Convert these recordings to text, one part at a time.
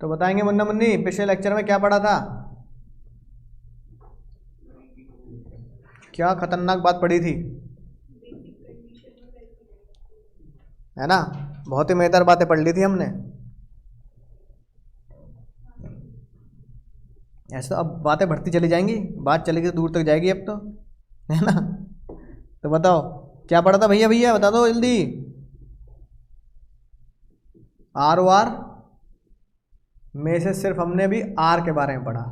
तो बताएंगे मुन्ना मुन्नी पिछले लेक्चर में क्या पढ़ा था? क्या खतरनाक बात पढ़ी थी, है ना? बहुत ही मजेदार बातें पढ़ ली थी हमने। ऐसा अब बातें बढ़ती चली जाएंगी, बात चलेगी तो दूर तक जाएगी अब तो, है ना? तो बताओ क्या पढ़ा था भैया? भैया बता दो जल्दी। आर ओ आर में से सिर्फ हमने भी आर के बारे में पढ़ा।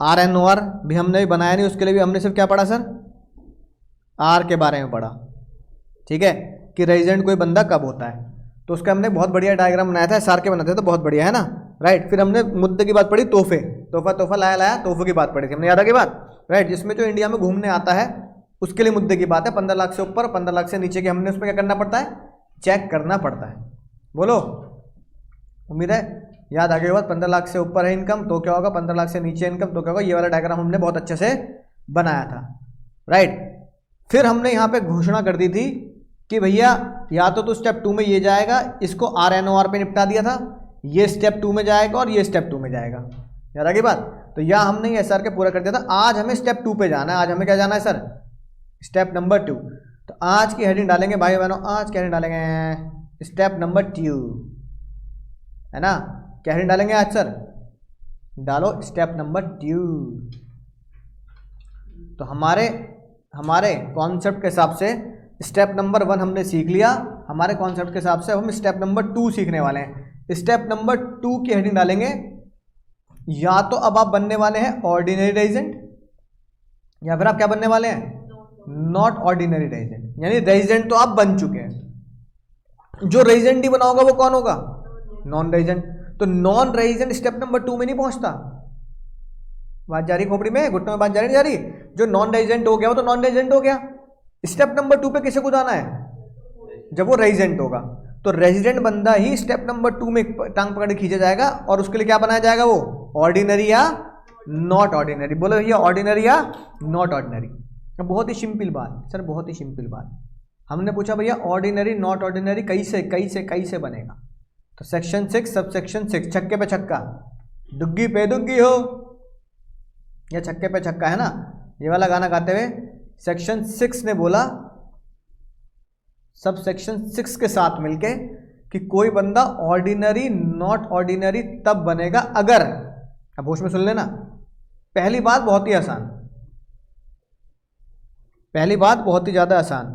आर एन ओ आर भी हमने भी बनाया नहीं, उसके लिए भी हमने सिर्फ क्या पढ़ा सर? आर के बारे में पढ़ा। ठीक है, कि रेजिडेंट कोई बंदा कब होता है, तो उसका हमने बहुत बढ़िया डायग्राम बनाया था, सार के बनाते तो बहुत बढ़िया, है ना? राइट। फिर हमने मुद्दे की बात पढ़ी, तोहफे, तोहफा तोहफा लाया लाया, तोहफे की बात पढ़ी थी हमने, याद आ गई बात? राइट। जिसमें जो इंडिया में घूमने आता है उसके लिए मुद्दे की बात है। 15 लाख से ऊपर 15 लाख से नीचे के हमने उसमें क्या करना पड़ता है? चेक करना पड़ता है। बोलो, उम्मीद है याद आ गई बात। 15 लाख से ऊपर है इनकम तो क्या होगा, 15 लाख से नीचे इनकम तो क्या होगा, ये वाला डायग्राम हमने बहुत अच्छे से बनाया था। राइट। फिर हमने यहाँ पे घोषणा कर दी थी कि भैया या तो स्टेप 2 में ये जाएगा, इसको आर एन ओ आर पे निपटा दिया था, ये स्टेप 2 में जाएगा और ये स्टेप 2 में जाएगा, याद आ गई बात? तो यहाँ हमने ये SR के पूरा कर दिया था। आज हमें स्टेप 2 पे जाना है। आज हमें क्या जाना है सर? Step number 2। तो आज की हेडिंग डालेंगे भाई बहनों, आज क्या हेडिंग डालेंगे? स्टेप नंबर 2, है ना? क्या हेडिंग डालेंगे आज सर? डालो स्टेप नंबर 2। तो हमारे कॉन्सेप्ट के हिसाब से स्टेप नंबर 1 हमने सीख लिया, हमारे कॉन्सेप्ट के हिसाब से हम स्टेप नंबर 2 सीखने वाले हैं। स्टेप नंबर 2 की हेडिंग डालेंगे, या तो अब आप बनने वाले हैं ऑर्डिनरी रेजिडेंट, या फिर आप क्या बनने वाले हैं? Not ordinary resident. यानी रेजिडेंट तो आप बन चुके हैं, जो रेजिडेंट ही बना होगा वो कौन होगा? Non resident. तो नॉन रेजिडेंट स्टेप नंबर 2 में नहीं पहुंचता। बात जा रही खोपड़ी में, घुटनों में बात जा रही नहीं जा रही? जो नॉन रेजिडेंट हो गया वो तो नॉन रेजिडेंट हो गया। स्टेप नंबर 2 पे किसे को जाना है? जब वो रेजिडेंट होगा। तो रेजिडेंट बंदा ही स्टेप नंबर 2 में टांग पकड़ के खींचा जाएगा, और उसके लिए क्या बनाया जाएगा? वो ऑर्डिनरी या नॉट ऑर्डिनरी। बोलो भैया ऑर्डिनरी या नॉट ऑर्डिनरी। बहुत ही सिंपल बात सर, बहुत ही सिंपल बात। हमने पूछा भैया ऑर्डिनरी नॉट ऑर्डिनरी कैसे बनेगा? तो सेक्शन 6 सब सेक्शन 6, छक्के पे छक्का, दुग्गी पे दुग्गी हो, या छक्के पे छक्का, है ना? ये वाला गाना गाते हुए सेक्शन 6 ने बोला, सब सेक्शन 6 के साथ मिलके, कि कोई बंदा ऑर्डिनरी नॉट ऑर्डिनरी तब बनेगा अगर, अब होश में सुन लेना, पहली बात बहुत ही आसान, पहली बात बहुत ही ज्यादा आसान,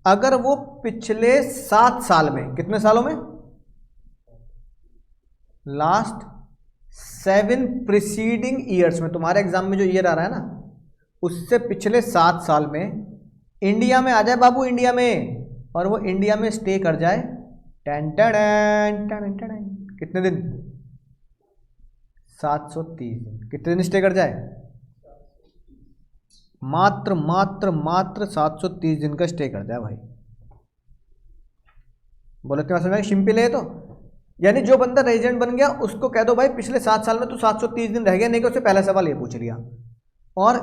अगर वो पिछले 7 साल में, कितने सालों में? लास्ट 7 प्रीसीडिंग ईयर्स में, तुम्हारे एग्जाम में जो ईयर आ रहा है ना, उससे पिछले 7 साल में इंडिया में आ जाए बाबू, इंडिया में, और वो इंडिया में स्टे कर जाए, कितने दिन? 730 दिन। कितने दिन स्टे कर जाए? मात्र 730 दिन का स्टे कर जाए भाई। बोले क्या समझ में? सिंपल है। तो यानी जो बंदा रेजिडेंट बन गया उसको कह दो भाई पिछले 7 साल में तो 730 दिन रह गया, नहीं कि उससे पहला सवाल ये पूछ लिया। और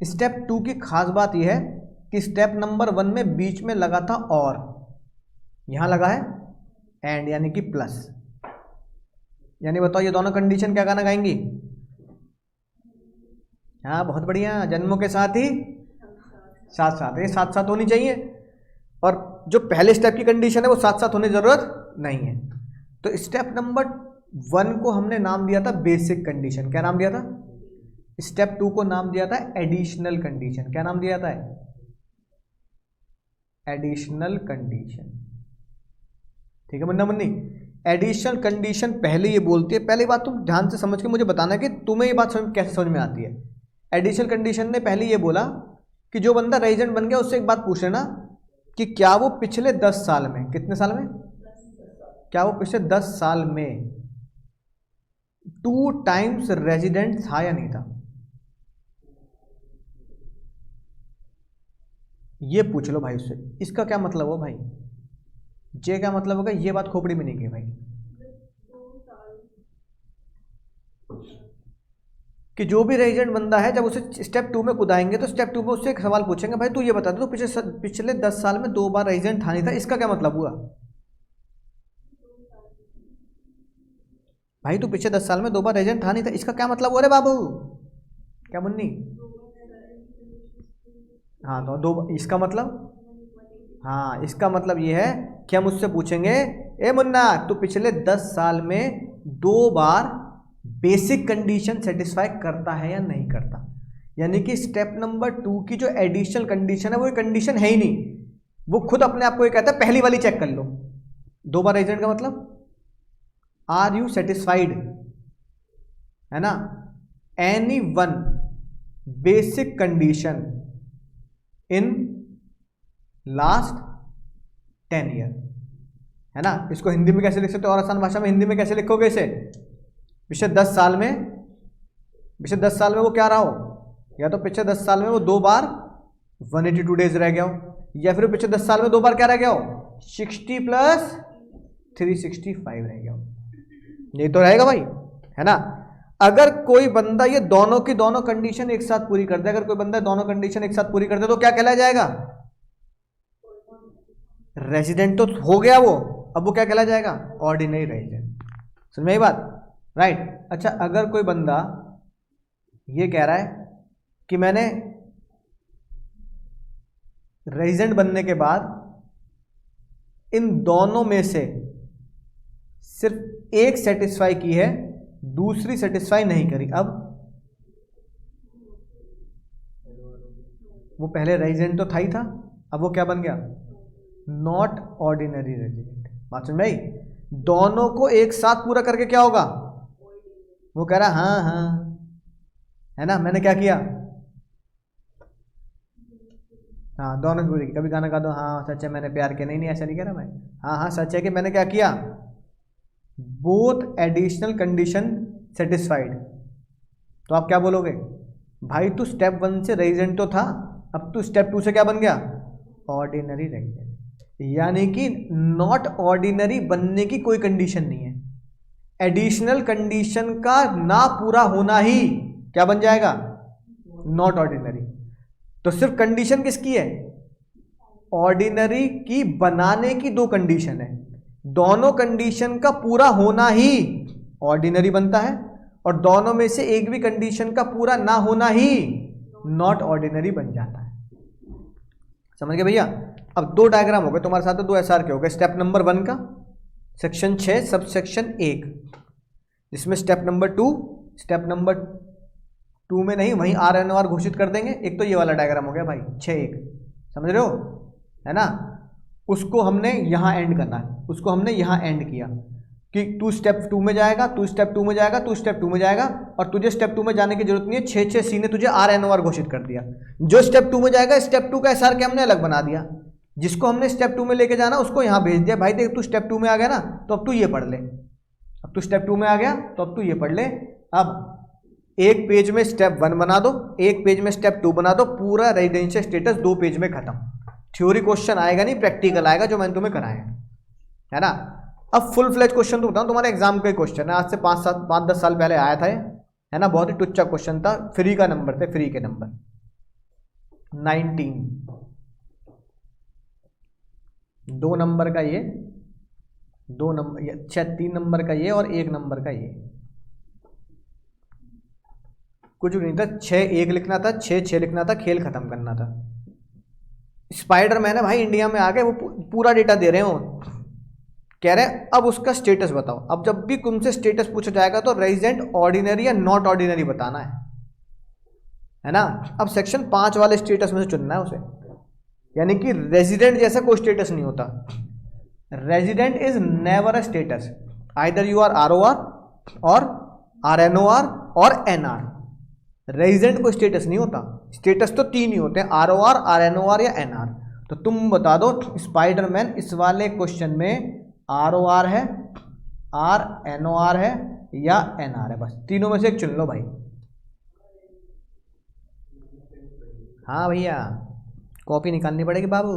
स्टेप 2 की खास बात यह है कि स्टेप नंबर 1 में बीच में लगा था और, यहां लगा है एंड, यानी कि प्लस। यानी बताओ ये दोनों कंडीशन क्या गाना गाएंगी? हाँ बहुत बढ़िया, जन्मों के साथ ही साथ साथ, ये साथ साथ होनी चाहिए। और जो पहले स्टेप की कंडीशन है वो साथ साथ होने की जरूरत नहीं है। तो स्टेप नंबर 1 को हमने नाम दिया था बेसिक कंडीशन। क्या नाम दिया था? स्टेप 2 को नाम दिया था एडिशनल कंडीशन। क्या नाम दिया था? Additional condition. ठीक है मुन्ना मुन्नी? एडिशनल कंडीशन पहले ये बोलती है, पहली बात तुम ध्यान से समझ के मुझे बताना कि तुम्हें ये बात कैसे समझ में आती है। एडिशनल कंडीशन ने पहले ये बोला कि जो बंदा रेजिडेंट बन गया उससे एक बात पूछ लेना कि क्या वो पिछले 10 साल में, कितने साल में? क्या वो पिछले 10 साल में 2 टाइम्स रेजिडेंट था या नहीं था? ये पूछ लो भाई उससे। इसका क्या मतलब हो भाई? जे क्या मतलब होगा? ये बात खोपड़ी में नहीं की भाई, कि जो भी रेजिडेंट बंदा है जब उसे स्टेप 2 में कुदाएंगे तो स्टेप 2 में उससे एक सवाल पूछेंगे, भाई तू ये बता दे तो पिछले 10 साल में 2 बार रेजिडेंट था नहीं था, इसका क्या मतलब हुआ? भाई तू पिछले 10 साल में 2 बार रेजिडेंट था नहीं था, इसका क्या मतलब हो रहा है बाबू? क्या मुन्नी? हाँ तो इसका मतलब, हाँ इसका मतलब ये है कि हम उससे पूछेंगे ए मुन्ना तू पिछले 10 साल में 2 बार बेसिक कंडीशन सेटिस्फाई करता है या नहीं करता। यानी कि स्टेप नंबर 2 की जो एडिशनल कंडीशन है वो कंडीशन है ही नहीं, वो खुद अपने आप को ये कहता है पहली वाली चेक कर लो। 2 बार रेजिडेंट का मतलब आर यू सेटिस्फाइड, है ना, any one basic condition in last 10 year, है ना। इसको हिंदी में कैसे लिख सकते हो और आसान भाषा में हिंदी में कैसे लिखोगे इसे? पिछले 10 साल में, पिछले 10 साल में वो क्या रहा हो, या तो पिछले 10 साल में वो 2 बार 182 डेज रह गया हो, या फिर पिछले 10 साल में 2 बार क्या रह गया हो 60 + 365 रह गया हो। यही तो रहेगा भाई, है ना। अगर कोई बंदा ये दोनों की दोनों कंडीशन एक साथ पूरी कर दे, अगर कोई बंदा दोनों कंडीशन एक साथ पूरी कर दे तो क्या कहलाया जाएगा? रेजिडेंट तो हो गया वो, अब वो क्या कहलाया जाएगा? Ordinary resident. समझ में आई बात? राइट। अच्छा, अगर कोई बंदा ये कह रहा है कि मैंने रेजिडेंट बनने के बाद इन दोनों में से सिर्फ एक सेटिस्फाई की है, दूसरी सेटिस्फाई नहीं करी, अब वो पहले रेजिडेंट तो था ही था, अब वो क्या बन गया? Not ordinary resident. बात समझ में आई? दोनों को एक साथ पूरा करके क्या होगा? वो कह रहा हाँ हाँ, है ना, मैंने क्या किया, हाँ दोनों पूरी। कभी गाना गा दो, हाँ सच है मैंने प्यार किया, नहीं नहीं ऐसा नहीं कह रहा मैं, हाँ हाँ सच है कि मैंने क्या किया, बोथ एडिशनल कंडीशन सेटिस्फाइड। तो आप क्या बोलोगे? भाई तू स्टेप 1 से रेजिडेंट तो था, अब तू स्टेप 2 से क्या बन गया? Ordinary resident. यानी कि नॉट ऑर्डिनरी बनने की कोई कंडीशन नहीं है, एडिशनल कंडीशन का ना पूरा होना ही क्या बन जाएगा? Not ordinary. तो सिर्फ कंडीशन किसकी है? ऑर्डिनरी की बनाने की 2 कंडीशन है, दोनों कंडीशन का पूरा होना ही ऑर्डिनरी बनता है, और दोनों में से एक भी कंडीशन का पूरा ना होना ही नॉट ऑर्डिनरी बन जाता है। समझ गए भैया? अब 2 डायग्राम हो गए तुम्हारे साथ, तो 2 SR के हो गए। स्टेप नंबर 1 का सेक्शन 6 सब सेक्शन 1, जिसमें स्टेप नंबर 2, स्टेप नंबर 2 में नहीं वहीं RNOR घोषित कर देंगे। एक तो ये वाला डायग्राम हो गया भाई 6-1, समझ रहे हो, है ना। उसको हमने यहाँ एंड करना है, उसको हमने यहाँ एंड किया कि तू स्टेप 2 में जाएगा, तू स्टेप 2 में जाएगा, तू स्टेप 2 में जाएगा, और तुझे स्टेप 2 में जाने की जरूरत नहीं है। 6-6 सी ने तुझे RNOR घोषित कर दिया। जो स्टेप 2 में जाएगा, स्टेप 2 का SR के हमने अलग बना दिया, जिसको हमने स्टेप 2 में लेके जाना उसको यहाँ भेज दिया। भाई देख तू स्टेप 2 में आ गया ना, तो अब तू ये पढ़ ले, अब तू स्टेप 2 में आ गया तो अब तू ये पढ़ ले। अब एक पेज में स्टेप 1 बना दो, एक पेज में स्टेप 2 बना दो, पूरा रेजिडेंशियल स्टेटस 2 पेज में खत्म। थ्योरी क्वेश्चन आएगा नहीं, प्रैक्टिकल आएगा जो मैंने तुम्हें कराया है ना। अब फुल फ्लेज क्वेश्चन तो बताऊं, तुम्हारे एग्जाम का क्वेश्चन है, आज से 5-10 साल पहले आया था, है ना। बहुत ही टुच्चा क्वेश्चन था, फ्री का नंबर थे, फ्री के नंबर 19, 2 नंबर का ये, 2 नंबर, अच्छा 3 नंबर का ये और 1 नंबर का ये, कुछ भी नहीं था। 6-1 लिखना था, 6-6 लिखना था, खेल खत्म करना था। स्पाइडरमैन है भाई, इंडिया में आ गए, वो पूरा डेटा दे रहे हो, कह रहे हैं अब उसका स्टेटस बताओ। अब जब भी तुमसे स्टेटस पूछा जाएगा तो रेजिडेंट ऑर्डिनरी या नॉट ऑर्डिनरी बताना है ना। अब सेक्शन 5 वाले स्टेटस में से चुनना है उसे, यानी कि रेजिडेंट जैसा कोई स्टेटस नहीं होता। Resident is never a status, either you are ROR और RNOR और NR। रेजिडेंट कोई स्टेटस नहीं होता, स्टेटस तो 3 ही होते हैं, ROR, RNOR या NR। तो तुम बता दो स्पाइडरमैन इस वाले क्वेश्चन में ROR है, RNOR है या NR है, बस तीनों में से एक चुन लो भाई। हाँ भैया कॉपी निकालनी पड़ेगी बाबू,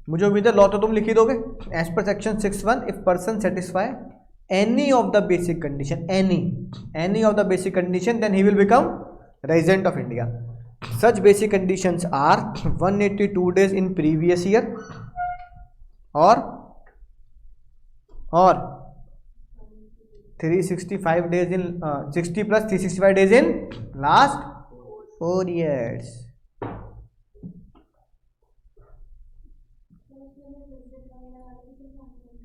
मुझे उम्मीद है लॉ तो तुम लिख ही दोगे। As per section 6(1) if person satisfy any of the basic condition, any of the basic condition, then he will become resident of India. Such basic conditions are 182 days in previous year or 365 days in 60 plus 365 days in last 4 years।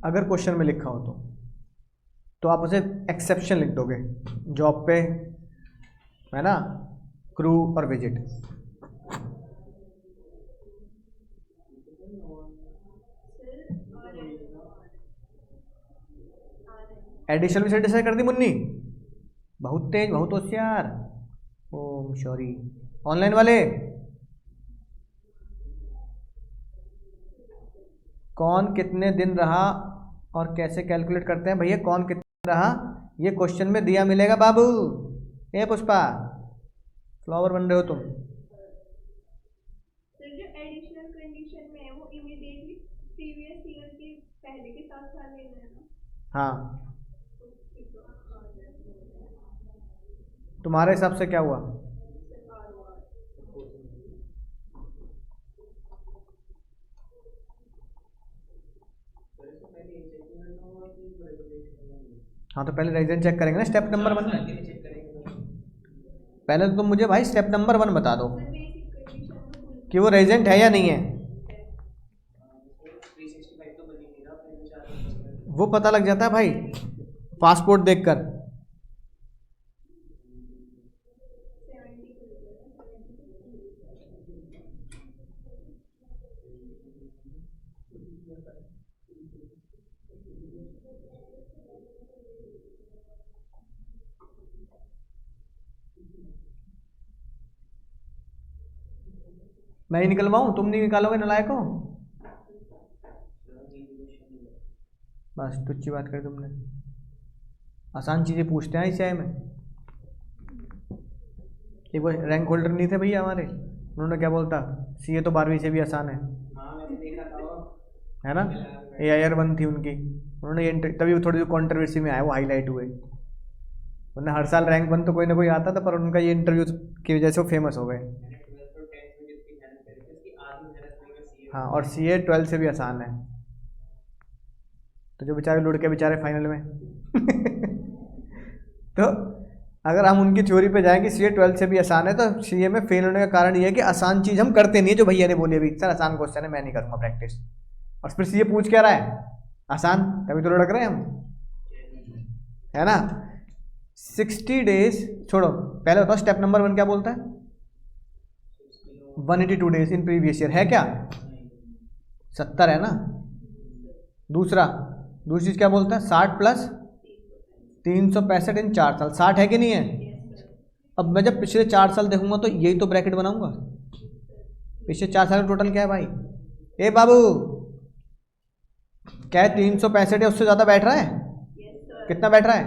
अगर question में लिखा हो तो आप उसे exception लिख दोगे, job पे है ना, क्रू और विजिट। एडिशन भी सेटिस्फाई कर दी मुन्नी, बहुत तेज, बहुत होशियार। ओम सॉरी। ऑनलाइन वाले कौन कितने दिन रहा और कैसे कैलकुलेट करते हैं भैया? कौन कितना रहा ये क्वेश्चन में दिया मिलेगा बाबू। ए पुष्पा, फ्लावर बन रहे हो तुम। सर जो एडिशनल कंडीशन में है वो इमीडिएटली प्रीवियस ईयर के पहले के साथ साथ लेना है ना? हाँ, तुम्हारे हिसाब से क्या हुआ? हाँ तो पहले रेजिडेंट चेक करेंगे ना, स्टेप नंबर 1 में। पहले तो तुम मुझे भाई स्टेप नंबर 1 बता दो कि वो रेजिडेंट है या नहीं है। वो पता लग जाता है भाई पासपोर्ट देखकर। मैं ही निकलवाऊं, तुम नहीं निकालोगे नालायक हो। बस तुच्छी बात करी तुमने। आसान चीजें पूछते हैं इस में। एक बार रैंक होल्डर नहीं थे भैया हमारे, उन्होंने क्या बोलता, सीए तो 12वीं से भी आसान है। है ना, AIR 1 थी उनकी, उन्होंने ये तभी थोड़ी कंट्रोवर्सी में आया, वो हाईलाइट हुए। उन्हें हर साल रैंक 1 तो कोई ना कोई आता था, पर उनका ये इंटरव्यू की वजह से वो फेमस हो गए। हाँ, और CA 12 से भी आसान है। तो जो बेचारे लुढ़के बेचारे फाइनल में तो अगर हम उनकी थ्योरी पे जाएंगे CA 12 से भी आसान है, तो CA में फेल होने का कारण ये है कि आसान चीज़ हम करते नहीं है। जो भैया ने बोली अभी, सर आसान क्वेश्चन है मैं नहीं करूँगा प्रैक्टिस, और फिर CA पूछ क्या रहा है आसान, तभी तो लुढ़क रहे हैं हम, है ना। 60 डेज छोड़ो, पहले बताओ स्टेप नंबर 1 क्या बोलता है? 182 डेज इन प्रीवियस ईयर है क्या? 70 है ना। दूसरी चीज क्या बोलता है? 60 प्लस 365 इन 4 साल। 60 है कि नहीं है? अब मैं जब पिछले 4 साल देखूंगा तो यही तो ब्रैकेट बनाऊंगा। पिछले 4 साल में टोटल क्या है भाई? ए बाबू, क्या है 365 है उससे ज्यादा बैठ रहा है? कितना बैठ रहा है?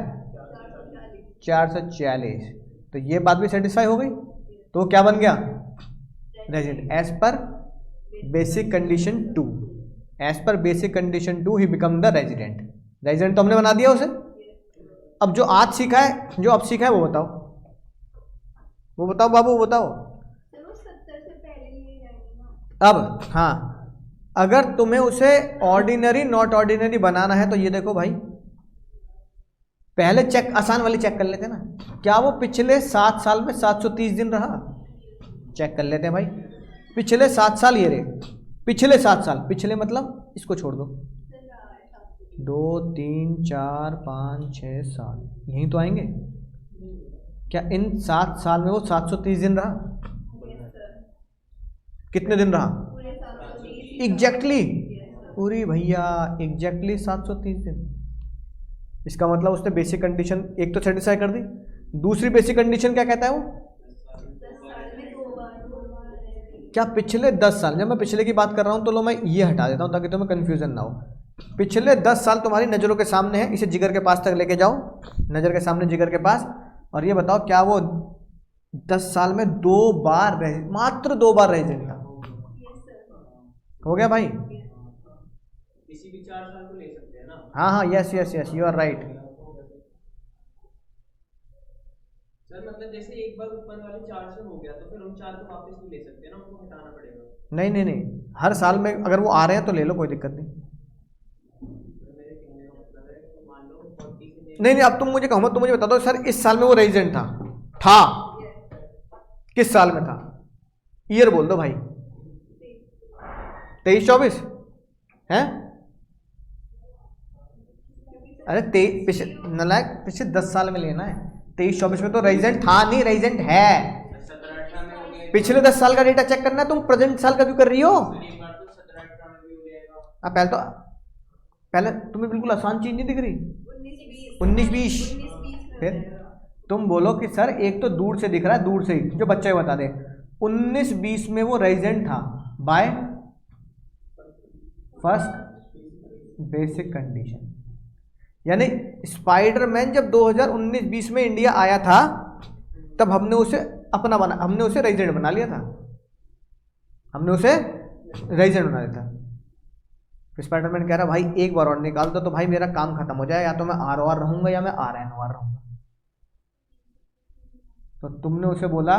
440। तो ये बात भी सेटिस्फाई हो गई, तो वो क्या बन गया? Resident as per basic condition 2। As per basic condition 2 he become the resident. Resident तो हमने बना दिया उसे। अब जो आज सीखा है, जो अब सीखा है वो बताओ, वो बताओ बाबू, वो बताओ। चलो 70 से पहले लिए जाएंगे ना। अब हाँ, अगर तुम्हें उसे ऑर्डिनरी नॉट ऑर्डिनरी बनाना है तो ये देखो भाई, पहले चेक आसान वाली चेक कर लेते हैं ना, क्या वो पिछले 7 साल में 730 दिन रहा? चेक कर लेते हैं भाई। पिछले 7 साल ये रहे, पिछले 7 साल, पिछले मतलब इसको छोड़ दो, 2 3 4 5 6 7 यहीं तो आएंगे। क्या इन 7 साल में वो 730 दिन रहा? कितने दिन रहा? एग्जैक्टली पूरी भैया, एग्जैक्टली 730 दिन। इसका मतलब उसने बेसिक कंडीशन एक तो सेटिस्फाई कर दी। दूसरी बेसिक कंडीशन क्या कहता है वो? क्या पिछले 10 साल, जब मैं पिछले की बात कर रहा हूं तो लो मैं ये हटा देता हूं ताकि तुम्हें कंफ्यूजन ना हो। पिछले 10 साल तुम्हारी नज़रों के सामने है, इसे जिगर के पास तक लेके जाओ, नज़र के सामने जिगर के पास, और ये बताओ क्या वो 10 साल में 2 बार रहे, मात्र 2 बार रेजिडेंट था? हो गया भाई? किसी भी 4 साल को ले सकते हैं ना? हाँ हाँ, yes yes yes, you are right. Sir मतलब जैसे एक बार ऊपर वाले 4 से हो गया तो फिर उन 4 को वापस नहीं ले सकते ना, उनको हटाना पड़ेगा? नहीं नहीं नहीं, हर साल में अगर वो आ रहे हैं तो ले लो, कोई दिक्कत नहीं। मेरे कहने का मतलब है मान लो 40 से नहीं अब तुम मुझे कहो, तुम मुझे बता दो सर इस साल में वो रेजिडेंट था किस साल में था? ईयर बोल दो भाई। 23-24 है? अरे नलायक पिछले 10 साल में लेना है। 23-24 में तो रेजिडेंट था नहीं, रेजिडेंट है। 17-18 में हो गया। पिछले 10 साल का डेटा चेक करना है, तुम प्रेजेंट साल का क्यों कर रही हो? एक बार तो 17-18 में भी हो जाएगा। पहले तुम्हें बिल्कुल आसान चीज नहीं दिख रही। 19-20 फिर तुम बोलो कि सर एक तो दूर से दिख रहा है, दूर से ही जो बच्चे बता दे। 19-20 में वो रेजिडेंट था बाय फर्स्ट बेसिक कंडीशन, यानी स्पाइडरमैन जब 2019-20 में इंडिया आया था तब हमने उसे अपना बना, हमने उसे रेजिडेंट बना लिया था, हमने उसे रेजिडेंट बना लिया था। स्पाइडरमैन कह रहा भाई एक बार और निकाल दो तो भाई मेरा काम खत्म हो जाए, या तो मैं ROR रहूंगा या मैं RNOR रहूंगा। तो तुमने उसे बोला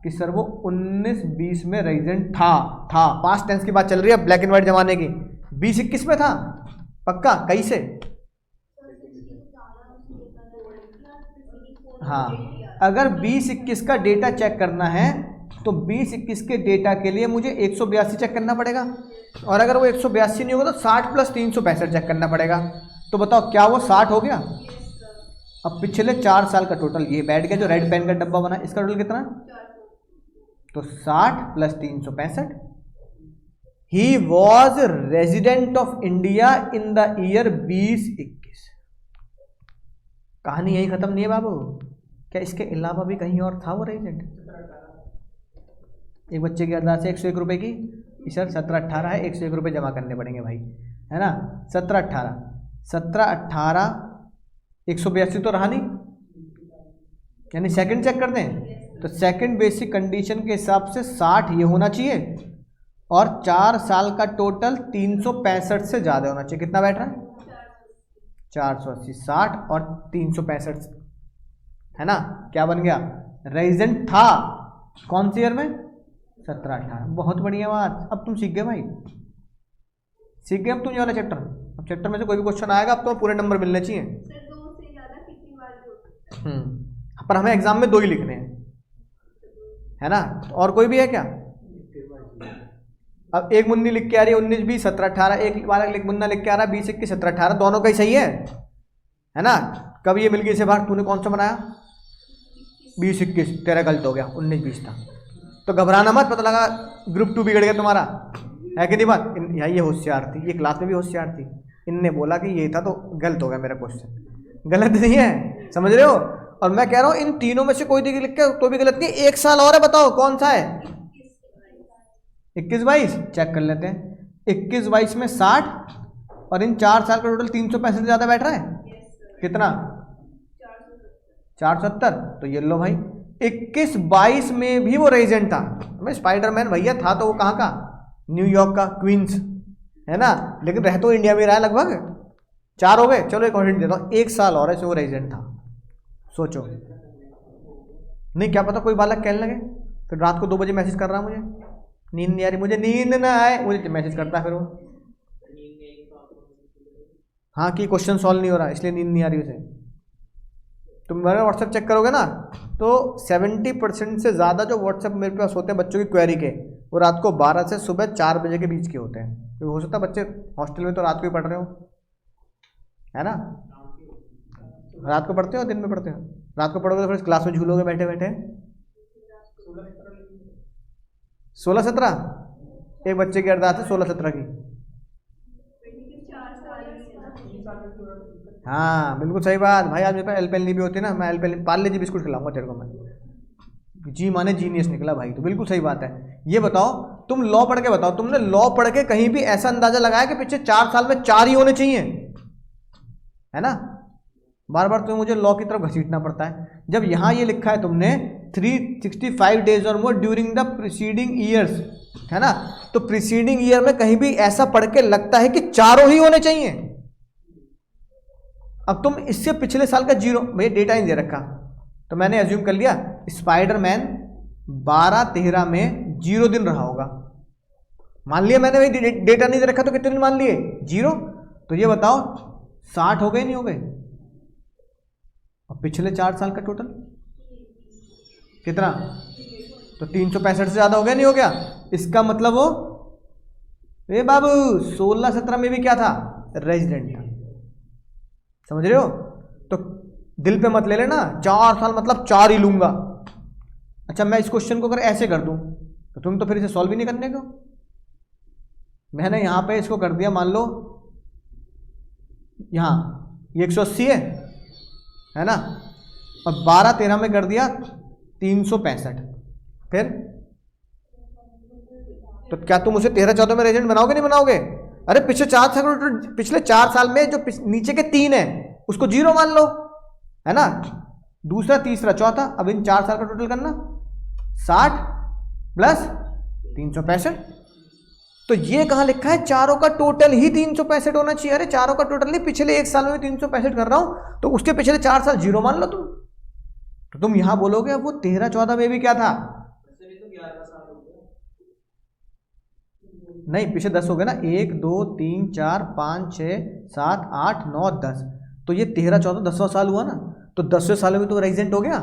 कि सर वो 19-20 में रेजिडेंट था पास्ट टेंस की बात चल रही है, ब्लैक एंड व्हाइट जमाने की। 20-21 में था पक्का? कहीं से? हाँ, अगर 20-21 का डेटा चेक करना है तो 20-21 के डेटा के लिए मुझे 182 चेक करना पड़ेगा, और अगर वो 182 नहीं होगा तो 60 + 365 चेक करना पड़ेगा। तो बताओ क्या वो 60 हो गया? अब पिछले 4 साल का टोटल ये बैठ गया, जो रेड पेन का डब्बा बना इसका टोटल कितना? तो 60 + 365। He was resident of India in the year 20-21। कहानी यही खत्म नहीं है बाबू, क्या इसके अलावा भी कहीं और था वो रेजिडेंट? एक बच्चे की अरदास है 101 रुपये की, सर 17-18 है, 101 रुपये जमा करने पड़ेंगे भाई, है ना? 17-18 182 तो रहा नहीं, यानी सेकंड चेक कर दें तो सेकंड बेसिक कंडीशन के हिसाब से 60 ये होना चाहिए, और 4 साल का टोटल 365 से ज़्यादा होना चाहिए। कितना बैठ रहा है? 480, 60 और 365, है ना? क्या बन गया? रेजिडेंट था कौन सी ईयर में? 17-18। बहुत बढ़िया बात, अब तुम सीख गए भाई, सीख गए अब तुम ये वाला चैप्टर। अब चैप्टर में से कोई भी क्वेश्चन आएगा अब तो पूरे नंबर मिलने चाहिए। सर 2 से ज़्यादा कितनी बार भी हो सकता है? पर हमें एग्जाम में 2 ही लिखने हैं, है ना? और कोई भी है क्या? अब एक मुन्नी लिख के आ रही है 19-20 17-18, एक वाला मुन्ना लिख के आ रहा है 20-21 17-18, दोनों का ही सही है ना? कब ये मिल गई से बाहर? तूने कौन सा बनाया? 20-21, तेरा गलत हो गया, 19-20 था। तो घबराना मत, पता लगा ग्रुप 2 बिगड़ गया तुम्हारा, है कि नहीं बात? ये होशियार थी, ये क्लास में भी होशियार थी, इनने बोला कि ये था तो गलत हो गया मेरा क्वेश्चन। गलत नहीं है, समझ रहे हो? और मैं कह रहा हूँ इन तीनों में से कोई दिख लिख के तो भी गलत नहीं। 1 साल और है, बताओ कौन सा है? 21-22 चेक कर लेते हैं। 21-22 में 60 और इन 4 साल का टोटल 365 से ज़्यादा बैठ रहा है। कितना? 470। तो ये लो भाई 21-22 में भी वो रेजिडेंट था। मैं स्पाइडरमैन भैया था तो वो कहाँ का? न्यूयॉर्क का, क्वींस, है ना? लेकिन रह तो इंडिया में रहा है लगभग। 4 हो गए, चलो एक और हिंट देता हूँ, 1 साल और है वो रेजिडेंट था। सोचो, नहीं क्या पता कोई बालक कहने लगे फिर रात को 2 बजे मैसेज कर रहा मुझे नींद नहीं आ रही, मुझे नींद ना आए, मुझे मैसेज करता है फिर वो, हाँ कि क्वेश्चन सॉल्व नहीं हो रहा इसलिए नींद नहीं आ रही उसे। तुम मेरा व्हाट्सएप चेक करोगे ना तो 70% से ज़्यादा जो व्हाट्सएप मेरे पास होते हैं बच्चों की क्वेरी के, वो रात को 12 से सुबह 4 बजे के बीच के होते हैं। तो हो सकता है बच्चे हॉस्टल में तो रात को ही पढ़ रहे हो, है ना? रात को पढ़ते हो दिन में पढ़ते हो? रात को पढ़ोगे तो फिर क्लास में झूलोगे बैठे बैठे। 16-17 एक बच्चे की अरदास है 16-17 की। हाँ बिल्कुल सही बात भाई, आज मेरे पास एल्पेनली भी होती है ना, मैं एल्पेनली पार्ले जी बिस्कुट खिलाऊंगा तेरे को मैं। जी माने जीनियस निकला भाई, तो बिल्कुल सही बात है। ये बताओ तुम लॉ पढ़ के बताओ, तुमने लॉ पढ़ के कहीं भी ऐसा अंदाजा लगाया कि पिछले 4 साल में 4 ही होने चाहिए, है ना? बार बार तुम्हें मुझे लॉ की तरफ घसीटना पड़ता है। जब यहाँ ये लिखा है तुमने 365 डेज और मोर ड्यूरिंग द प्रीसीडिंग ईयर्स, है ना? तो प्रीसीडिंग ईयर में कहीं भी ऐसा पढ़ के लगता है कि 4 ही होने चाहिए। अब तुम इससे पिछले साल का 0 भैया डेटा नहीं दे रखा, तो मैंने एज्यूम कर लिया स्पाइडरमैन 12-13 में 0 दिन रहा होगा, मान लिया मैंने। भाई डेटा नहीं दे रखा तो कितने दिन मान लिए? 0। तो ये बताओ 60 हो गए नहीं हो गए? और पिछले 4 साल का टोटल कितना? तो 365 से ज़्यादा हो गया, नहीं हो गया? इसका मतलब वो ए बाबू 16-17 में भी क्या था? रेजिडेंट था। समझ रहे हो? तो दिल पे मत ले लेना 4 साल मतलब 4 ही लूंगा। अच्छा, मैं इस क्वेश्चन को अगर ऐसे कर दूं तो तुम तो फिर इसे सॉल्व ही नहीं करने को। मैंने यहां पे इसको कर दिया, मान लो यहां ये 180 है ना, और 12-13 में कर दिया 365। फिर तो क्या तुम उसे 13-14 में रेजिडेंट बनाओगे, नहीं बनाओगे? अरे पिछले 4 साल में जो नीचे के 3 है उसको 0 मान लो, है ना? दूसरा, तीसरा, चौथा। अब इन 4 साल का टोटल करना 60 प्लस 365। तो ये कहां लिखा है? चारों का टोटल ही 365 होना चाहिए। अरे चारों का टोटल नहीं, पिछले 1 साल में 365 कर रहा हूं तो उसके पिछले 4 साल 0 मान लो तुम। तो तुम यहां बोलोगे अब वो 13-14 में भी क्या था? नहीं, पिछले 10 हो गए ना, 1 2 3 4 5 6 7 8 9 10। तो ये 13-14 10वां साल हुआ ना, तो 10वें साल में तो रेजिडेंट हो गया।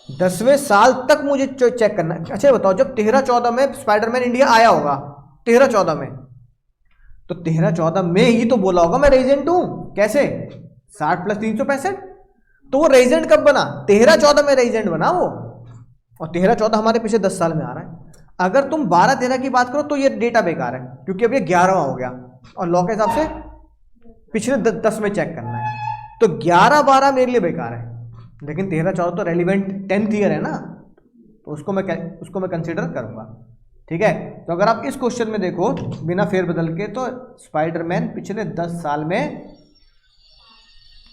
10वें साल तक मुझे चेक करना है। अच्छा बताओ, जब 13-14 में स्पाइडरमैन इंडिया आया होगा, 13-14 में, तो 13-14 में ही तो बोला होगा मैं रेजिडेंट हूं। कैसे? 60 प्लस 365। तो वो रेजिडेंट कब बना? 13-14 में रेजिडेंट बना वो। और 13-14 हमारे पिछले 10 साल में आ रहा है। अगर तुम 12-13 की बात करो तो ये डेटा बेकार है, क्योंकि अब ये 11वां हो गया और लॉ के हिसाब से पिछले 10 में चेक करना है। तो 11-12 मेरे लिए बेकार है, लेकिन 13-14 तो रेलिवेंट 10th ईयर है ना, तो उसको मैं कंसिडर करूंगा। ठीक है? तो अगर आप इस क्वेश्चन में देखो बिना फेरबदल के, तो स्पाइडरमैन पिछले 10 साल में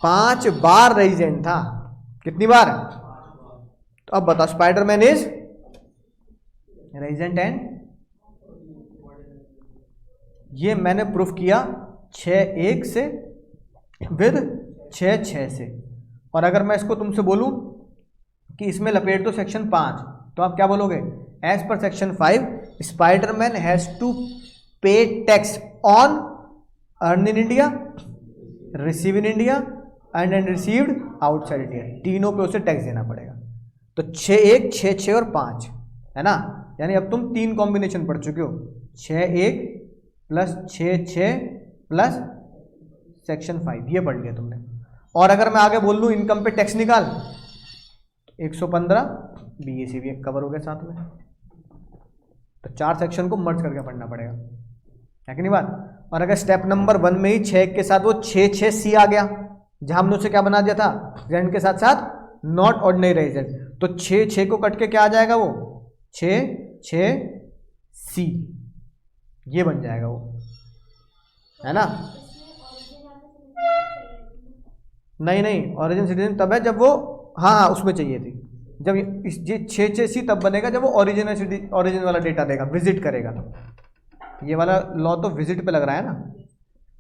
5 बार रेजिडेंट था। कितनी बार? तो अब बताओ, स्पाइडरमैन इज रेजिडेंट एंड ये मैंने प्रूफ किया 6-1 से विद 6-6 से। और अगर मैं इसको तुमसे बोलूं कि इसमें लपेट दो सेक्शन 5, तो आप क्या बोलोगे? As per section 5 Spiderman has to pay tax on earn in India, receive in India and received outside India. तीनों पे उसे टैक्स देना पड़ेगा। तो 6-1 6-6 और 5 है ना, यानी अब तुम 3 कॉम्बिनेशन पढ़ चुके हो, 6-1 प्लस 6-6 प्लस सेक्शन 5, ये पढ़ लिया तुमने। और अगर मैं आगे बोल दूं इनकम पे टैक्स निकाल, तो 115 बीएसी भी कवर हो गया साथ में। तो 4 सेक्शन को मर्ज करके पढ़ना पड़ेगा, है कि नहीं बात? और अगर स्टेप नंबर 1 में ही 6 के साथ वो 6-6 आ गया, जहां हमने उसे क्या बना दिया था? रेजिडेंट के साथ साथ नॉट ऑर्डिनरी रेजिडेंट। तो 6-6 को कट के क्या आ जाएगा? वो 6-6 ये बन जाएगा वो, है ना? नहीं, ऑरिजिन सिटीजन तब है जब वो, हाँ उसमें चाहिए थी। जब ये 6-6 तब बनेगा जब वो ओरिजिन वाला डेटा देगा, विजिट करेगा। ये वाला लॉ तो विजिट पे लग रहा है ना,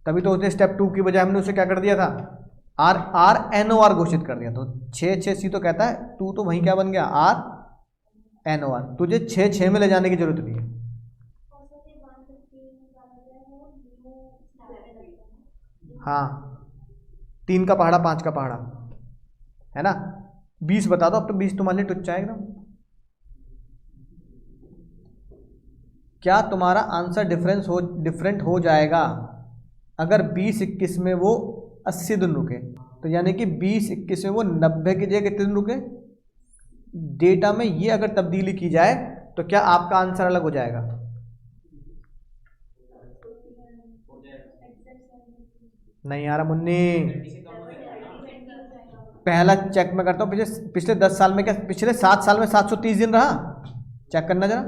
तभी तो उसने स्टेप 2 की बजाय हमने उसे क्या कर दिया था? RNOR घोषित कर दिया। तो 6-6 तो कहता है, तू तो वहीं क्या बन गया? RNOR। तुझे 6-6 में ले जाने की जरूरत नहीं है। हाँ, 3 का पहाड़ा 5 का पहाड़ा, है ना? 20 बता दो, अब तो 20 तुम्हारे लिए टुच्चा है एकदम। क्या तुम्हारा आंसर डिफरेंट हो जाएगा अगर 20-21 में वो 80 दिन रुके? तो यानी कि 20-21 में वो 90 की जगह कितने दिन रुके? डेटा में ये अगर तब्दीली की जाए तो क्या आपका आंसर अलग हो जाएगा? नहीं यार मुन्नी, पहला चेक मैं करता हूँ, पिछले 10 साल में क्या, पिछले 7 साल में 730 दिन रहा? चेक करना जरा,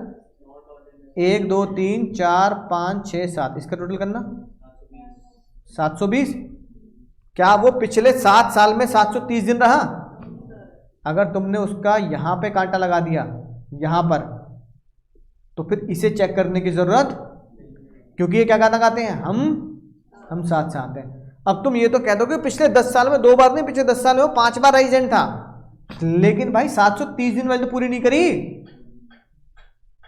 1 2 3 4 5 6 7, इसका टोटल करना 720। क्या वो पिछले 7 साल में 730 दिन रहा? अगर तुमने उसका यहां पे कांटा लगा दिया यहां पर, तो फिर इसे चेक करने की जरूरत, क्योंकि ये क्या गाना गाते हैं? हम साथ साथ हैं। अब तुम ये तो कह दोगे पिछले 10 साल में 2 बार नहीं, पिछले 10 साल में वो 5 बार रेजिडेंट था, लेकिन भाई 730 दिन वाली तो पूरी नहीं करी।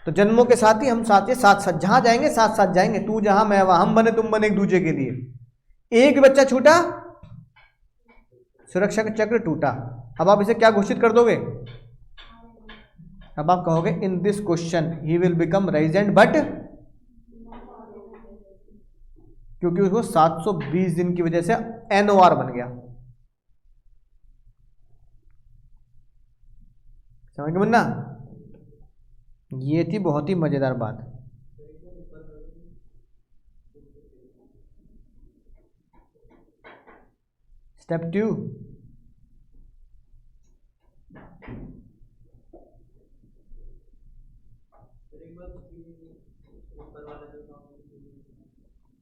तो जन्मों के साथ ही हम साथ, ये साथ साथ जहां जाएंगे साथ साथ जाएंगे, तू जहां मैं वहां, हम बने तुम बने एक दूसरे के लिए। एक बच्चा छूटा सुरक्षा का चक्र टूटा। अब आप इसे क्या घोषित कर दोगे? अब आप कहोगे in this question he will become resident but, क्योंकि उसको 720 दिन की वजह से NOR बन गया। समझ गए मुन्ना? ये थी बहुत ही मजेदार बात। स्टेप 2,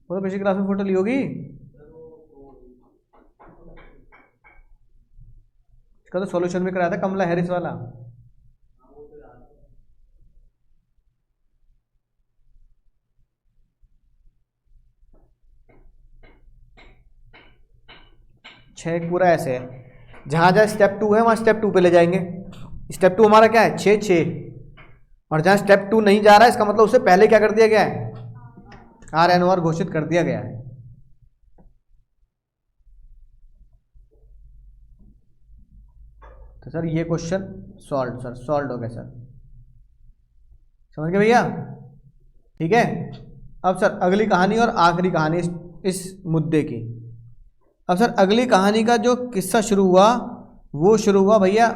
वो तो पिछली क्लास में फोटो ली होगी। इसका तो सॉल्यूशन भी कराया था कमला हैरिस वाला। छः पूरा ऐसे है, जहाँ जहाँ स्टेप 2 है वहाँ स्टेप 2 पे ले जाएंगे। स्टेप 2 हमारा क्या है? 6, और जहाँ स्टेप 2 नहीं जा रहा है इसका मतलब उससे पहले क्या कर दिया गया है? RNOR घोषित कर दिया गया है। तो सर ये क्वेश्चन सॉल्व हो गया सर। समझ गए भैया? ठीक है। अब सर अगली कहानी और आखिरी कहानी इस मुद्दे की। अब सर अगली कहानी का जो किस्सा शुरू हुआ वो शुरू हुआ भैया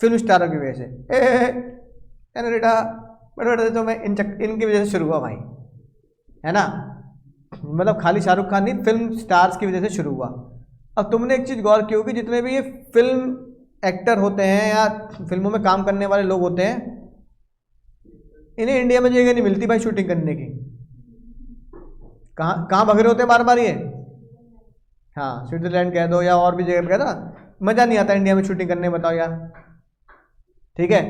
फिल्म स्टारों की वजह से। बेटा तो मैं इनकी वजह से शुरू हुआ भाई, है ना? मतलब खाली शाहरुख खान नहीं, फिल्म स्टार्स की वजह से शुरू हुआ। अब तुमने एक चीज़ गौर की होगी, जितने भी ये फिल्म एक्टर होते हैं या फिल्मों में काम करने वाले लोग होते हैं, इन्हें इंडिया में जगह नहीं मिलती भाई शूटिंग करने की। कहाँ भग रहे होते हैं बार बार ये? हाँ, स्विट्जरलैंड कह दो या और भी जगह कह दो, मज़ा नहीं आता इंडिया में शूटिंग करने में, बताओ यार। ठीक है।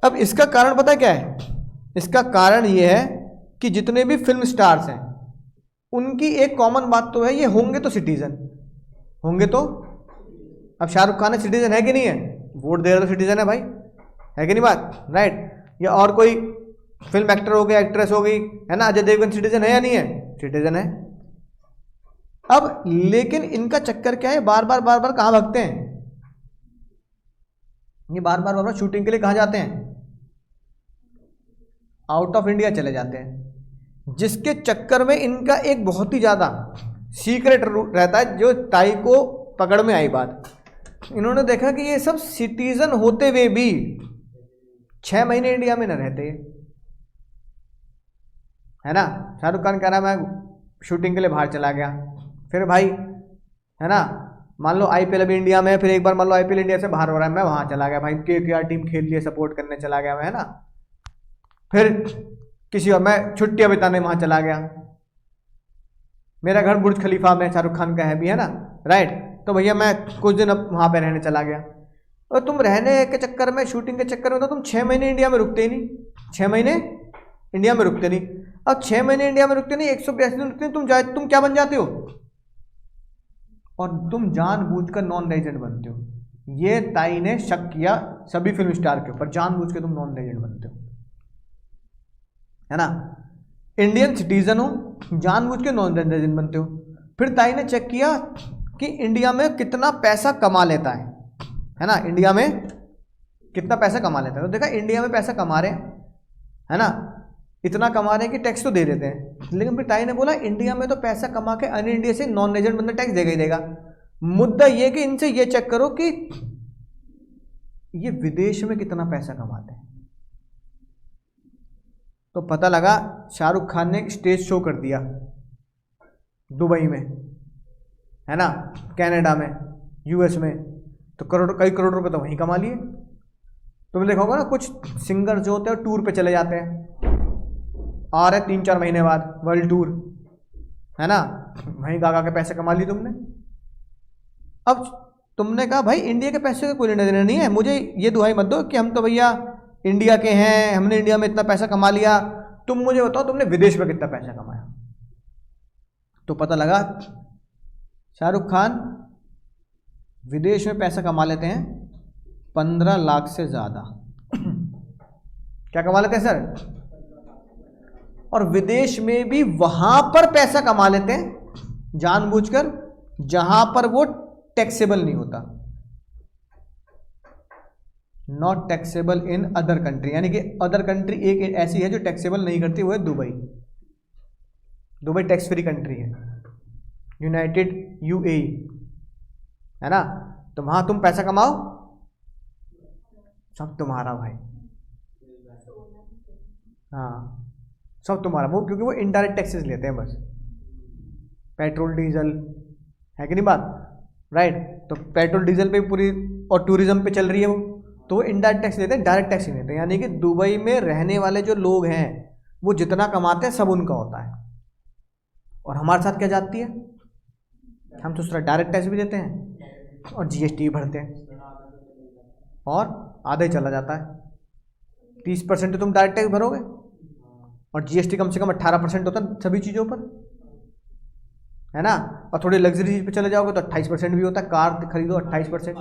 अब इसका कारण पता है क्या है? इसका कारण ये है कि जितने भी फिल्म स्टार्स हैं उनकी एक कॉमन बात तो है, ये होंगे तो सिटीजन होंगे। तो अब शाहरुख खान सिटीजन है कि नहीं है? वोट दे रहा तो सिटीजन है भाई, है कि नहीं बात? राइट। या और कोई फिल्म एक्टर हो गया, एक्ट्रेस हो गई, है ना? अजय देवगन सिटीजन है या नहीं है? सिटीजन है। अब लेकिन इनका चक्कर क्या है? बार बार कहाँ भागते हैं ये? बार बार शूटिंग के लिए कहाँ जाते हैं? आउट ऑफ इंडिया चले जाते हैं, जिसके चक्कर में इनका एक बहुत ही ज़्यादा सीक्रेट रहता है। जो ताई को पकड़ में आई बात, इन्होंने देखा कि ये सब सिटीजन होते हुए भी 6 महीने इंडिया में न रहते, है ना? शाहरुख खान कह रहा मैं शूटिंग के लिए बाहर चला गया, फिर भाई, है ना, मान लो IPL अभी इंडिया में है, फिर एक बार मान लो IPL इंडिया से बाहर हो रहा है, मैं वहाँ चला गया भाई, KKR टीम खेल लिए, सपोर्ट करने चला गया मैं, है ना? फिर किसी और मैं छुट्टियां बिताने वहाँ चला गया। मेरा घर बुर्ज खलीफा में शाहरुख खान का है भी, है ना? राइट। तो भैया मैं कुछ दिन अब वहाँ पे रहने चला गया। और तुम रहने के चक्कर में, शूटिंग के चक्कर में तो तुम 6 महीने इंडिया में रुकते ही नहीं। 6 महीने इंडिया में रुकते नहीं। अब 6 महीने इंडिया में रुकते नहीं, 182 दिन रुकते नहीं, तुम क्या बन जाते हो? और तुम जानबूझकर नॉन रेजिडेंट बनते हो। ये ताई ने शक किया सभी फिल्म स्टार के ऊपर, जानबूझ के तुम नॉन रेजिडेंट बनते हो, है ना? इंडियन सिटीजन हो, जानबूझ के नॉन रेजिडेंट बनते हो। फिर ताई ने चेक किया कि इंडिया में कितना पैसा कमा लेता है ना? इंडिया में कितना पैसा कमा लेता है, तो देखा इंडिया में पैसा कमा रहे हैं, है ना? इतना कमा रहे हैं कि टैक्स तो दे देते हैं। लेकिन फिर ताई ने बोला इंडिया में तो पैसा कमा के अन इंडिया से नॉन रेजिडेंट बंदा टैक्स देगा ही देगा। मुद्दा ये कि इनसे ये चेक करो कि ये विदेश में कितना पैसा कमाते हैं। तो पता लगा शाहरुख खान ने स्टेज शो कर दिया दुबई में, है ना, कनाडा में, US में, तो कई करोड़ रुपए तो वहीं कमा लिए। तुमने देखा होगा ना, कुछ सिंगर जो होते हैं टूर पे चले जाते हैं, आ रहे 3-4 महीने बाद वर्ल्ड टूर, है ना, वहीं गा के पैसे कमा लिए तुमने। अब तुमने कहा भाई इंडिया के पैसे का कोई लेना देना नहीं है, मुझे ये दुहाई मत दो कि हम तो भैया इंडिया के हैं, हमने इंडिया में इतना पैसा कमा लिया। तुम मुझे बताओ तुमने विदेश में कितना पैसा कमाया। तो पता लगा शाहरुख खान विदेश में पैसा कमा लेते हैं 15 लाख से ज़्यादा। क्या कमा लेते हैं सर? और विदेश में भी वहां पर पैसा कमा लेते हैं जानबूझकर जहां पर वो टैक्सेबल नहीं होता, not taxable in other country, यानी कि अदर कंट्री एक ऐसी है जो टैक्सेबल नहीं करती, वो है Dubai. Dubai tax free country है, यूनाइटेड यूएई, है ना। तो वहां तुम पैसा कमाओ, सब तुम्हारा भाई, हाँ सब तुम्हारा, वो क्योंकि वो इनडायरेक्ट टैक्सेस लेते हैं बस, पेट्रोल डीजल, है कि नहीं बात, राइट। तो पेट्रोल डीजल पे पूरी, और टूरिज्म पे चल रही है वो, तो वो इनडायरेक्ट टैक्स लेते हैं, डायरेक्ट टैक्स नहीं लेते। यानी कि दुबई में रहने वाले जो लोग हैं वो जितना कमाते हैं सब उनका होता है। और हमारे साथ क्या जाती है, हम तो उसका डायरेक्ट टैक्स भी देते हैं और जीएसटी भरते हैं, और आधा ही चला जाता है। 30% तो तुम डायरेक्ट टैक्स भरोगे, और जीएसटी कम से कम 18% होता है सभी चीज़ों पर, है ना। और थोड़ी लग्जरी चीज पे चले जाओगे तो 28% भी होता है, कार खरीदो 28%,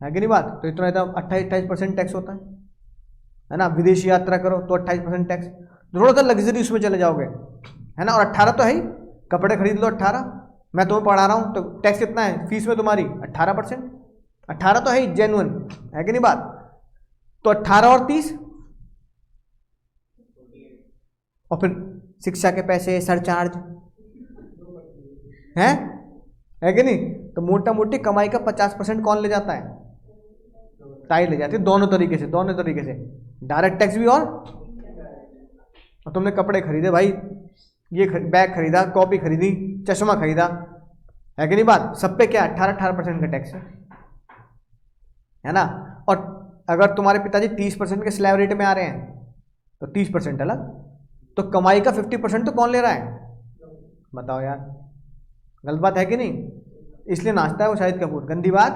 है कि नहीं बात। तो इतना 28% टैक्स होता है ना। विदेशी यात्रा करो तो 28% टैक्स, थोड़ा सा लग्जरी उसमें चले जाओगे, है ना। और 18 तो है ही, कपड़े खरीद लो 18, मैं तुम्हें पढ़ा रहा हूँ तो टैक्स कितना है फीस में तुम्हारी 18%, 18 तो है ही जेन्युइन, है कि नहीं बात। तो 18 और 30, और फिर शिक्षा के पैसे, सरचार्ज, है कि नहीं। तो मोटा मोटी कमाई का 50% कौन ले जाता है, ताई ले जाती है, दोनों तरीके से, दोनों तरीके से, डायरेक्ट टैक्स भी और तुमने कपड़े खरीदे भाई, ये बैग खरीदा, कॉपी खरीदी, चश्मा खरीदा, है कि नहीं बात, सब पे क्या 18% का टैक्स है ना। और अगर तुम्हारे पिताजी 30% के स्लैब रेट में आ रहे हैं तो 30% अलग, तो कमाई का 50% तो कौन ले रहा है, बताओ यार, गलत बात है कि नहीं। इसलिए नाचता है वो शाहिद कपूर, गंदी बात,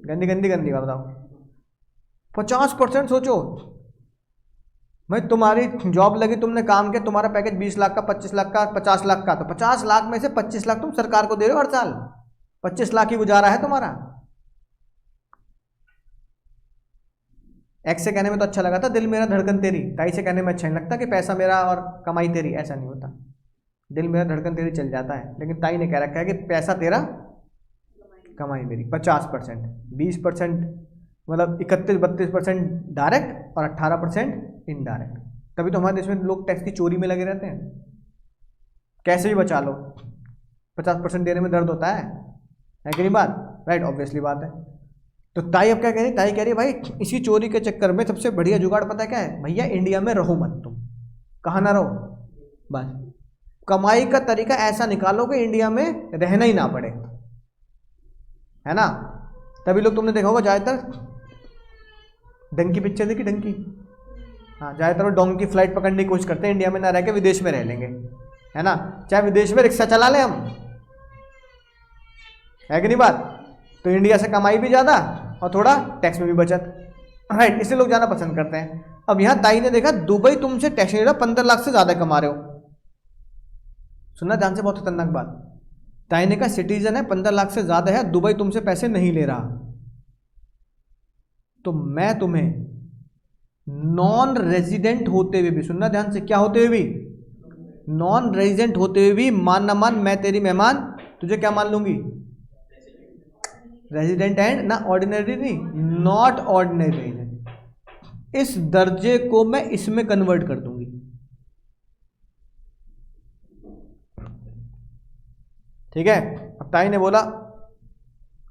गंदी गंदी गंदी बात, बताओ। 50% सोचो भाई, तुम्हारी जॉब लगी, तुमने काम किया, तुम्हारा पैकेज 20 लाख का, 25 लाख का, 50 लाख का, तो 50 लाख में से 25 लाख तुम सरकार को दे रहे हो हर साल, 25 लाख ही गुजारा है तुम्हारा। एक्स से कहने में तो अच्छा लगा था, दिल मेरा धड़कन तेरी, ताई से कहने में अच्छा नहीं लगता कि पैसा मेरा और कमाई तेरी, ऐसा नहीं होता, दिल मेरा धड़कन तेरी चल जाता है। लेकिन ताई ने कह रखा है कि पैसा तेरा कमाई मेरी। 50%, 20% मतलब 31-32% डायरेक्ट और 18% इनडायरेक्ट। तभी तो हमारे देश में लोग टैक्स की चोरी में लगे रहते हैं, कैसे भी बचा लो, 50% देने में दर्द होता है कि नहीं बात, राइट, ऑब्वियसली बात है। तो ताई अब क्या कह रही, ताई कह रही भाई इसी चोरी के चक्कर में सबसे बढ़िया जुगाड़ पता क्या है भैया, इंडिया में रहो मत, तुम कहाँ ना रहो, बस कमाई का तरीका ऐसा निकालो कि इंडिया में रहना ही ना पड़े, है ना। तभी लोग, तुमने देखा होगा ज़्यादातर, डंकी पिक्चर देखी, डंकी, हाँ, ज़्यादातर वो डोंकी फ्लाइट पकड़ने की कोशिश करते हैं, इंडिया में ना रह के विदेश में रह लेंगे, है ना। चाहे विदेश में रिक्शा चला लें हम, है कि नहीं बात। तो इंडिया से कमाई भी ज़्यादा और थोड़ा टैक्स में भी बचत, राइट, इसलिए लोग जाना पसंद करते हैं। अब यहाँ ताई ने देखा दुबई तुमसे टैक्स ले रहा, 15 लाख से ज़्यादा कमा रहे हो, सुनना ध्यान से, बहुत खतरनाक बात। ताई ने कहा सिटीजन है, 15 लाख से ज़्यादा है, दुबई तुमसे पैसे नहीं ले रहा, तो मैं तुम्हें नॉन रेजिडेंट होते हुए भी, सुनना ध्यान से, क्या होते हुए भी, नॉन रेजिडेंट होते हुए भी, मान ना मान, मैं तेरी मेहमान, तुझे क्या मान लूंगी, रेजिडेंट एंड ना ऑर्डिनरी नहीं, नॉट ऑर्डिनरी रेजिडेंट, इस दर्जे को मैं इसमें कन्वर्ट कर दूंगी। ठीक है। अब ताई ने बोला,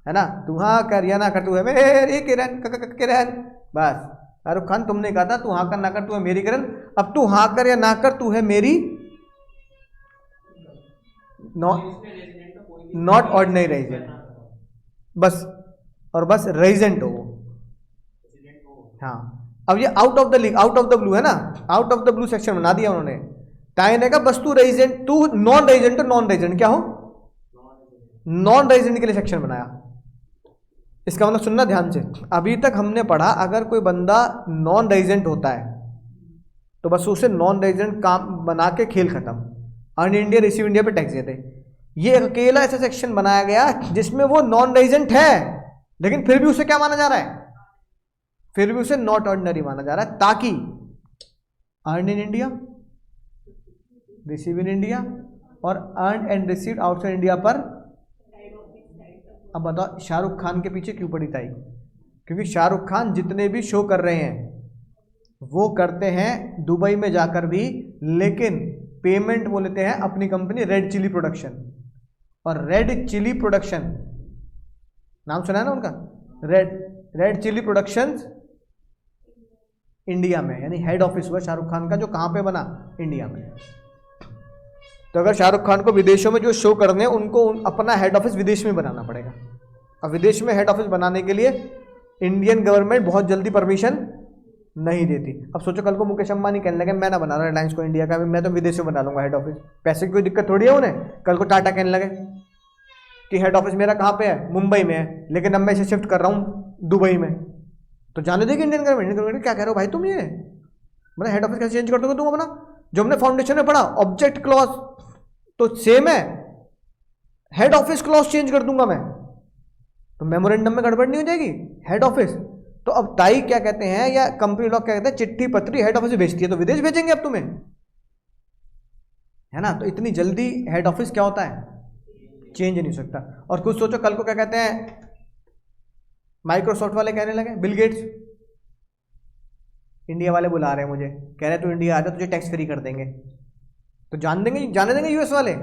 है ना, तू हाँ कर या ना कर, तू है मेरी किरण, किरण, बस। शाहरुख खान, तुमने कहा था तू हाँ कर ना कर, तू है मेरी किरण, अब तू हाँ कर या ना कर, तू है मेरी नॉट ऑर्डिनरी रेजिडेंट, बस, और बस रेजिडेंट हो वो, हाँ। अब ये out of the league, out of the blue, है ना, out of the blue section बना दिया उन्होंने। ताई ने कहा बस तू रेजिडेंट, तू नॉन रेजिडेंट, तो नॉन रेजिडेंट क्या हो, नॉन रेजिडेंट के लिए सेक्शन बनाया। इसका मतलब सुनना ध्यान से, अभी तक हमने पढ़ा अगर कोई बंदा नॉन रेजिडेंट होता है तो बस उसे नॉन रेजिडेंट काम बना के खेल खत्म, अर्न इंडिया रिसीव इंडिया पे टैक्स देते। ये अकेला ऐसा सेक्शन बनाया गया जिसमें वो नॉन रेजिडेंट है लेकिन फिर भी उसे क्या माना जा रहा है, फिर भी उसे नॉट ऑर्डिनरी माना जा रहा है, ताकि earn in India, receive in India और earn and receive outside India पर अब बताओ शाहरुख खान के पीछे क्यों पड़ी ताई? क्योंकि शाहरुख खान जितने भी शो कर रहे हैं वो करते हैं दुबई में जाकर भी, लेकिन पेमेंट वो लेते हैं अपनी कंपनी रेड चिली प्रोडक्शन। और रेड चिली प्रोडक्शन नाम सुना है ना उनका, रेड चिली प्रोडक्शंस इंडिया में, यानी हेड ऑफिस हुआ शाहरुख खान का, जो कहाँ पे बना? इंडिया में। तो अगर शाहरुख खान को विदेशों में जो शो करने हैं उनको अपना हेड ऑफिस विदेश में बनाना पड़ेगा। अब विदेश में हेड ऑफिस बनाने के लिए इंडियन गवर्नमेंट बहुत जल्दी परमिशन नहीं देती। अब सोचो कल को मुकेश अंबानी कहने लगे मैं ना बना रहा रिलायंस को इंडिया का, मैं तो विदेश में बना लूंगा हेड ऑफिस, पैसे की कोई दिक्कत थोड़ी है उन्हें। कल को टाटा कहने लगे कि हेड ऑफिस मेरा कहाँ पे है? मुंबई में है, लेकिन अब मैं इसे शिफ्ट कर रहा हूँ दुबई में, तो जाने देगी इंडियन गवर्नमेंट क्या कह रहे हो भाई तुम? ये मतलब हेड ऑफिस कैसे चेंज कर दोगे तुम अपना? जो हमने फाउंडेशन में पढ़ा ऑब्जेक्ट क्लॉज तो सेम है, हेड ऑफिस क्लॉज चेंज कर दूंगा मैं, तो मेमोरेंडम में गड़बड़ नहीं हो जाएगी? हेड ऑफिस तो अब ताई क्या कहते हैं, या कंपनी लोग क्या कहते हैं, चिट्ठी पत्री हेड ऑफिस भेजती है तो विदेश भेजेंगे अब तुम्हें, है ना? तो इतनी जल्दी हेड ऑफिस क्या होता है, चेंज नहीं हो सकता। और कुछ सोचो कल को क्या कहते हैं माइक्रोसॉफ्ट वाले कहने लगे, बिल गेट्स इंडिया वाले बुला रहे हैं मुझे, कह रहे तू इंडिया आ जा तुझे टैक्स फ्री कर देंगे, तो जाने देंगे यूएस वाले?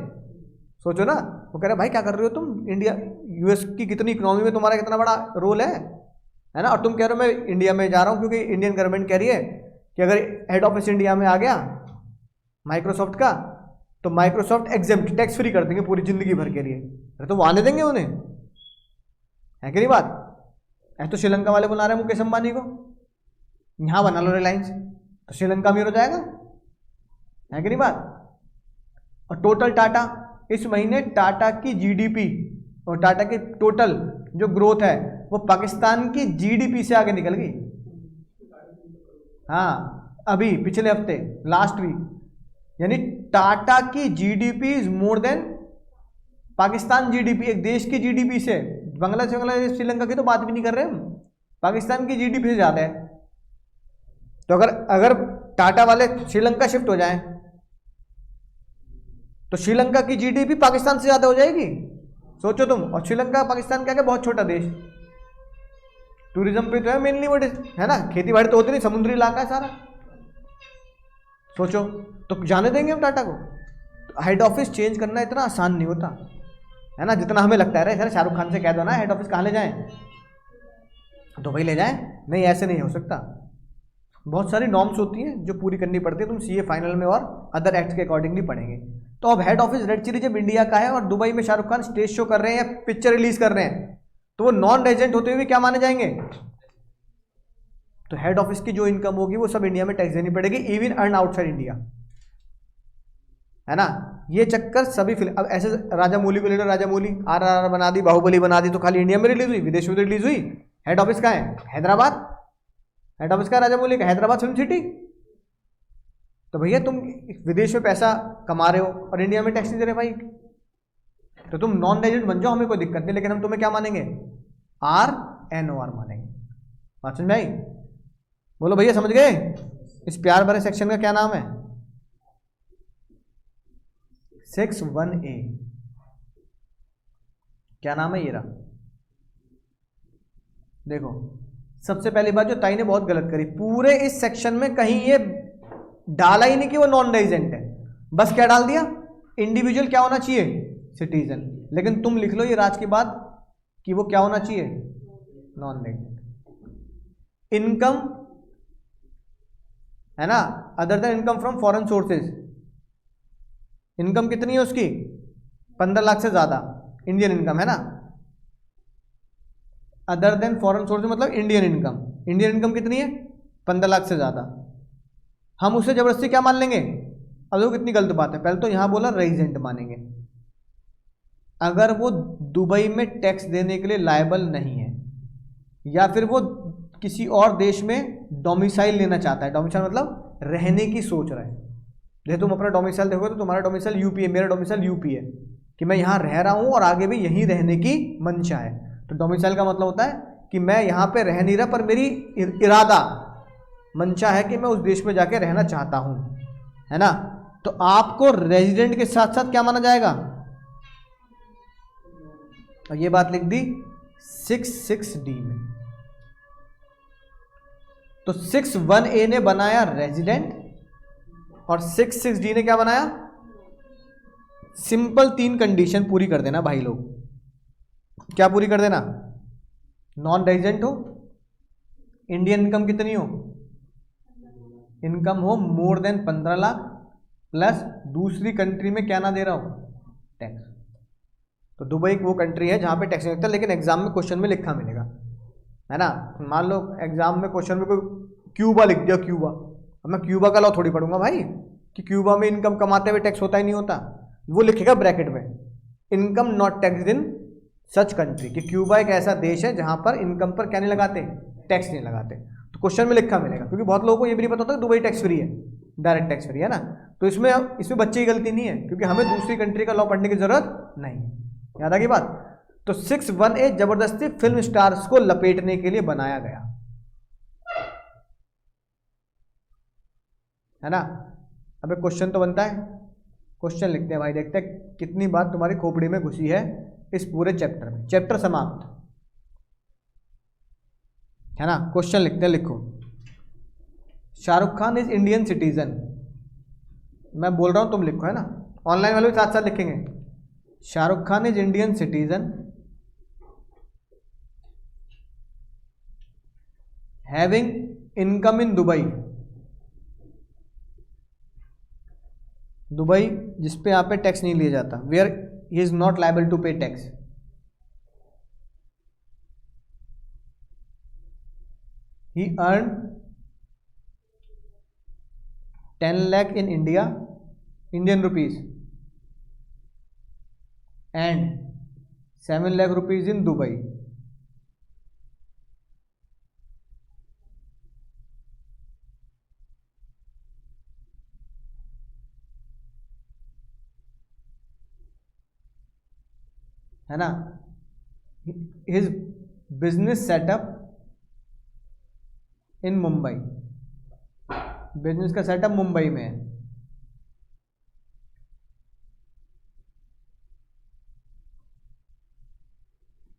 सोचो ना, वो कह रहे भाई क्या कर रहे हो तुम, इंडिया यूएस की कितनी इकोनॉमी में तुम्हारा कितना बड़ा रोल है ना? और तुम कह रहे हो मैं इंडिया में जा रहा हूँ क्योंकि इंडियन गवर्नमेंट कह रही है कि अगर हेड ऑफिस इंडिया में आ गया माइक्रोसॉफ्ट का तो माइक्रोसॉफ्ट एग्जेम्प्ट टैक्स फ्री कर देंगे पूरी जिंदगी भर के लिए। अरे तो वो आने देंगे उन्हें, है कि नहीं बात? ऐसे तो श्रीलंका वाले बुला रहे हैं मुकेश अंबानी को, यहाँ बना लो रिलायंस, तो श्रीलंका अमीर हो जाएगा, है कि नहीं बात? और टोटल टाटा इस महीने टाटा की जीडीपी और टाटा की टोटल जो ग्रोथ है वो पाकिस्तान की जीडीपी से आगे निकल गई। हाँ अभी पिछले हफ्ते लास्ट वीक, यानी टाटा की GDP is more than Pakistan GDP, एक देश की जीडीपी से। बांग्लादेश श्रीलंका की तो बात भी नहीं कर रहे हम, पाकिस्तान की जीडीपी से ज्यादा है। तो अगर टाटा वाले श्रीलंका शिफ्ट हो जाएं तो श्रीलंका की जीडीपी पाकिस्तान से ज्यादा हो जाएगी, सोचो तुम। और श्रीलंका पाकिस्तान क्या है, बहुत छोटा देश, टूरिज्म पे तो है मेनली वो, है ना? खेती बाड़ी तो होती नहीं, समुद्री इलाका है सारा, सोचो। तो जाने देंगे हम टाटा को? तो हेड ऑफिस चेंज करना इतना आसान नहीं होता, है ना? जितना हमें लगता है सर शाहरुख खान से कह दो ना हेड ऑफिस कहाँ ले जाएं, दुबई ले जाएं, नहीं ऐसे नहीं हो सकता। बहुत सारी नॉर्म्स होती हैं जो पूरी करनी पड़ती है, तुम सीए फाइनल में और अदर एक्ट के अकॉर्डिंगली पढ़ेंगे। तो अब हेड ऑफिस रेड चिली जब इंडिया का है और दुबई में शाहरुख खान स्टेज शो कर रहे हैं या पिक्चर रिलीज कर रहे हैं, तो वो नॉन रेजिडेंट होते हुए भी क्या माने जाएंगे? तो हेड ऑफिस की जो इनकम होगी वो सब इंडिया में टैक्स देनी पड़ेगी, इवन अर्न आउटसाइड इंडिया, है ना? ये चक्कर सभी फिल्म, अब ऐसे राजा मौली को ले लो, राजा मौली RRR बना दी, बाहुबली बना दी, तो खाली इंडिया में रिलीज हुई, विदेश में रिलीज हुई। हेड ऑफिस का है हैदराबाद, हेड ऑफिस का राजा मौली का हैदराबाद फिल्म सिटी। तो भैया तुम विदेश में पैसा कमा रहे हो और इंडिया में टैक्स नहीं दे रहे भाई, तो तुम नॉन रेजिडेंट बन जाओ, हमें कोई दिक्कत नहीं, लेकिन हम तुम्हें क्या मानेंगे? RNOR मानेंगे। बात समझ में आई? बोलो भैया समझ गए? इस प्यार भरे सेक्शन का क्या नाम है? 6(1)(a) क्या नाम है ये रहा। देखो सबसे पहली बात जो ताई ने बहुत गलत करी, पूरे इस सेक्शन में कहीं ये डाला ही नहीं कि वो नॉन रेजिडेंट है, बस क्या डाल दिया, इंडिविजुअल क्या होना चाहिए, सिटीजन। लेकिन तुम लिख लो ये राज की बात कि वो क्या होना चाहिए, नॉन रेजिडेंट। इनकम है ना, other than income from foreign sources, income कितनी है उसकी, 15 लाख से ज्यादा इंडियन इनकम, है ना? अदर देन फॉरेन सोर्स मतलब इंडियन इनकम, इंडियन इनकम कितनी है, 15 लाख से ज्यादा। हम उसे जबरदस्ती क्या मान लेंगे? अब देखो कितनी गलत बात है, पहले तो यहां बोला रेजिडेंट मानेंगे। अगर वो दुबई में टैक्स देने के लिए लायबल नहीं है, या फिर वो किसी और देश में डोमिसाइल लेना चाहता है, डोमिसाइल मतलब रहने की सोच रहा है, जैसे तुम अपना डोमिसाइल देखोगे तो तुम्हारा डोमिसाइल यूपी है, मेरा डोमिसाइल यूपी है, कि मैं यहाँ रह रहा हूँ और आगे भी यहीं रहने की मंशा है। तो डोमिसाइल का मतलब होता है कि मैं यहाँ पे रह नहीं रहा, पर मेरी इरादा मंशा है कि मैं उस देश में जाके रहना चाहता हूँ, है ना? तो आपको रेजिडेंट के साथ साथ क्या माना जाएगा, और ये बात लिख दी 6(6)(d) में। तो 6(1)(a) ने बनाया रेजिडेंट और 6(6)(d) ने क्या बनाया? सिंपल 3 कंडीशन पूरी कर देना भाई लोग। क्या पूरी कर देना? नॉन रेजिडेंट हो, इंडियन इनकम कितनी हो, इनकम हो मोर देन 15 लाख, प्लस दूसरी कंट्री में क्या ना दे रहा हो, टैक्स। तो दुबई वो कंट्री है जहां पे टैक्स नहीं लगता, लेकिन एग्जाम में क्वेश्चन में लिखा मिलेगा, है ना। मान लो एग्जाम में क्वेश्चन में कोई क्यूबा लिख दिया, क्यूबा, अब मैं क्यूबा का लॉ थोड़ी पढ़ूंगा भाई कि क्यूबा में इनकम कमाते हुए टैक्स होता ही नहीं होता। वो लिखेगा ब्रैकेट में income not tax in such country, कि क्यूबा एक ऐसा देश है जहां पर इनकम पर क्या नहीं लगाते, टैक्स नहीं लगाते। तो क्वेश्चन में लिखा मिलेगा, क्योंकि बहुत लोगों को ये भी नहीं पता होता कि दुबई टैक्स फ्री है, डायरेक्ट टैक्स फ्री है ना। तो इसमें बच्चे की गलती नहीं है, क्योंकि हमें दूसरी कंट्री का लॉ पढ़ने की जरूरत नहीं। याद आ गई बात। तो 6(1)(a) जबरदस्ती फिल्म स्टार्स को लपेटने के लिए बनाया गया, है ना। अब क्वेश्चन तो बनता है, क्वेश्चन लिखते हैं भाई, देखते हैं कितनी बात तुम्हारी खोपड़ी में घुसी है इस पूरे चैप्टर में। चैप्टर समाप्त, है ना। क्वेश्चन लिखते हैं, लिखो। Shahrukh Khan is Indian citizen. मैं बोल रहा हूं तुम लिखो, है ना। ऑनलाइन वाले भी साथ साथ लिखेंगे। Shahrukh Khan is Indian citizen having income in Dubai. Dubai जिसपे यहाँ पे टैक्स नहीं लिया जाता, where he is not liable to pay tax. He earn 10 lakh in India, Indian rupees, and 7 lakh rupees in Dubai. है ना। His business setup in Mumbai, business का setup Mumbai में है।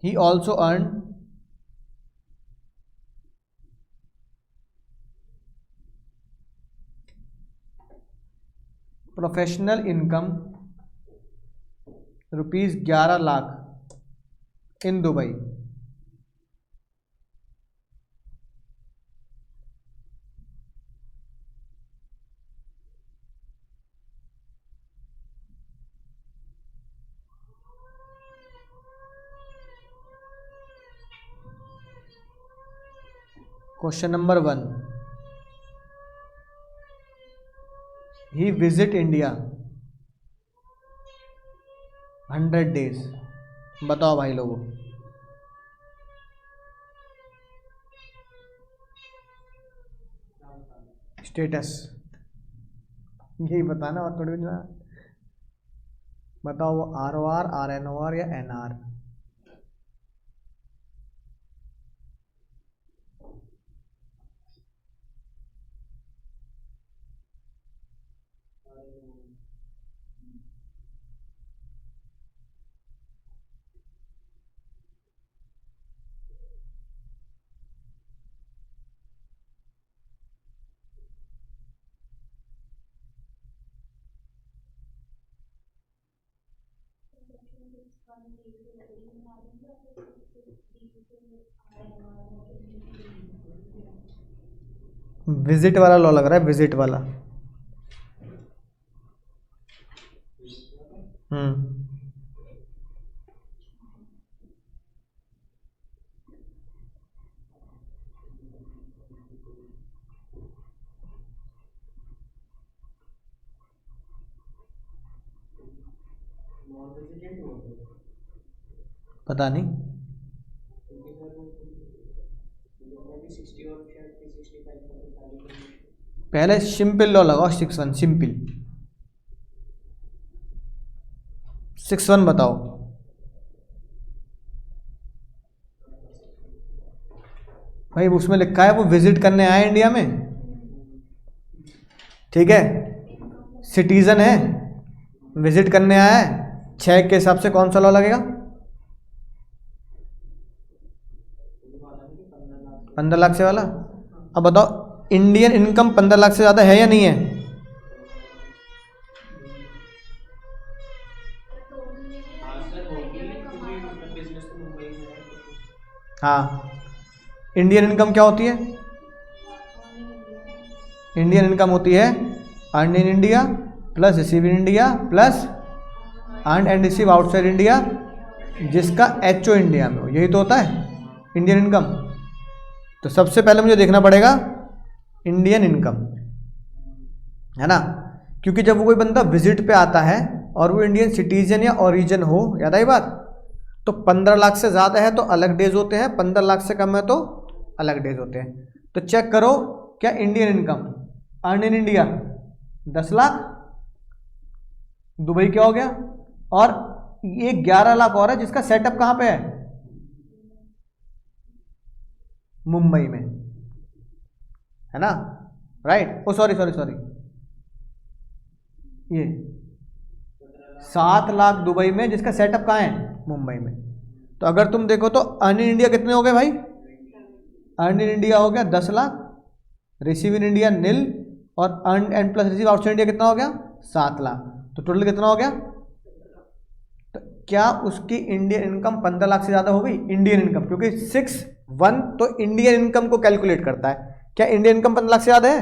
He also earn professional income ₹11 lakh in Dubai. Question number 1, he visit India 100 days। बताओ भाई लोगों। Status यही बताना, और थोड़ी ना बताओ, वो ROR, RNOR या NR। विजिट वाला लॉ लग रहा है, विजिट वाला। पता नहीं, पहले सिंपल लॉ लगाओ। 6(1) सिंपल। 6(1) बताओ। भाई उसमें लिखा है वो विजिट करने आए इंडिया में, ठीक है, सिटीजन है, विजिट करने आया है। 6 के हिसाब से कौन सा लॉ लगेगा? 15 लाख से वाला। अब बताओ इंडियन इनकम 15 लाख से ज़्यादा है या नहीं है? हाँ सर होगी, क्योंकि मतलब बिजनेस तो मुंबई में है तो। हाँ, इंडियन इनकम क्या होती है? इंडियन इनकम होती है earn in India plus receive in India plus earn and receive outside India, जिसका एचओ इंडिया में हो, यही तो होता है इंडियन इनकम। तो सबसे पहले मुझे देखना पड़ेगा इंडियन इनकम, है ना, क्योंकि जब वो कोई बंदा विजिट पे आता है और वो इंडियन सिटीजन या ओरिजिन हो, याद आई बात, तो 15 लाख से ज़्यादा है तो अलग डेज होते हैं, 15 लाख से कम है तो अलग डेज होते हैं। तो चेक करो क्या Indian income earn in India 10 lakh, Dubai क्या हो गया, और ये 11 लाख और है जिसका सेटअप कहां पे है? मुंबई में, है ना, राइट। ओ सॉरी सॉरी सॉरी, ये 7 लाख दुबई में जिसका सेटअप कहाँ है? मुंबई में। तो अगर तुम देखो तो अर्न इन इंडिया कितने हो गए भाई? अर्न इन इंडिया हो गया 10 लाख, रिसीव इन इंडिया नील, और earn and plus receive outside India कितना हो गया? 7 लाख। तो टोटल कितना हो गया? तो क्या उसकी इंडियन इनकम 15 लाख से ज़्यादा हो गई? इंडियन इनकम, क्योंकि 6-1 तो इंडियन इनकम को कैलकुलेट करता है। क्या इंडियन इनकम 15 लाख से ज़्यादा है?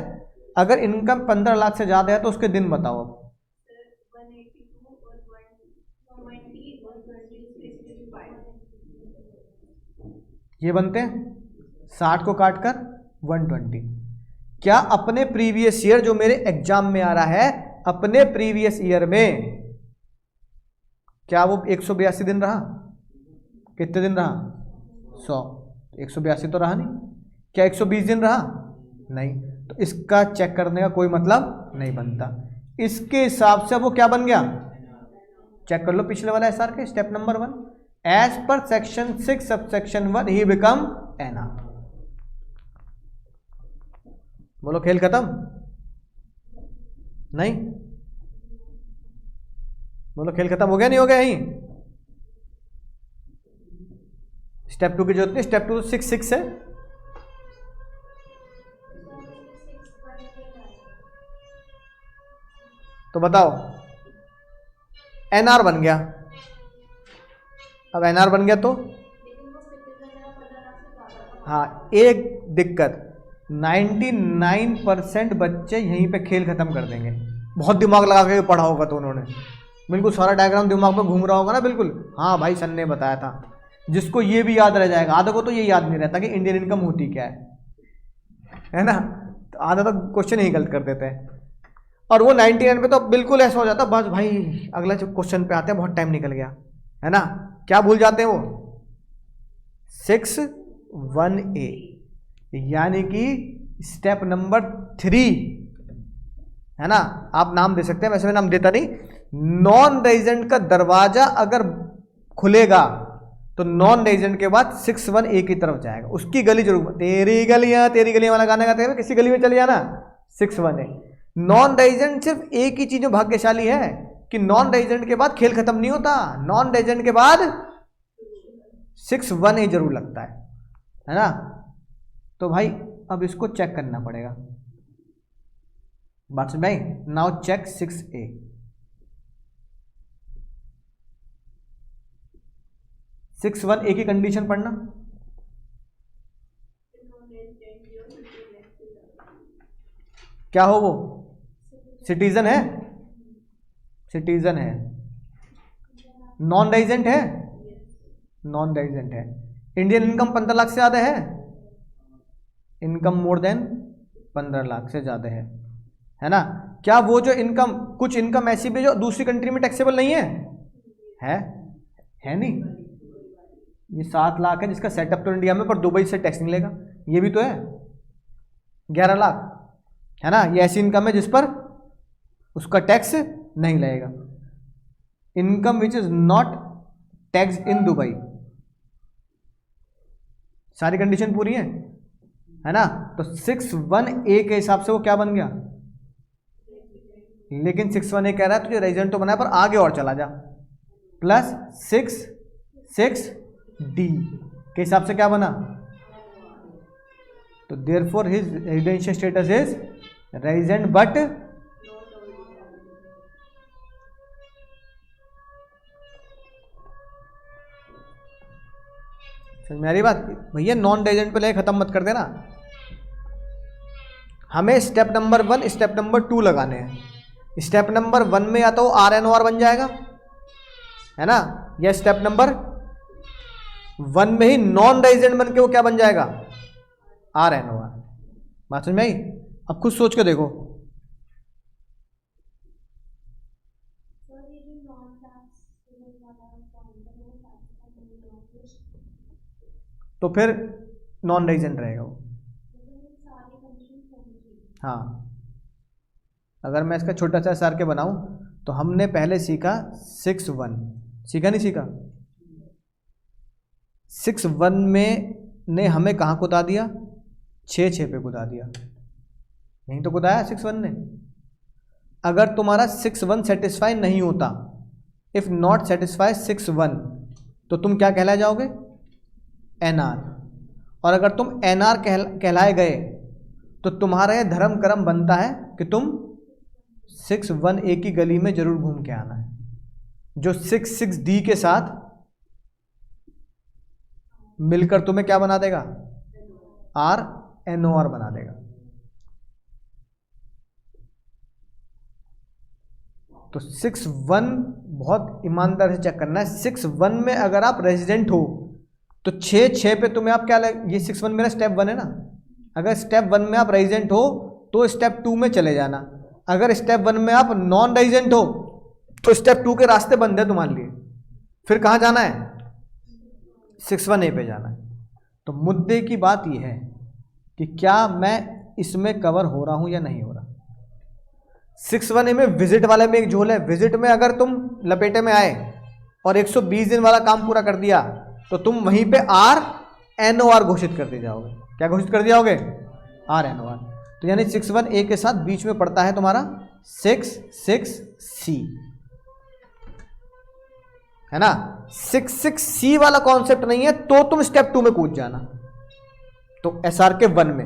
अगर इनकम 15 लाख से ज़्यादा है तो उसके दिन बताओ अब। 182 और 120 ये बनते हैं 60 को काट कर 120। क्या अपने प्रीवियस ईयर, जो मेरे एग्जाम में आ रहा है, अपने प्रीवियस ईयर में क्या वो 182 दिन रहा? कितने दिन रहा? 100। 182 तो रहा नहीं। क्या 120 दिन रहा? नहीं। तो इसका चेक करने का कोई मतलब नहीं बनता। इसके हिसाब से वो क्या बन गया? चेक कर लो पिछले वाला एसआर के step number 1, as per section 6 subsection 1 he become NR. बोलो खेल खत्म? नहीं? बोलो खेल खत्म हो गया नहीं हो गया? यही स्टेप 2 की जरूरत नहीं, स्टेप 2 6 है। तो बताओ एनआर बन गया। अब एनआर बन गया तो हाँ, एक दिक्कत, 99% बच्चे यहीं पे खेल खत्म कर देंगे। बहुत दिमाग लगा के पढ़ा होगा तो उन्होंने, बिल्कुल सारा डायग्राम दिमाग में घूम रहा होगा ना, बिल्कुल हाँ भाई सन ने बताया था। जिसको ये भी याद रह जाएगा, आधा को तो ये याद नहीं रहता कि इंडियन इनकम होती क्या है ना, तो आधा तो क्वेश्चन ही गलत कर देते हैं। और वो 99 पे तो बिल्कुल ऐसा हो जाता बस भाई अगला क्वेश्चन पे आते हैं, बहुत टाइम निकल गया, है ना। क्या भूल जाते हैं वो? 6(1)(a), यानी कि स्टेप नंबर 3, है ना। आप नाम दे सकते हैं, वैसे मैं नाम देता नहीं। नॉन रेजिडेंट का दरवाजा अगर खुलेगा तो नॉन रेजिडेंट के बाद 6(1)(a) की तरफ जाएगा। उसकी गली जरूर, तेरी गलियां वाला गाना गाते हैं, किसी गली में चले जाना 6(1)(a। नॉन रेजिडेंट सिर्फ एक ही चीज में भाग्यशाली है कि नॉन रेजिडेंट के बाद खेल खत्म नहीं होता, नॉन रेजिडेंट के बाद 6(1)(a) जरूर लगता है ना। तो भाई अब इसको चेक करना पड़ेगा। बात समझ में? Now check 6(a). 6(1)(a) की कंडीशन पढ़ना। क्या हो वो? सिटीजन है, सिटीजन है। नॉन रेजिडेंट है, नॉन रेजिडेंट है। इंडियन इनकम 15 लाख से ज़्यादा है, इनकम मोर देन 15 लाख से ज़्यादा है ना। क्या वो जो इनकम, कुछ इनकम ऐसी भी जो दूसरी कंट्री में टैक्सेबल नहीं है नहीं। ये 7 लाख है जिसका सेटअप तो इंडिया में, पर दुबई से टैक्स नहीं लेगा, ये भी तो है। 11 लाख है ना, ये ऐसी इनकम है जिस पर उसका टैक्स नहीं लगेगा। Income which is not tax in Dubai, सारी कंडीशन पूरी है ना। तो 6(1)(a) के हिसाब से वो क्या बन गया? लेकिन 6(1)(a) कह रहा है तुझे रेजिडेंट तो बनाया, पर आगे और चला जा, प्लस 6(6)(d) के हिसाब से क्या बना? तो therefore his residential status is resident but समझ में आ रही बात भैया? नॉन रेजिडेंट पे लेके खत्म मत कर देना, हमें स्टेप नंबर 1 स्टेप नंबर 2 लगाने हैं। स्टेप नंबर 1 में या तो RNOR बन जाएगा, है ना, या स्टेप नंबर 1 में ही नॉन रेजिडेंट बन के वो क्या बन जाएगा? RNOR। बात समझ में आई? अब खुद सोच के देखो। तो फिर नॉन रेजिडेंट रहेगा वो। हाँ, अगर मैं इसका छोटा सा SR के बनाऊं तो हमने पहले सीखा 6-1, सीखा नहीं सीखा? 6-1 में ने हमें कहाँ कुदा दिया? 6-6 पे कुदा दिया, यहीं तो कुदाया 6-1 ने। अगर तुम्हारा 6-1 सेटिस्फाई नहीं होता, इफ़ नॉट सेटिस्फाई 6-1, तो तुम क्या कहलाए जाओगे? NR। और अगर तुम NR कहलाए गए तो तुम्हारा यह धर्म कर्म बनता है कि तुम 6-1A की गली में जरूर घूम के आना है, जो 6-6D के साथ मिलकर तुम्हें क्या बना देगा? RNOR बना देगा। तो 6-1 बहुत ईमानदार से चेक करना है। 6-1 में अगर आप रेजिडेंट हो तो 6-6 पे तुम्हें आप क्या ये 6-1 मेरा स्टेप 1 है ना, अगर स्टेप 1 में आप रेजिडेंट हो तो स्टेप 2 में चले जाना। अगर स्टेप 1 में आप नॉन रेजिडेंट हो तो स्टेप 2 के रास्ते बंद है तुम्हारे लिए, फिर कहाँ जाना है? 6-1A पे जाना है। तो मुद्दे की बात यह है कि क्या मैं इसमें कवर हो रहा हूं या नहीं हो रहा। 6-1A में विजिट वाले में एक झोल है। विजिट में अगर तुम लपेटे में आए और 120 दिन वाला काम पूरा कर दिया तो तुम वहीं पे RNOR घोषित कर दिए जाओगे। क्या घोषित कर दिया होगे? RNOR। तो यानी 6-1A के साथ बीच में पड़ता है तुम्हारा 6-6C, है ना। 6-6C वाला कॉन्सेप्ट नहीं है तो तुम स्टेप 2 में कूद जाना। तो SR के 1 में,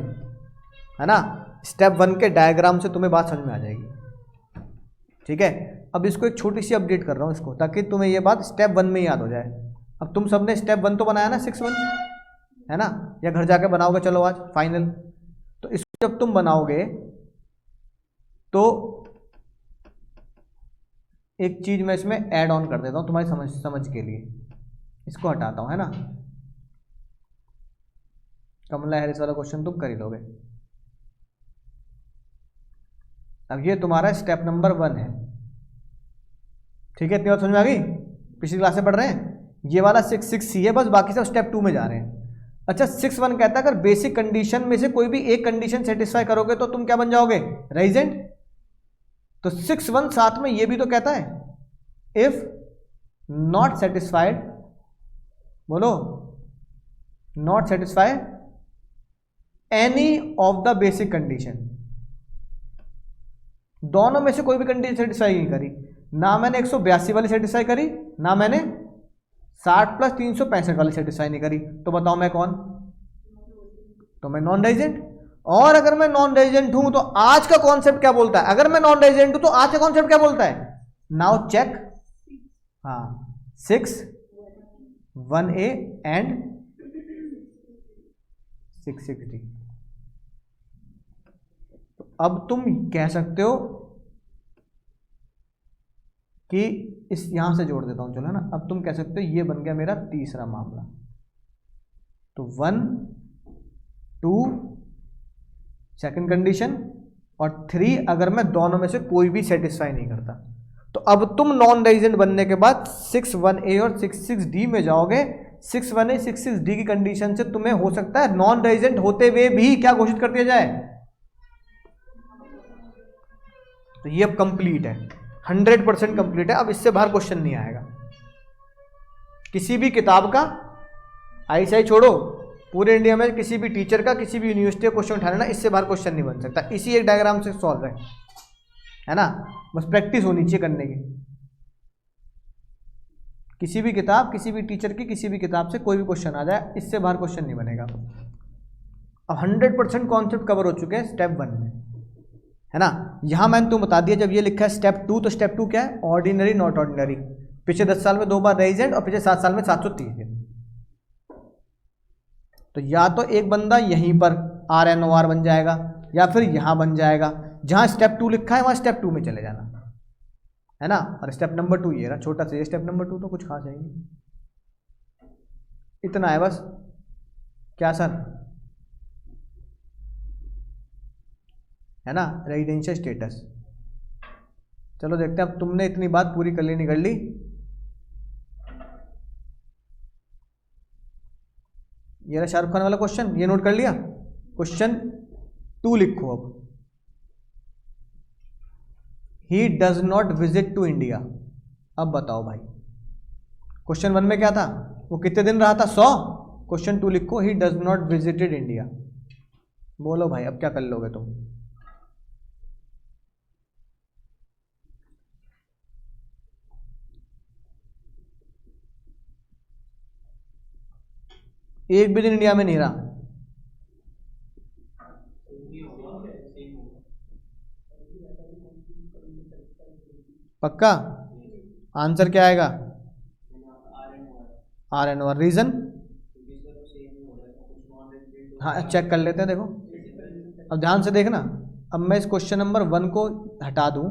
है ना, स्टेप 1 के डायग्राम से तुम्हें बात समझ में आ जाएगी। ठीक है, अब इसको एक छोटी सी अपडेट कर रहा हूं इसको, ताकि तुम्हें ये बात स्टेप 1 में याद हो जाए। अब तुम सबने स्टेप 1 तो बनाया ना 6-1, है ना, या घर जाके बनाओगे चलो आज फाइनल। तो इसको जब तुम बनाओगे तो एक चीज मैं इसमें ऐड ऑन कर देता हूं तुम्हारी समझ के लिए। इसको हटाता हूं, है ना। कमला हैरिस वाला क्वेश्चन तुम कर ही लोगे। अब ये तुम्हारा स्टेप नंबर 1 है। ठीक है, इतनी बात समझ में आ गई? पिछली क्लास से पढ़ रहे हैं। ये वाला 6-6C है, बस बाकी सब स्टेप 2 में जा रहे हैं। अच्छा, 6-1 कहता है अगर बेसिक कंडीशन में से कोई भी एक कंडीशन सेटिस्फाई करोगे तो तुम क्या बन जाओगे? रेजिडेंट। तो 6-1 साथ में ये भी तो कहता है इफ नॉट सेटिस्फाइड, बोलो, not satisfied any of the basic condition. दोनों में से कोई भी कंडीशन सेटिस्फाई नहीं करी, ना मैंने 182 वाली सेटिस्फाई करी, ना मैंने 60 + 365 वाली सेटिस्फाई नहीं करी, तो बताओ मैं कौन? तो मैं नॉन रेजिडेंट। और अगर मैं नॉन रेजिडेंट हूं तो आज का कॉन्सेप्ट क्या बोलता है? अगर मैं नॉन रेजिडेंट हूं तो आज का कॉन्सेप्ट क्या बोलता है? नाउ चेक, हाँ, 6-1A एंड 6-6D। तो अब तुम कह सकते हो कि इस यहां से जोड़ देता हूं, चलो, है ना। अब तुम कह सकते हो ये बन गया मेरा तीसरा मामला। तो 1, 2 सेकंड कंडीशन और 3 अगर मैं दोनों में से कोई भी सेटिस्फाई नहीं करता। तो अब तुम नॉन रेजिडेंट बनने के बाद 6-1A और 6-6D में जाओगे। 6-1A 6-6D की कंडीशन से तुम्हें हो सकता है नॉन रेजिडेंट होते हुए भी क्या घोषित कर दिया जाए? तो ये अब कंप्लीट है, 100% कंप्लीट है। अब इससे बाहर क्वेश्चन नहीं आएगा किसी भी किताब का। ICI छोड़ो, पूरे इंडिया में किसी भी टीचर का, किसी भी यूनिवर्सिटी का क्वेश्चन उठा लेना, इससे बाहर क्वेश्चन नहीं बन सकता। इसी एक डायग्राम से सॉल्व है ना। बस प्रैक्टिस होनी चाहिए करने की। किसी भी किताब, किसी भी टीचर की, किसी भी किताब से कोई भी क्वेश्चन आ जाए, इससे बाहर क्वेश्चन नहीं बनेगा। अब 100% कॉन्सेप्ट कवर हो चुके हैं स्टेप 1 में, है ना। यहाँ मैंने तुम्हें बता दिया, जब ये लिखा है स्टेप 2, तो स्टेप 2 क्या है, ऑर्डिनरी नॉट ऑर्डिनरी। पिछले 10 साल में 2 बार रेजिडेंट और पिछले 7 साल में 730 दिन। तो या तो एक बंदा यहीं पर RNOR बन जाएगा या फिर यहाँ बन जाएगा, जहाँ स्टेप 2 लिखा है वहाँ स्टेप 2 में चले जाना, है ना। और स्टेप नंबर 2 ये रहा, छोटा सा ये स्टेप नंबर 2, तो कुछ खास है नहीं, इतना है बस। क्या सर, है ना, रेजिडेंशियल स्टेटस। चलो देखते हैं अब तुमने इतनी बात पूरी कर ली नहीं कर ली। ये रहा शाहरुख खान वाला क्वेश्चन, ये नोट कर लिया। क्वेश्चन 2 लिखो अब, he does not visit to India. अब बताओ भाई, क्वेश्चन 1 में क्या था, वो कितने दिन रहा था, 100। क्वेश्चन 2 लिखो, ही डज नॉट विजिटेड इंडिया। बोलो भाई अब क्या कर लोगे तुम। एक भी दिन इंडिया में नहीं रहा। पक्का आंसर क्या आएगा, RNOR। रीजन, हाँ चेक कर लेते हैं, देखो अब ध्यान से देखना। अब मैं इस क्वेश्चन नंबर 1 को हटा दूं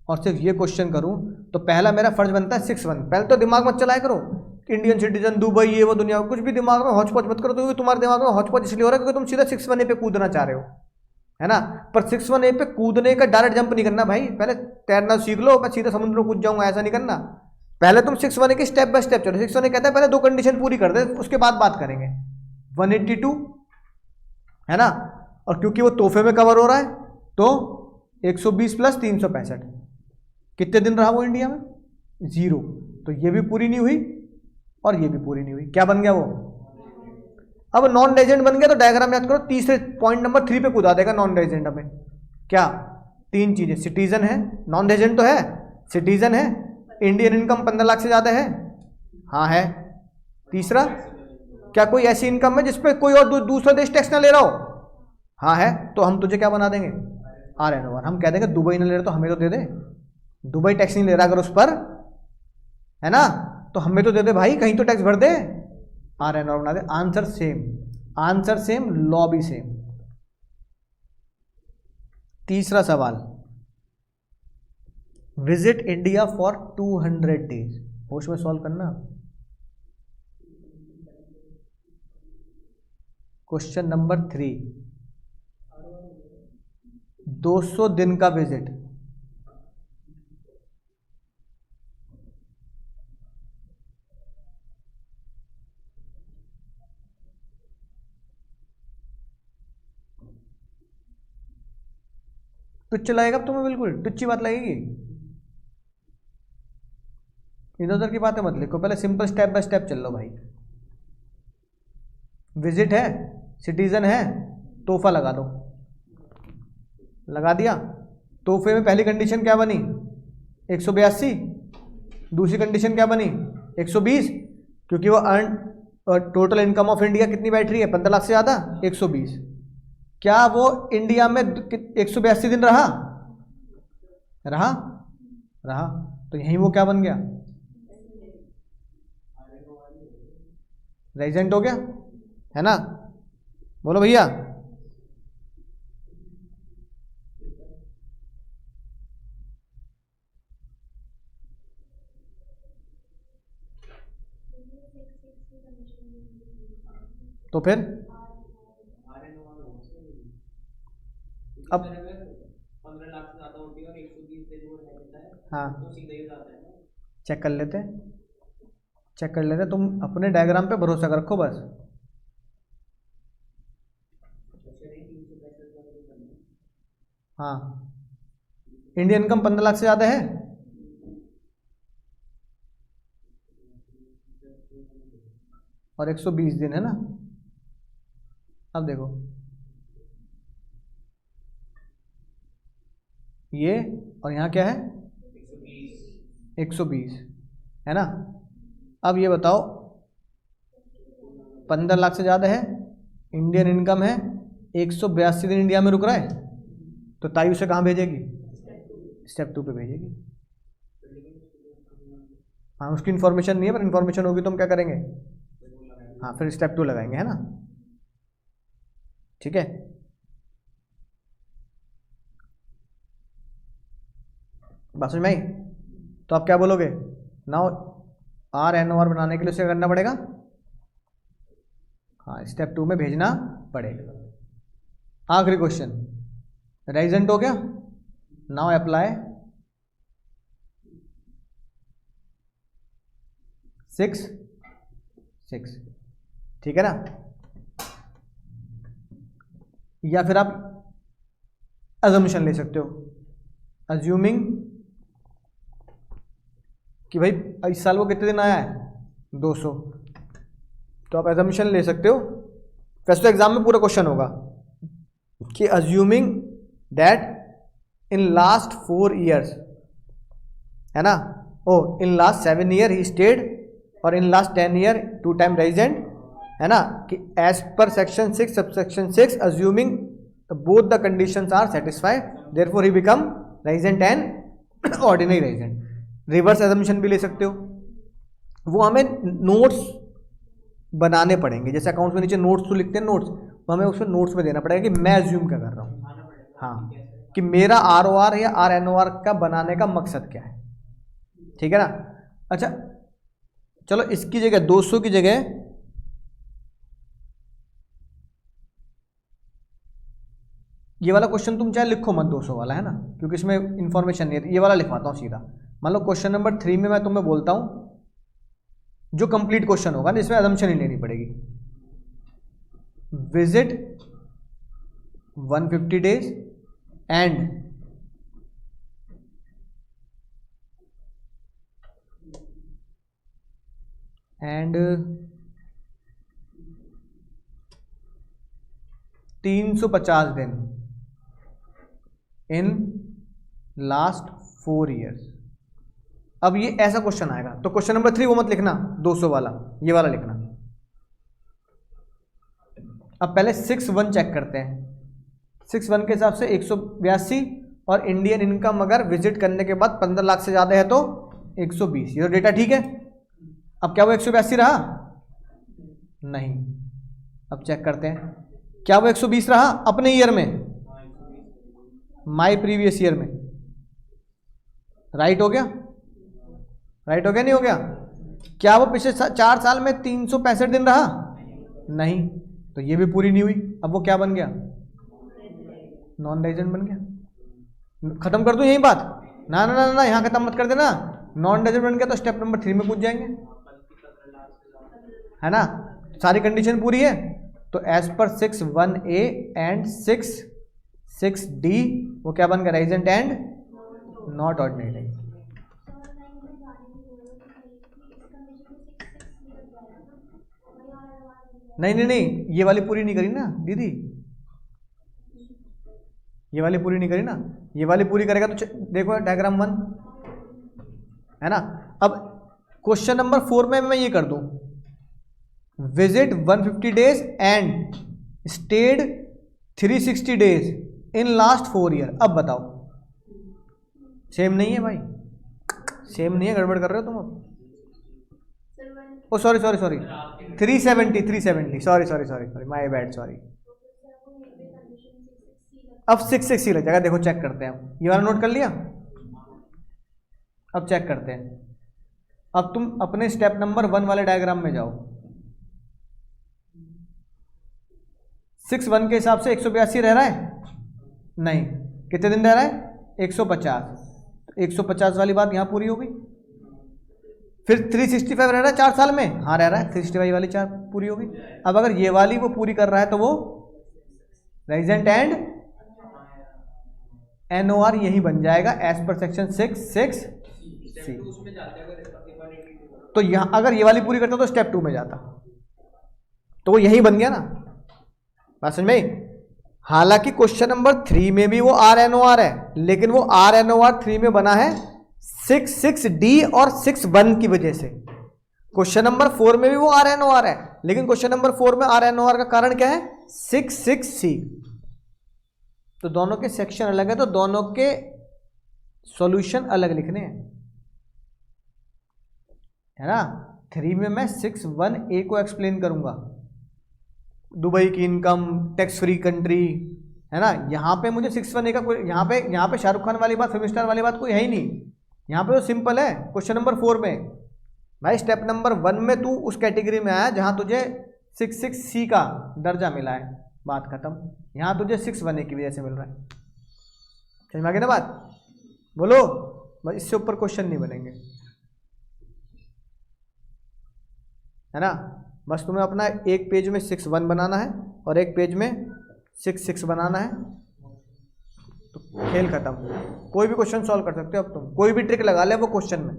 और सिर्फ ये क्वेश्चन करूं, तो पहला मेरा फर्ज बनता है 6-1। पहले तो दिमाग मत चलाया करो, इंडियन सिटीजन, दुबई, ये वो दुनिया, कुछ भी दिमाग में हौच पौच मत करो, क्योंकि तुम्हारे दिमाग में हौच पौच इसलिए हो रहा है क्योंकि तुम सीधा 6-1 पे कूदना चाह रहे हो, है ना। पर 6-1 पे कूदने का डायरेक्ट जंप नहीं करना भाई, पहले तैरना सीख लो, मैं सीधा समुद्र में कूद जाऊंगा, ऐसा नहीं करना। पहले तुम 6-1 के स्टेप बाय स्टेप चलो। 6-1 कहता है पहले 2 कंडीशन पूरी कर दे, उसके बाद बात करेंगे। 182, है ना, और क्योंकि वो तोहफे में कवर हो रहा है तो 120 प्लस 365। कितने दिन रहा वो इंडिया में, 0। तो ये भी पूरी नहीं हुई और ये भी पूरी नहीं हुई। क्या बन गया वो, अब नॉन रेजिडेंट बन गया। तो डायग्राम याद करो, तीसरे पॉइंट नंबर 3 पे कूदा देगा नॉन रेजिडेंट में। क्या, 3 चीजें, सिटीजन है, नॉन रेजिडेंट तो है, सिटीजन है, इंडियन इनकम 15 लाख से ज्यादा है, हाँ है। तीसरा, क्या कोई ऐसी इनकम है जिसपे कोई और दूसरा देश टैक्स ना ले रहा हो, हाँ है। तो हम तुझे क्या बना देंगे, RNOR। हम कह देंगे दुबई ना ले रहा तो हमें तो दे दे, दुबई टैक्स नहीं ले रहा अगर उस पर, है ना, तो हमें तो दे दे भाई, कहीं तो टैक्स भर दे, RNOR बना दे। Answer same, answer same, law भी सेम। तीसरा सवाल, विजिट इंडिया फॉर 200 डेज। होश में सॉल्व करना। क्वेश्चन नंबर 3, 200 दिन का विजिट। टुच्च लगेगा तुम्हें, बिल्कुल टुच्ची बात लगेगी। इधर उधर की बातें मत लिखो, पहले सिंपल स्टेप बाय स्टेप चल लो भाई। विजिट है, सिटीजन है, तोहफा लगा दो, लगा दिया। तोहफे में पहली कंडीशन क्या बनी, 182। दूसरी कंडीशन क्या बनी, 120, क्योंकि वो earn total income of India कितनी बैठ रही है, 15 लाख से ज़्यादा, 120। क्या वो इंडिया में 182 दिन रहा, रहा, रहा, तो यहीं वो क्या बन गया, रेजिडेंट हो गया, है ना। बोलो भैया, तो फिर अब 15 लाख से ज्यादा होती है और 120 दिन वो रह लेता है, हाँ तो सीधा ही हो जाता है ना। चेक कर लेते, चेक कर लेते। तुम अपने डायग्राम पे भरोसा रखो बस। हाँ, इंडियन इनकम 15 लाख से ज़्यादा है, और 120 दिन, है ना। अब देखो ये, और यहाँ क्या है, 120, है ना। अब ये बताओ, 15 लाख से ज़्यादा है, इंडियन इनकम है 182 दिन इंडिया में रुक रहा है, तो ताई उसे कहाँ भेजेगी? स्टेप 2 पे भेजेगी। हाँ, उसकी इन्फॉर्मेशन नहीं है, पर इन्फॉर्मेशन होगी तो हम क्या करेंगे? हाँ, फिर स्टेप 2 लगाएंगे, है ना? ठीक है। बात समझ में आई? तो आप क्या बोलोगे? नाउ RNOR बनाने के लिए उसे करना पड़ेगा, हाँ, स्टेप 2 में भेजना पड़ेगा। आखिरी क्वेश्चन, रेजल्ट हो गया। नाउ अप्लाई 6 ठीक है ना? या फिर आप अजम्पशन ले सकते हो, अज्यूमिंग कि भाई इस साल वो कितने दिन आया है? 200। तो आप अजम्पशन ले सकते हो। वैसे तो एग्जाम में पूरा क्वेश्चन होगा कि assuming that in last 4 years, है ना, oh in last 7 year he stayed, और in last 10 year 2 time resident, है ना, कि as per section 6 subsection 6 assuming both the conditions are satisfied therefore he become resident and ordinary resident. Reverse assumption भी ले सकते हो। वो हमें नोट्स बनाने पड़ेंगे, जैसे अकाउंट्स में नीचे नोट्स तो लिखते हैं नोट्स, तो हमें उसमें नोट्स में देना पड़ेगा कि मैं अज्यूम क्या कर रहा हूँ, हाँ, कि मेरा ROR या RNOR का बनाने का मकसद क्या है। ठीक है ना? अच्छा चलो, इसकी जगह 200 की जगह ये वाला क्वेश्चन तुम चाहे लिखो मत, 200 वाला, है ना, क्योंकि इसमें इंफॉर्मेशन नहीं है। ये वाला लिखवाता हूँ सीधा। मान लो क्वेश्चन नंबर 3 में मैं तुम्हें बोलता हूँ जो कंप्लीट क्वेश्चन होगा ना, इसमें अजम्पशन ही लेनी पड़ेगी। विजिट 150 डेज एंड 350 दिन इन लास्ट 4 ईयर्स। अब ये ऐसा क्वेश्चन आएगा, तो क्वेश्चन नंबर 3 वो मत लिखना, 200 वाला, ये वाला लिखना। अब पहले 6(1) चेक करते हैं। 6(1) के हिसाब से 182, और इंडियन इनकम अगर विजिट करने के बाद 15 लाख से ज्यादा है तो 120। ये तो डेटा ठीक है। अब क्या वो 182 रहा? नहीं। अब चेक करते हैं, क्या वो 120 रहा अपने ईयर में? माई प्रीवियस ईयर में। राइट हो गया? राइट हो गया नहीं हो गया? क्या वो पिछले 4 साल में 365 दिन रहा? नहीं। तो ये भी पूरी नहीं हुई। अब वो क्या बन गया? नॉन रेजिडेंट बन गया। खत्म कर दूं यही बात? ना ना ना ना, यहां खत्म मत कर देना। नॉन रेजिडेंट बन गया तो स्टेप नंबर 3 में पूछ जाएंगे, है ना? सारी कंडीशन पूरी है तो as per 6(1)(a) and 6(6)(d) वो क्या बन गया? Resident and not ordinary. नहीं नहीं नहीं, ये वाली पूरी नहीं करी ना दीदी, ये वाली पूरी नहीं करी ना। ये वाली पूरी करेगा तो देखो डायग्राम 1, है ना। अब क्वेश्चन नंबर 4 में मैं ये कर दूं, visit 150 days and stayed 360 days in last 4 year. अब बताओ, सेम नहीं है भाई, सेम नहीं है, गड़बड़ कर रहे हो तुम। अब oh sorry sorry sorry, 370 sorry my bad, sorry. अब 6 लग जाएगा। देखो चेक करते हैं, ये वाला नोट कर लिया। अब चेक करते हैं। अब तुम अपने स्टेप नंबर 1 वाले डायग्राम में जाओ। 6(1) के हिसाब से 182 रह रहा है? नहीं। कितने दिन रह रहा है? 150। 150 वाली बात यहां पूरी हो गई। फिर 365 रह रहा है 4 साल में? हाँ रह रहा है, 365 वाली 4 पूरी हो गई। अब अगर ये वाली वो पूरी कर रहा है तो वो रेजिडेंट एंड NOR यही बन जाएगा एज पर सेक्शन 6(6)(c). तो यहां अगर ये वाली पूरी करता तो स्टेप 2 में जाता, तो वो यही बन गया ना। बात समझ में? हालांकि क्वेश्चन नंबर 3 में भी वो RNOR है, लेकिन वो RNOR 3 में बना है 6(6)(d) और 6(1) की वजह से। क्वेश्चन नंबर 4 में भी वो आर एन ओ आर है, लेकिन क्वेश्चन नंबर 4 में आर एन ओ आर का कारण क्या है? 6 तो दोनों के सेक्शन अलग है, तो दोनों के सॉल्यूशन अलग लिखने हैं, है ना। 3 में मैं 6(1)(a) को एक्सप्लेन करूंगा, दुबई की इनकम, टैक्स फ्री कंट्री, है ना। यहाँ पे मुझे 6(1)(a) का कोई यहाँ पे शाहरुख खान वाली बात, फिल्म स्टार वाली बात कोई है ही नहीं। यहाँ पे तो सिंपल है। क्वेश्चन नंबर 4 में भाई स्टेप नंबर 1 में तू उस कैटेगरी में आया जहाँ तुझे 6(6)(c) का दर्जा मिला है, बात खत्म। यहाँ तुझे 6(1)(a) की वजह से मिल रहा है। समझ में आ गई ना बात? बोलो, बस इससे ऊपर क्वेश्चन नहीं बनेंगे, है ना। बस तुम्हें अपना एक पेज में 6(1) बनाना है और एक पेज में 6(6) बनाना है, तो खेल खत्म। कोई भी क्वेश्चन सॉल्व कर सकते हो अब तुम, कोई भी ट्रिक लगा ले वो क्वेश्चन में,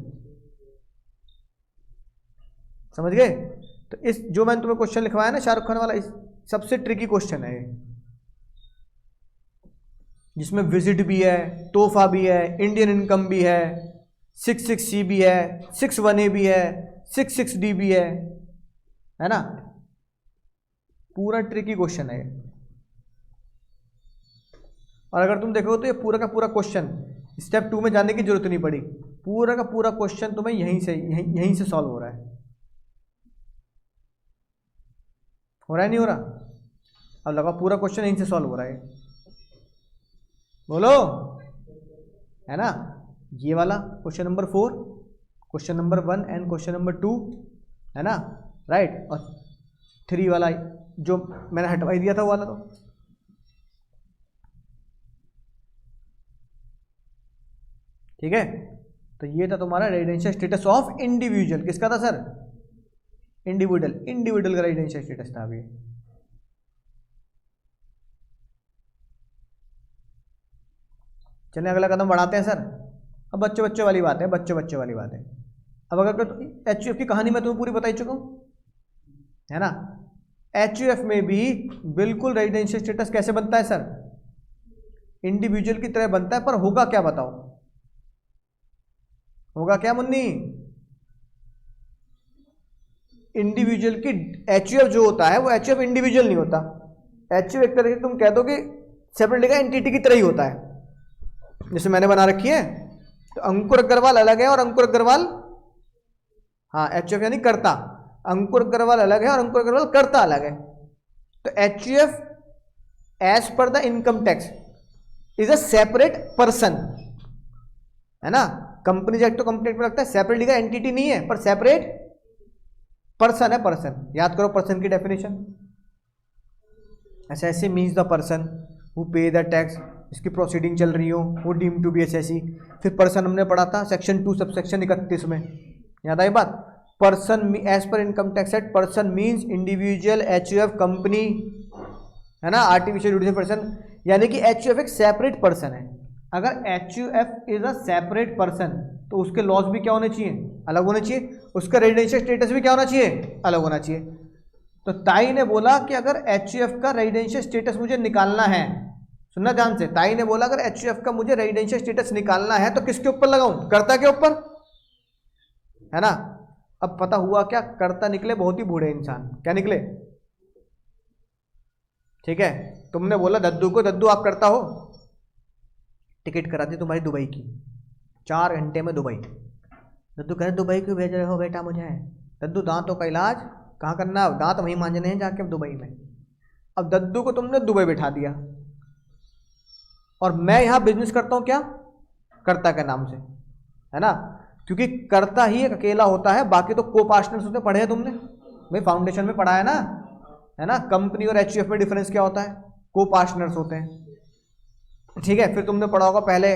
समझ गए। तो इस जो मैंने तुम्हें क्वेश्चन लिखवाया ना शाहरुख खान वाला, इस सबसे ट्रिकी क्वेश्चन है ये, जिसमें विजिट भी है, तोहफा भी है, इंडियन इनकम भी है, 6(6)(c) भी है, 6(1)(a) भी है, 6(6)(d) भी है ना। पूरा ट्रिकी क्वेश्चन है ये। और अगर तुम देखो तो ये पूरा का पूरा क्वेश्चन स्टेप 2 में जाने की जरूरत नहीं पड़ी, पूरा का पूरा क्वेश्चन तुम्हें यहीं से सॉल्व हो रहा है। हो रहा है नहीं हो रहा? अब लगा पूरा क्वेश्चन यहीं से सॉल्व हो रहा है, बोलो, है ना। ये वाला question number 4, question number 1 and question number 2, है ना, राइट। और 3 वाला जो मैंने हटवाई दिया था वो वाला, तो ठीक है। तो ये था तुम्हारा रेजिडेंशियल स्टेटस ऑफ इंडिविजुअल। किसका था सर? इंडिविजुअल का रेजिडेंशियल स्टेटस था अभी। चलिए अगला कदम बढ़ाते हैं सर। अब बच्चे वाली बात है, बच्चे वाली बात है। अब अगर एचयूएफ की कहानी मैं तुम्हें पूरी बता ही चुका हूं, है ना। एचयूएफ में भी बिल्कुल रेजिडेंशियल स्टेटस कैसे बनता है सर? इंडिविजुअल की तरह बनता है, पर होगा क्या बताओ? होगा क्या मुन्नी? इंडिविजुअल की एचयूएफ जो होता है वो एचयूएफ इंडिविजुअल नहीं होता। एचयूएफ एक तरह से तुम कह दो कि सेपरेट लीगल एंटिटी की तरह ही होता है। जैसे मैंने बना रखी है, तो अंकुर अग्रवाल अलग है और अंकुर अग्रवाल, हाँ, एचयूएफ यानी कर्ता, अंकुर अग्रवाल अलग है और अंकुर अग्रवाल कर्ता अलग है। तो HUF as per the income tax is a separate person, है ना। कंपनीज एक्ट तो कंपनी एक्ट में लगता है, सेपरेट लीगल एंटिटी नहीं है, पर सेपरेट पर्सन है। पर्सन याद करो पर्सन की definition, SSC means the person who पे द टैक्स, इसकी प्रोसीडिंग चल रही हो वो डीम टू बी एसएससी। फिर पर्सन हमने पढ़ा था सेक्शन 2 सबसेक्शन 31 में, याद आई बात। Person as per income tax act, person means individual, HUF company, है ना, आर्टिफिशियल जुडिशियल पर्सन, यानी कि एचयूएफ एक सेपरेट पर्सन है। अगर HUF is a separate person तो उसके लॉज भी क्या होने चाहिए? अलग होने चाहिए। उसका रेजिडेंशियल स्टेटस भी क्या होना चाहिए? अलग होना चाहिए। तो ताई ने बोला कि अगर एचयूएफ का रेजिडेंशियल स्टेटस मुझे निकालना है, सुनना ध्यान से, ताई ने बोला अगर एचयूएफ का मुझे रेजिडेंशियल स्टेटस निकालना है तो किसके ऊपर लगाऊं? कर्ता के ऊपर, है ना। अब पता हुआ क्या? कर्ता निकले बहुत ही बूढ़े इंसान। क्या निकले? ठीक है, तुमने बोला दद्दू को, दद्दू आप करता हो, टिकट करा दी तुम्हारी दुबई की, 4 घंटे में दुबई। दद्दू कह रहे दुबई क्यों भेज रहे हो बेटा मुझे? दद्दू दांतों का इलाज कहाँ करना? दांत वहीं मांजने हैं जाके दुबई में। अब दद्दू को तुमने दुबई बैठा दिया और मैं यहाँ बिजनेस करता हूँ क्या? कर्ता के नाम से, है ना। क्योंकि कर्ता ही एक अकेला होता है, बाकी तो को पार्टनर्स होते, पढ़े हैं तुमने भाई, फाउंडेशन में पढ़ा है ना। कंपनी और एचयूएफ में डिफरेंस क्या होता है? को पार्टनर्स होते हैं, ठीक है। फिर तुमने पढ़ा होगा पहले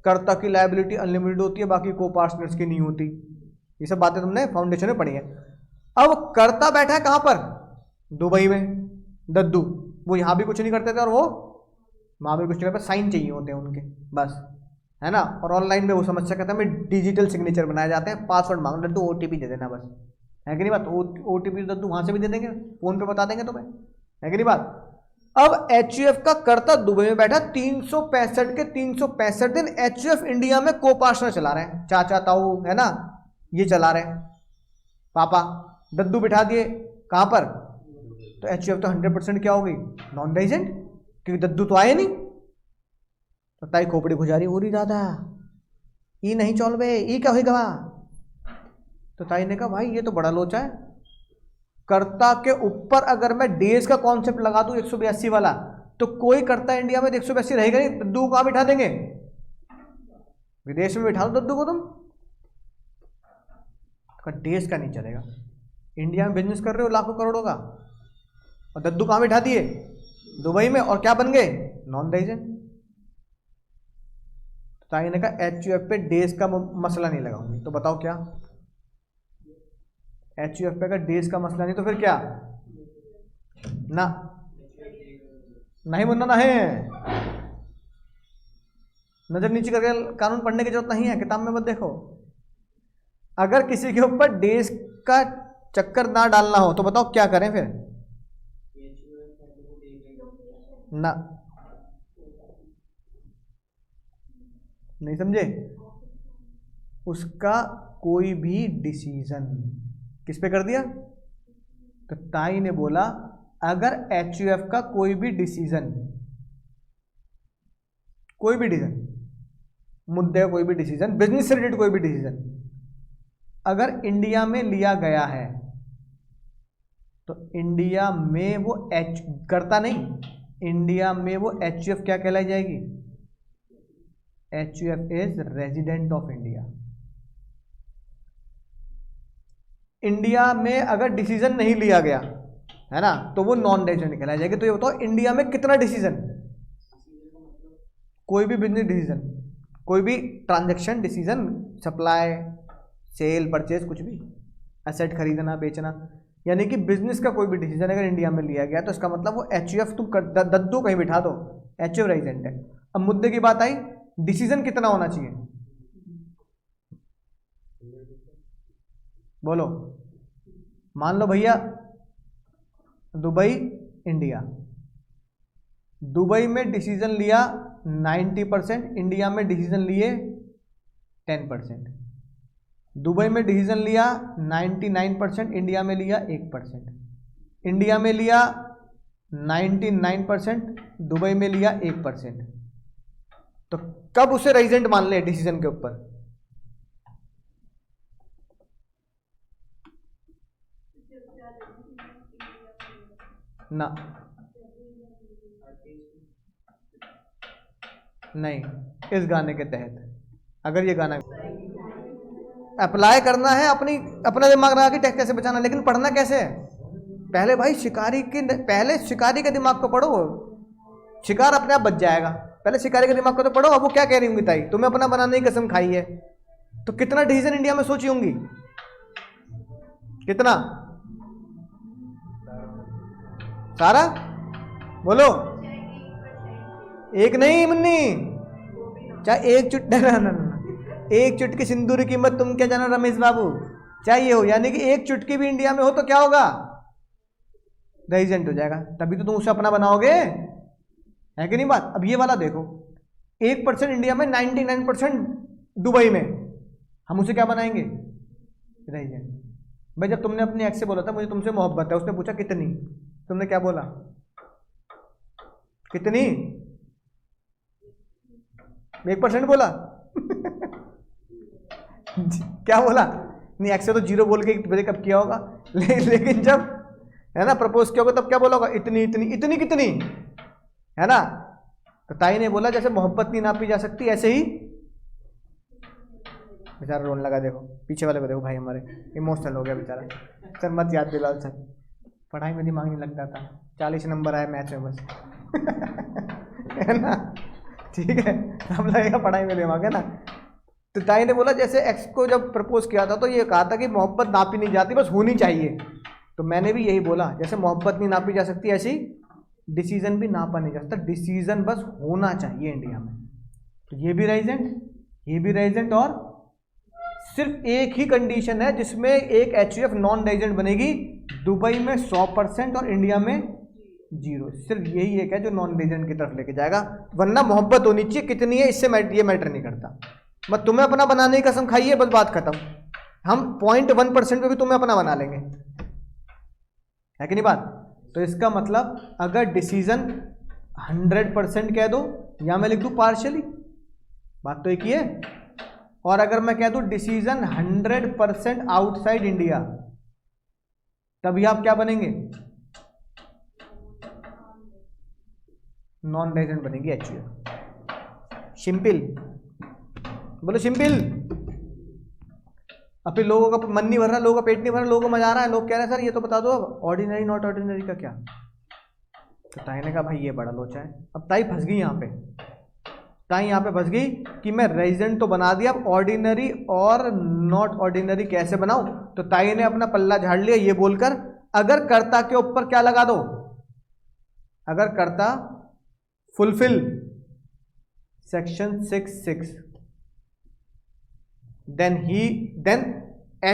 कर्ता की लायबिलिटी अनलिमिटेड होती है, बाकी को पार्टनर्स की नहीं होती। ये सब बातें तुमने फाउंडेशन में पढ़ी है। अब कर्ता बैठा है कहाँ पर? दुबई में। दद्दू वो यहाँ भी कुछ नहीं करते थे और वो वहाँ भी कुछ नहीं करते, साइन चाहिए होते हैं उनके बस, है ना। और ऑनलाइन में वो समस्या कहता है मैं डिजिटल सिग्नेचर बनाए जाते हैं, पासवर्ड मांग दद्दू ओटीपी दे देना बस, है कि नहीं बात। ओटीपी दद्दू वहाँ से भी दे देंगे, फोन पे बता देंगे तुम्हें, है कि नहीं बात। अब एचयूएफ का कर्ता दुबई में बैठा, 365 के 365 दिन एचयूएफ इंडिया में को पार्टनर चला रहे हैं, चाचा ताऊ, है ना, ये चला रहे हैं। पापा दद्दू बिठा दिए कहाँ पर, तो HUF तो 100% क्या हो गई, नॉन रेजिडेंट, क्योंकि दद्दू तो आए नहीं। तो ताई खोपड़ी खुजारी हो रही दादा, ई नहीं चल बे, ई क्या हुई गवा। तो ताई ने कहा भाई ये तो बड़ा लोचा है, कर्ता के ऊपर अगर मैं डेज का कॉन्सेप्ट लगा दूं 182 वाला, तो कोई कर्ता इंडिया में 182 रहेगा नहीं, दद्दू को कहाँ बिठा देंगे, विदेश में बिठा दो दद्दू को तुम। डेज का नहीं चलेगा, इंडिया में बिजनेस कर रहे हो लाखों करोड़ों का, और दद्दू कहाँ बिठा दिए, दुबई में, और क्या बन गए, नॉन रेजिडेंट। ताई ने कहा HUF पे डेज का मसला नहीं लगाऊंगी। तो बताओ क्या, HUF पे अगर डेज का मसला नहीं तो फिर क्या, ना नहीं मुन्ना ना है, नजर नीचे करके कानून पढ़ने की जरूरत नहीं है, किताब में मत देखो। अगर किसी के ऊपर डेज का चक्कर ना डालना हो तो बताओ क्या करें फिर, ना, नहीं समझे, उसका कोई भी डिसीजन किस पे कर दिया। तो ताई ने बोला अगर HUF का कोई भी डिसीजन, कोई भी डिसीजन, मुद्दे का कोई भी डिसीजन, बिजनेस से रिलेटेड कोई भी डिसीजन अगर इंडिया में लिया गया है, तो इंडिया में वो करता नहीं, इंडिया में वो HUF क्या कहलाई जाएगी, HUF is resident of India. India में अगर डिसीजन नहीं लिया गया है ना, तो वो नॉन रेजिडेंट कहलाई जाएगी। तो ये बताओ इंडिया में कितना डिसीजन, कोई भी बिजनेस डिसीजन, कोई भी transaction decision, supply cell purchase, कुछ भी एसेट खरीदना बेचना, यानी कि बिजनेस का कोई भी डिसीजन अगर इंडिया में लिया गया तो इसका मतलब वो HUF तुम दद्दू कहीं बिठा दो, HUF रेजिडेंट है। अब मुद्दे की बात आई, डिसीजन कितना होना चाहिए, बोलो। मान लो भैया दुबई इंडिया, दुबई में डिसीजन लिया 90%, इंडिया में डिसीजन लिए 10%, दुबई में डिसीजन लिया 99%, इंडिया में लिया 1%, इंडिया में लिया 99%, दुबई में लिया 1%, तो कब उसे रेजिडेंट मान ले डिसीजन के ऊपर, ना, नहीं, इस गाने के तहत अगर ये गाना अप्लाई करना है, अपना दिमाग लगा के टैक्स कैसे बचाना, लेकिन पढ़ना कैसे है, पहले भाई पहले शिकारी के दिमाग को पढ़ो, शिकार अपने आप बच जाएगा, पहले शिकारी के दिमाग को तो पढ़ो। अब वो क्या कह रही होंगी ताई, तुम्हें अपना बनाने की कसम खाई है, तो कितना डिसीजन इंडिया में सोची होंगी, कितना, सारा बोलो, एक नहीं मुन्नी, चाहे एक एक चुटकी सिंदूर की कीमत तुम क्या जानो रमेश बाबू, चाहिए हो, यानी कि एक चुटकी भी इंडिया में हो तो क्या होगा, रेजिडेंट हो जाएगा, तभी तो तुम उसे अपना बनाओगे, है कि नहीं बात। अब ये वाला देखो, 1% इंडिया में, 99% दुबई में, हम उसे क्या बनाएंगे, रेजिडेंट। भाई जब तुमने अपनी एक्स से बोला था मुझे तुमसे मोहब्बत है, उसने पूछा कितनी, तुमने क्या बोला, कितनी, 1% बोला क्या बोला, नहीं एक्स से तो 0 बोल के बजे कब किया होगा, लेकिन जब है ना प्रपोज किया होगा तब क्या बोला होगा, इतनी इतनी इतनी कितनी, है ना। तो ताई ने बोला जैसे मोहब्बत नहीं नापी जा सकती ऐसे ही, बेचारा रोने लगा, देखो पीछे वाले को देखो भाई, हमारे इमोशनल हो गया बेचारा, सर मत याद दिलाओ सर, पढ़ाई में दिमाग नहीं लगता था, 40 नंबर आए मैथ में बस है ना, ठीक है, हम लगेगा पढ़ाई में दिमाग, है ना। तो ताई ने बोला जैसे एक्स को जब प्रपोज किया था तो ये कहा था कि मोहब्बत नापी नहीं जाती, बस होनी चाहिए, तो मैंने भी यही बोला जैसे मोहब्बत नहीं नापी जा सकती ऐसी डिसीजन भी नापा नहीं जा सकता, डिसीजन बस होना चाहिए इंडिया में। तो ये भी रेजिडेंट, ये भी रेजिडेंट, और सिर्फ एक ही कंडीशन है जिसमें एक HUF नॉन रेजिडेंट बनेगी, दुबई में 100% और इंडिया में 0, सिर्फ यही एक है जो नॉन रेजिडेंट की तरफ लेके जाएगा, वरना मोहब्बत होनी चाहिए, कितनी है इससे ये मैटर नहीं करता, बस तुम्हें अपना बनाने की कसम खाई है, बस बात खत्म, हम 0.1% पे भी तुम्हें अपना बना लेंगे, है कि नहीं बात। तो इसका मतलब अगर डिसीजन 100% कह दो या मैं लिख दूं पार्शियली, बात तो एक ही है। और अगर मैं कह दूं डिसीजन 100% आउटसाइड इंडिया, तभी आप क्या बनेंगे, नॉन रेजिडेंट बनेगी एचयूएफ। सिंपल, बोलो सिंपल। अब फिर लोगों का मन नहीं भर रहा, लोगों का पेट नहीं भर रहा, लोगों को मजा आ रहा है, लोग कह रहे हैं सर ये तो बता दो अब ऑर्डिनरी नॉट ऑर्डिनरी का क्या। तो ताई ने कहा भाई ये बड़ा लोचा है। अब ताई फंस गई यहाँ पे, ताई यहाँ पे फंस गई कि मैं रेजिडेंट तो बना दिया, अब ऑर्डिनरी और नॉट ऑर्डिनरी कैसे बनाऊं। तो ताई ने अपना पल्ला झाड़ लिया ये बोलकर अगर कर्ता के ऊपर क्या लगा दो, अगर कर्ता fulfil section 6(6) then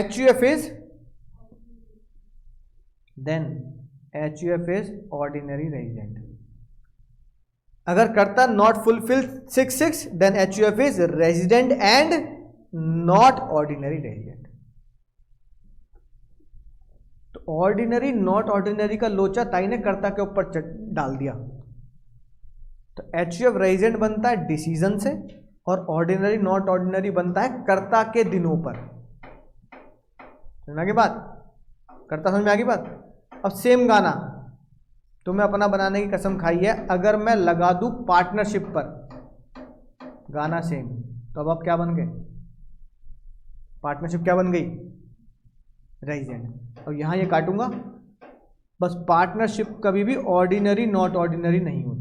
HUF is ordinary resident। अगर कर्ता not fulfil 6(6) then HUF is resident and not ordinary resident। तो ऑर्डिनरी नॉट ऑर्डिनरी का लोचा ताई ने कर्ता के ऊपर डाल दिया। तो HUF रेजिडेंट बनता है डिसीजन से और ऑर्डिनरी नॉट ऑर्डिनरी बनता है कर्ता के दिनों पर। समझ में आ गई बात, कर्ता समझ में आ गई बात। अब सेम गाना तुम्हें अपना बनाने की कसम खाई है, अगर मैं लगा दूं पार्टनरशिप पर, गाना सेम, तो अब आप क्या बन गए, पार्टनरशिप क्या बन गई, रेजिडेंट। और यहां ये काटूंगा बस, पार्टनरशिप कभी भी ऑर्डिनरी नॉट ऑर्डिनरी नहीं होती।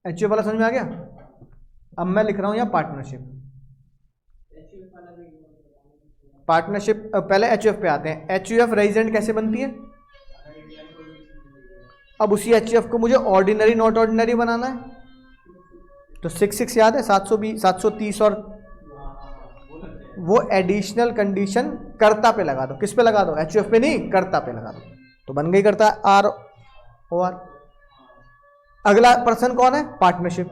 एचयूएफ वाला समझ में आ गया। अब मैं लिख रहा हूं यहां पार्टनरशिप, पार्टनरशिप पहले एचयूएफ पे आते हैं। एचयूएफ रेजिडेंट कैसे बनती है, अब उसी एचयूएफ को मुझे ऑर्डिनरी नॉट ऑर्डिनरी बनाना है। तो 6(6) याद है, 730 और वो एडिशनल कंडीशन कर्ता पे लगा दो। किस पे लगा दो, एचयूएफ पे नहीं, कर्ता पे लगा दो। तो बन गई कर्ता ROR। अगला पर्सन कौन है, पार्टनरशिप।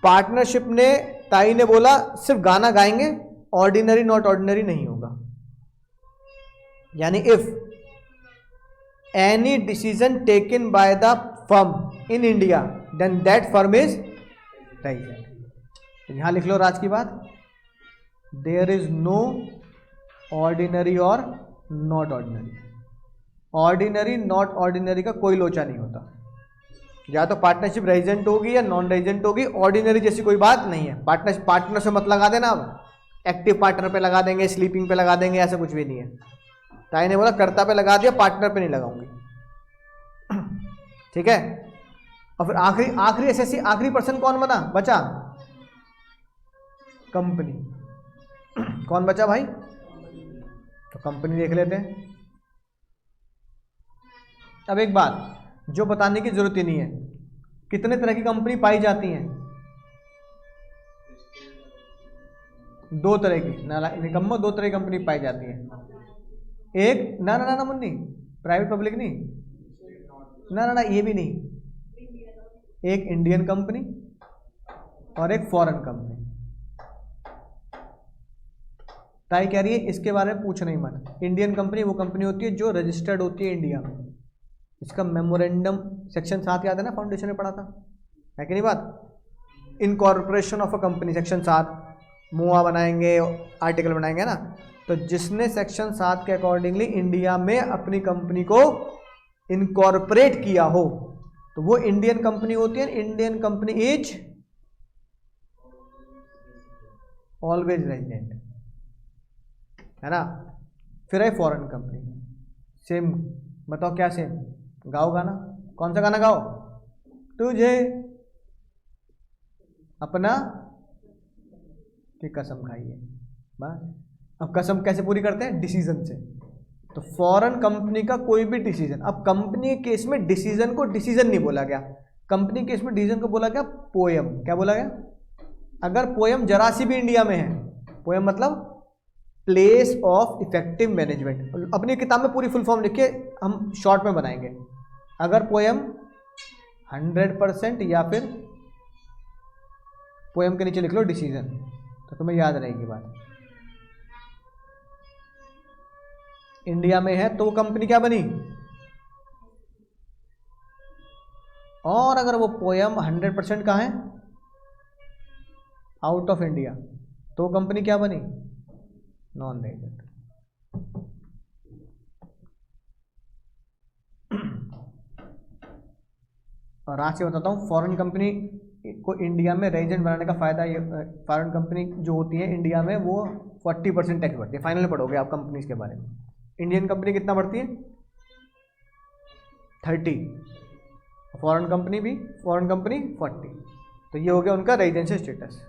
पार्टनरशिप ने, ताई ने बोला सिर्फ गाना गाएंगे, ऑर्डिनरी नॉट ऑर्डिनरी नहीं होगा। यानी if any decision taken by the firm in India then that firm is resident. तो यहां लिख लो राज की बात, देयर इज नो ऑर्डिनरी और not ordinary. Ordinary not ordinary का कोई लोचा नहीं होता, या तो पार्टनरशिप रेजिडेंट होगी या नॉन रेजिडेंट होगी, ऑर्डिनरी जैसी कोई बात नहीं है। पार्टनर से मत लगा देना, अब एक्टिव पार्टनर पे लगा देंगे, स्लीपिंग पे लगा देंगे, ऐसा कुछ भी नहीं है। ताई ने बोला कर्ता पे लगा दिया, पार्टनर पे नहीं लगाऊंगी, ठीक है। और फिर आखिरी एसएससी आखिरी पर्सन कौन बचा, कंपनी। कौन बचा भाई, तो कंपनी देख लेते हैं। अब एक बात जो बताने की जरूरत ही नहीं है, कितने तरह की कंपनी पाई जाती हैं, 2 तरह की, निकम्मो 2 तरह की कंपनी पाई जाती है। एक ना मुन्नी, प्राइवेट पब्लिक नहीं, ना ये भी नहीं, एक इंडियन कंपनी और एक फॉरेन कंपनी। ताई कह रही है इसके बारे में पूछना ही मत। इंडियन कंपनी वो कंपनी होती है जो रजिस्टर्ड होती है इंडिया में। इसका मेमोरेंडम सेक्शन 7 याद है ना, फाउंडेशन में पढ़ा था, है कि नहीं बात। Incorporation of a company section 7, मुआ बनाएंगे, आर्टिकल बनाएंगे ना। तो जिसने सेक्शन 7 के अकॉर्डिंगली इंडिया में अपनी कंपनी को इनकॉर्पोरेट किया हो तो वो इंडियन कंपनी होती है। Indian company is always resident, है ना। फिर है फॉरेन कंपनी, सेम। बताओ क्या सेम, गाओ गाना, कौन सा गाना गाओ, तुझे अपना की कसम खाइए, बस। अब कसम कैसे पूरी करते हैं, डिसीजन से। तो फॉरेन कंपनी का कोई भी डिसीजन, अब कंपनी केस में डिसीजन को डिसीजन नहीं बोला गया, कंपनी केस में डिसीजन को बोला गया पोयम। क्या बोला गया, अगर पोयम जरा सी भी इंडिया में है, पोयम मतलब प्लेस ऑफ इफेक्टिव मैनेजमेंट। अपनी किताब में पूरी फुल फॉर्म लिखिए, हम शॉर्ट में बनाएंगे। अगर पोयम 100% या फिर पोयम के नीचे लिख लो डिसीजन, तो तो तुम्हें याद रहेगी बात। इंडिया में है तो वो कंपनी क्या बनी, और अगर वो पोयम 100% कहाँ है, आउट ऑफ इंडिया, तो कंपनी क्या बनी, नॉन रेजिडेंट। और आज से बताता हूँ फॉरेन कंपनी को इंडिया में रेजिडेंट बनाने का फ़ायदा ये, फॉरेन कंपनी जो होती है इंडिया में वो 40% टैक्स भरती है। फाइनल पढ़ोगे आप कंपनीज के बारे में। इंडियन कंपनी कितना भरती है, 30, फॉरेन कंपनी 40। तो ये हो गया उनका रेजिडेंशियल स्टेटस।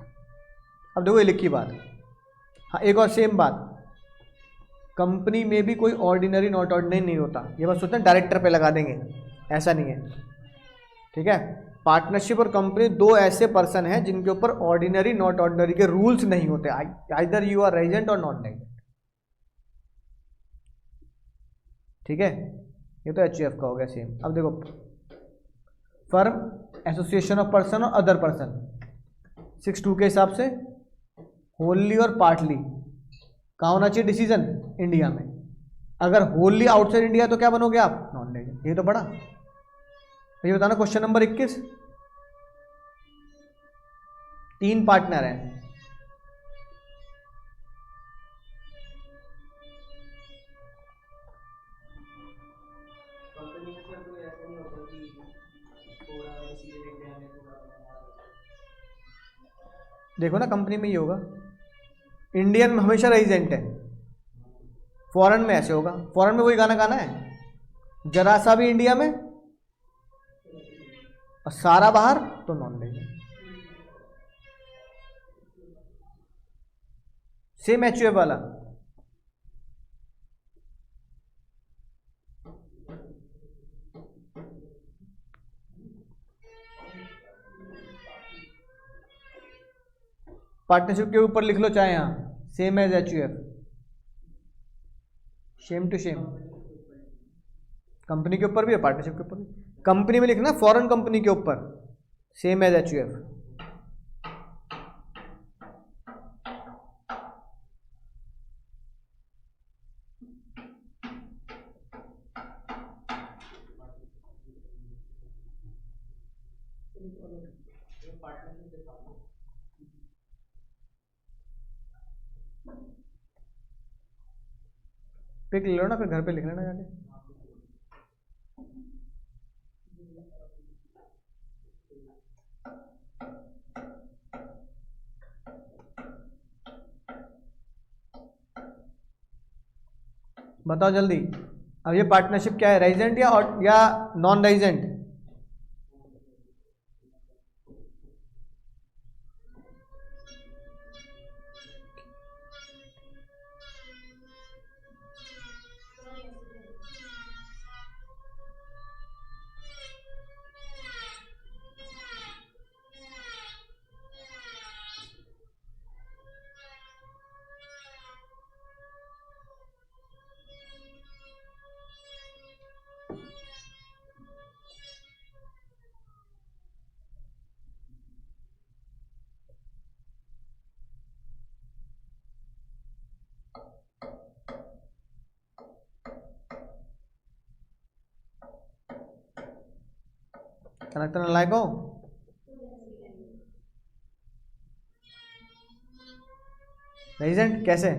अब देखो ये लिखी बात। हाँ एक और सेम बात, कंपनी में भी कोई ऑर्डिनरी नॉट ऑर्डिनरी नहीं होता। ये बस सोचते हैं डायरेक्टर पे लगा देंगे, ऐसा नहीं है, ठीक है। पार्टनरशिप और कंपनी दो ऐसे पर्सन हैं जिनके ऊपर ऑर्डिनरी नॉट ऑर्डिनरी के रूल्स नहीं होते, आइदर यू आर रेजिडेंट और नॉन रेजिडेंट, ठीक है। ये तो एचयूएफ का हो गया सेम। अब देखो फर्म, एसोसिएशन ऑफ पर्सन और अदर पर्सन, 6(2) के हिसाब से होली और पार्टली कहाँ होना चाहिए डिसीजन, इंडिया में। अगर होली आउटसाइड इंडिया तो क्या बनोगे आप, नॉन रेजिडेंट। ये तो पढ़ा। ये बताना क्वेश्चन नंबर 21, 3 पार्टनर हैं, कंपनी में सर कोई ऐसा नहीं होता कि थोड़ा इसी ले लेते हैं थोड़ा। देखो ना कंपनी में ये होगा, इंडियन में हमेशा रेजिडेंट है, फॉरेन में ऐसे होगा। फॉरेन में वही गाना गाना है, जरा सा भी इंडिया में और सारा बाहर, तो नॉन रेजिडेंट। सेम एचयूएफ वाला। पार्टनरशिप के ऊपर लिख लो चाहे यहाँ, same as HUF, same to same. Company के ऊपर भी है, पार्टनरशिप के ऊपर भी। कंपनी में लिखना फॉरेन कंपनी के ऊपर सेम एज एचयूएफ। पिक ले लो ना, फिर घर पे लिख लेना जाके। बताओ जल्दी। अब ये पार्टनरशिप क्या है, रेजिडेंट या नॉन रेजिडेंट? कनेक्टर लाइक हो? रेजिडेंट कैसे?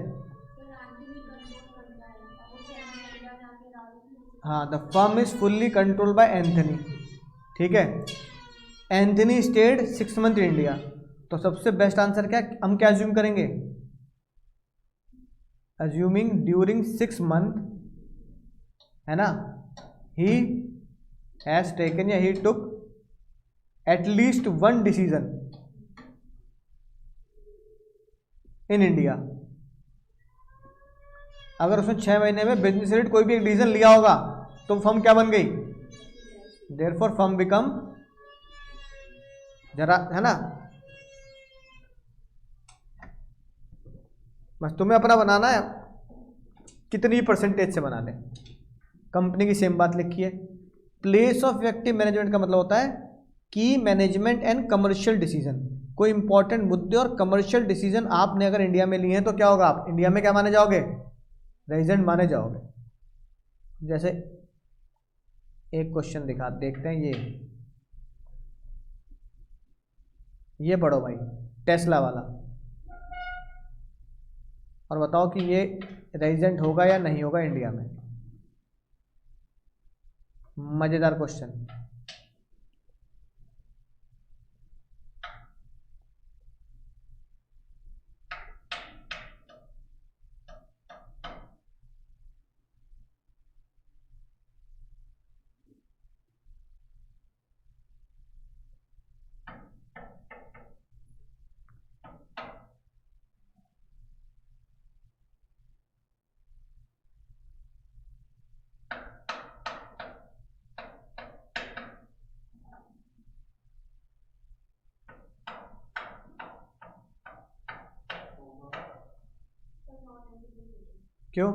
हाँ, the firm is fully control by Anthony, ठीक है। Anthony stayed 6 month in India. तो सबसे बेस्ट आंसर क्या, हम क्या अज्यूम करेंगे, अज्यूमिंग ड्यूरिंग 6 मंथ, है ना, ही हैज टेकन या ही टुक एटलीस्ट 1 डिसीजन इन इंडिया। अगर उसने 6 महीने में बिजनेस रिलेटेड कोई भी एक डिसीजन लिया होगा तो फर्म क्या बन गई, देयरफॉर फर्म बिकम, जरा है ना, बस तुम्हें अपना बनाना है, कितनी परसेंटेज से बना लें। कंपनी की सेम बात लिखी है। प्लेस ऑफ इफेक्टिव मैनेजमेंट का मतलब होता है की मैनेजमेंट एंड कमर्शियल डिसीजन। कोई इंपॉर्टेंट मुद्दे और कमर्शियल डिसीजन आपने अगर इंडिया में लिए हैं तो क्या होगा, आप इंडिया में क्या माने जाओगे, रेजिडेंट माने जाओगे। जैसे एक क्वेश्चन दिखा देखते हैं, ये पढ़ो भाई, टेस्ला वाला, और बताओ कि ये रेजिडेंट होगा या नहीं होगा इंडिया में। मजेदार क्वेश्चन। क्यों?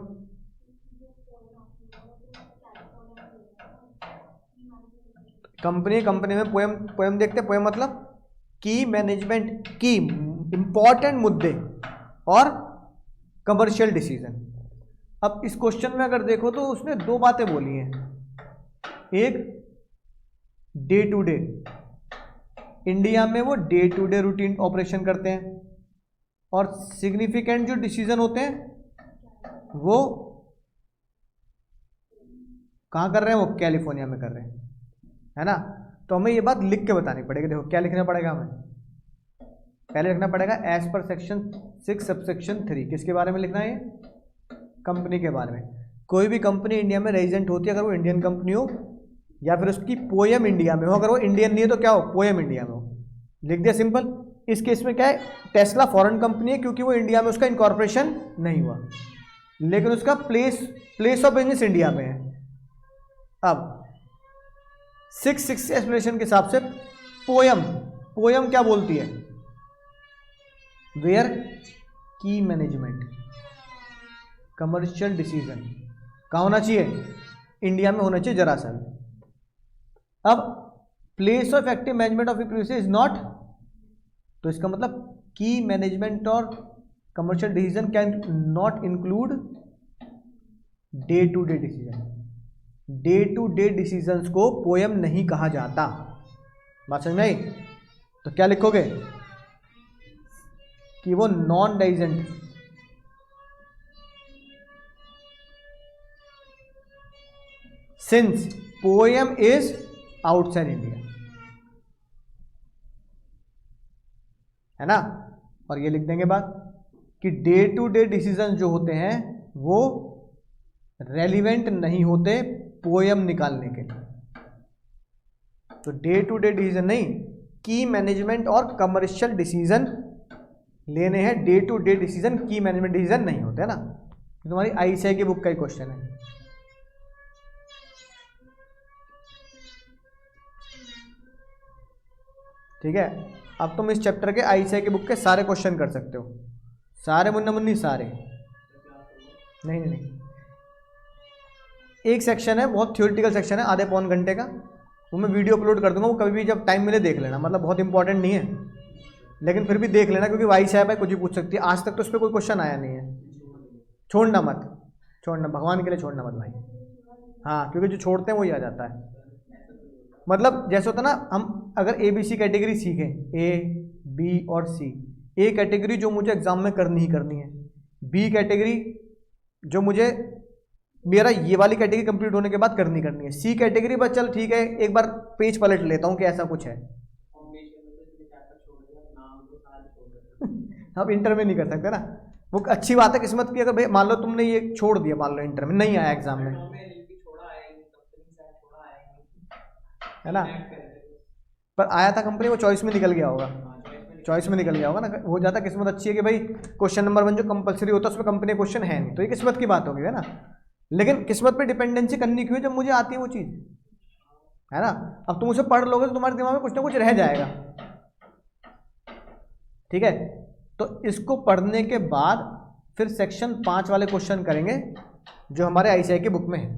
कंपनी में पोएम देखते, पोएम मतलब की मैनेजमेंट, की इंपॉर्टेंट मुद्दे और कमर्शियल डिसीजन। अब इस क्वेश्चन में अगर देखो तो उसने दो बातें बोली हैं, एक डे टू डे, इंडिया में वो day to day routine operation करते हैं, और सिग्निफिकेंट जो डिसीजन होते हैं वो कहाँ कर रहे हैं, वो कैलिफोर्निया में कर रहे हैं, है ना। तो हमें ये बात लिख के बतानी पड़ेगी। देखो क्या लिखना पड़ेगा, हमें पहले लिखना पड़ेगा एज पर सेक्शन 6 सबसेक्शन 3। किसके बारे में लिखना है, कंपनी के बारे में। कोई भी कंपनी इंडिया में रेजिडेंट होती है, अगर वो इंडियन कंपनी हो या फिर उसकी पोएम इंडिया में हो, अगर वो इंडियन नहीं है तो क्या हो, पोएम इंडिया में हो, लिख दिया, सिंपल। इस केस में क्या है, टेस्ला फॉरेन कंपनी है क्योंकि वो इंडिया में उसका इनकॉर्पोरेशन नहीं हुआ, लेकिन उसका प्लेस ऑफ बिजनेस इंडिया में है। अब 6 एक्सप्लेनेशन के हिसाब से पोएम क्या बोलती है, वेयर की मैनेजमेंट कमर्शियल डिसीजन कहाँ होना चाहिए, इंडिया में होना चाहिए जरा सा। अब place of active management of equity is not, तो इसका मतलब की मैनेजमेंट और commercial decision can not include day to day decision. Day to day decisions को पोएम नहीं कहा जाता। बात समझ में आई? तो क्या लिखोगे कि वो non resident, since poem is outside India, है ना। और ये लिख देंगे बात कि डे टू डे डिसीजन जो होते हैं वो रेलिवेंट नहीं होते पोएम निकालने के लिए। तो डे टू डे डिसीजन नहीं, की मैनेजमेंट और कमर्शियल डिसीजन लेने हैं। डे टू डे डिसीजन की मैनेजमेंट डिसीजन नहीं होते, है ना। तुम्हारी आईसीआई की बुक का ही क्वेश्चन है। ठीक है, अब तुम इस चैप्टर के आईसीआई की बुक के सारे क्वेश्चन कर सकते हो, सारे मुन्ना मुन्नी सारे। नहीं, एक सेक्शन है बहुत थ्योरेटिकल सेक्शन है, आधे पौन घंटे का, वो मैं वीडियो अपलोड कर दूंगा, वो कभी भी जब टाइम मिले देख लेना। मतलब बहुत इंपॉर्टेंट नहीं है, लेकिन फिर भी देख लेना, क्योंकि वाई साहब है कुछ भी पूछ सकती है। आज तक तो उस पर कोई क्वेश्चन आया नहीं है। छोड़ना मत, भगवान के लिए छोड़ना मत भाई। हाँ, क्योंकि जो छोड़ते हैं वही आ जाता है। मतलब जैसे होता है ना, हम अगर ABC कैटेगरी सीखें, A, B और C, A कैटेगरी जो मुझे एग्जाम में करनी ही करनी है, B कैटेगरी जो मुझे मेरा ये वाली कैटेगरी कंप्लीट होने के बाद करनी है, C कैटेगरी बस चल ठीक है एक बार पेज पलट लेता हूँ कि ऐसा कुछ है। अब इंटर में नहीं कर सकते ना, वो अच्छी बात है किस्मत की। अगर भाई मान लो तुमने ये छोड़ दिया, मान लो इंटर में नहीं आया एग्जाम में, है ना, पर आया था कंपनी, वो चॉइस में निकल गया होगा, ना। हो जाता किस्मत अच्छी है कि भाई क्वेश्चन नंबर 1 जो कंपलसरी होता है उसमें कंपनी क्वेश्चन है नहीं, तो ये किस्मत की बात होगी, है ना। लेकिन किस्मत पे डिपेंडेंसी करनी क्यों है जब मुझे आती है वो चीज़, है ना। अब तुम उसे पढ़ लोगे तो तुम्हारे दिमाग में कुछ ना कुछ रह जाएगा, ठीक है। तो इसको पढ़ने के बाद फिर सेक्शन 5 वाले क्वेश्चन करेंगे जो हमारे आईसीआई की बुक में है।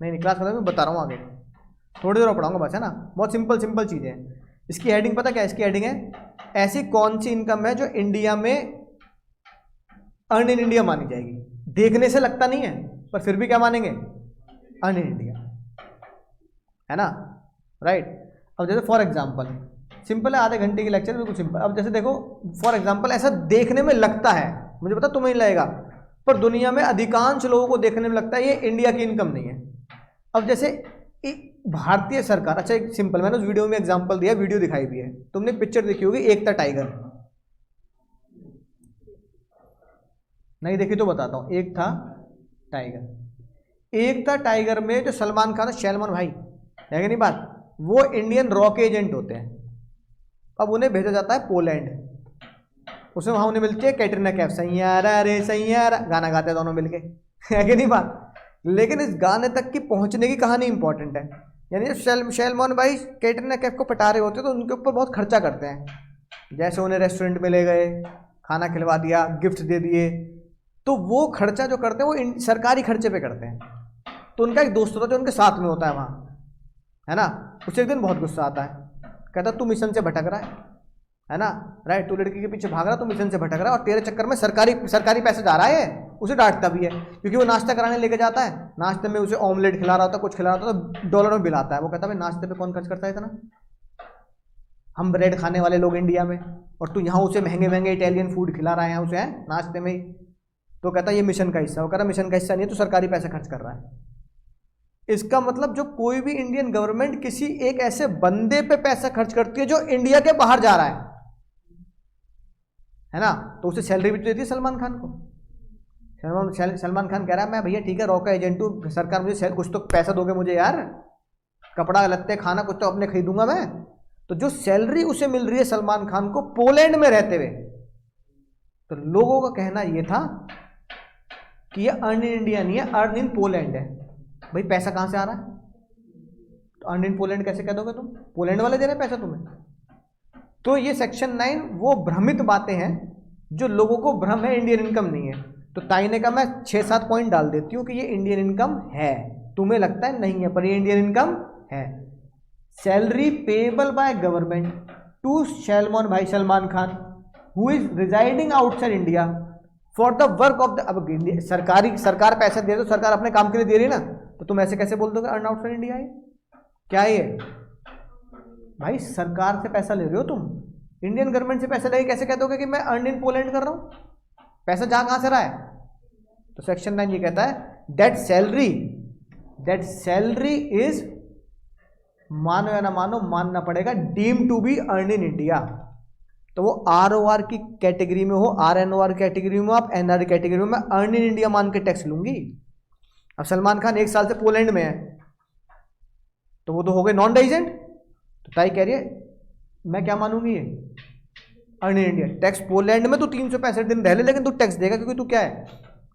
नहीं क्लास मतलब मैं बता रहा हूँ आगे, थोड़ी देर पढ़ाऊंगा बस, है ना। बहुत सिंपल चीज़ें हैं। इसकी हेडिंग पता क्या है? इसकी हेडिंग है ऐसी कौन सी इनकम है जो इंडिया में अर्न इन इंडिया मानी जाएगी? देखने से लगता नहीं है पर फिर भी क्या मानेंगे? अर्न इन इंडिया, है ना, राइट। अब जैसे फॉर एग्जांपल सिंपल है, आधे घंटे की लेक्चर बिल्कुल सिंपल। अब जैसे देखो फॉर एग्जांपल ऐसा देखने में लगता है, मुझे पता तुम्हें नहीं लगेगा, पर दुनिया में अधिकांश लोगों को देखने में लगता है ये इंडिया की इनकम नहीं है। अब जैसे भारतीय सरकार, अच्छा एक सिंपल, मैंने उस वीडियो में एग्जांपल दिया, वीडियो दिखाई भी है, तुमने पिक्चर देखी होगी एकता टाइगर, नहीं देखी तो बताता हूं। एक था टाइगर, एकता टाइगर में जो सलमान खान, सलमान भाई है कि नहीं बात, वो इंडियन रॉ के एजेंट होते हैं। अब उन्हें भेजा जाता है पोलैंड, उसमें वहां उन्हें मिलती है कैटरीना कैफ, सैयारा रे सैयारा, गाना गाते हैं दोनों मिलके, है कि नहीं बात। लेकिन इस गाने तक की पहुंचने की कहानी इंपॉर्टेंट है, यानी सलमान भाई कैटरीना कैफ को पटा रहे होते हैं तो उनके ऊपर बहुत खर्चा करते हैं, जैसे उन्हें रेस्टोरेंट में ले गए, खाना खिलवा दिया, गिफ्ट दे दिए, तो वो खर्चा जो करते हैं वो सरकारी खर्चे पे करते हैं। तो उनका एक दोस्त होता है जो उनके साथ में होता है वहाँ, है ना, उसे एक दिन बहुत गुस्सा आता है, कहता तू मिशन से भटक रहा है ना, राइट, तू लड़की के पीछे भाग रहा, तू मिशन से भटक रहा है और तेरे चक्कर में सरकारी पैसे जा रहा है। उसे डांटता भी है क्योंकि वो नाश्ता कराने लेके जाता है, नाश्ते में उसे ऑमलेट खिला रहा होता, कुछ खिला रहा होता, तो डॉलर में बिल आता है। वो कहता है भाई नाश्ते पे कौन खर्च करता है इतना, हम ब्रेड खाने वाले लोग इंडिया में, और तू यहाँ उसे महंगे महंगे इटालियन फूड खिला रहा है यहाँ उसे, है नाश्ते में ही। तो कहता है ये मिशन का हिस्सा, वो कहता है मिशन का हिस्सा नहीं है, तो सरकारी पैसे खर्च कर रहा है। इसका मतलब जो कोई भी इंडियन गवर्नमेंट किसी एक ऐसे बंदे पे पैसा खर्च करती है जो इंडिया के बाहर जा रहा है ना, तो उसे सैलरी भी तो देती है सलमान खान को। सलमान खान कह रहा है मैं भैया ठीक है रॉ का एजेंट हूँ, सरकार मुझे कुछ तो पैसा दोगे मुझे यार, कपड़ा लत्ते खाना कुछ तो अपने खरीदूंगा मैं। तो जो सैलरी उसे मिल रही है सलमान खान को पोलैंड में रहते हुए, तो लोगों का कहना यह था कि ये अर्न इन इंडिया नहीं है, अर्न इन पोलैंड है। भाई पैसा कहां से आ रहा है, तो अर्न इन पोलैंड कैसे कह दोगे तुम, पोलैंड वाले दे रहे हैं पैसा तुम्हें। तो ये सेक्शन 9 वो भ्रमित बातें हैं जो लोगों को भ्रम है इंडियन इनकम नहीं है। तो ताई ने कहा मैं 6-7 पॉइंट डाल देती हूं कि ये इंडियन इनकम है, तुम्हें लगता है नहीं है पर ये इंडियन इनकम है। Salary payable by government to Salman Khan who is residing outside India for the work of the, अब सरकार पैसे दे रही तो सरकार अपने काम के लिए दे रही है ना, तो तुम ऐसे कैसे बोल दोगे अर्न आउटसाइड इंडिया है, क्या है ये भाई, सरकार से पैसा ले रहे हो तुम, इंडियन गवर्नमेंट से पैसा लेके कैसे कह दोगे कि मैं अर्न इन पोलैंड कर रहा हूं, पैसा जा कहां से रहा है। तो सेक्शन 9 ये कहता है दैट सैलरी इज, मानो या ना मानो मानना पड़ेगा, deem to be earn in India. तो वो ROR की कैटेगरी में हो, RNOR कैटेगरी में, आप NR कैटेगरी में, मैं अर्न इन इंडिया मान के टैक्स लूंगी। अब सलमान खान 1 साल से पोलैंड में है तो वो तो हो गए नॉन रेजिडेंट, तो ताई कह रही है मैं क्या मानूंगी ये earn in India. Tax Poland में तू 365 दिन रह ले लेकिन तू टैक्स देगा क्योंकि तू क्या है,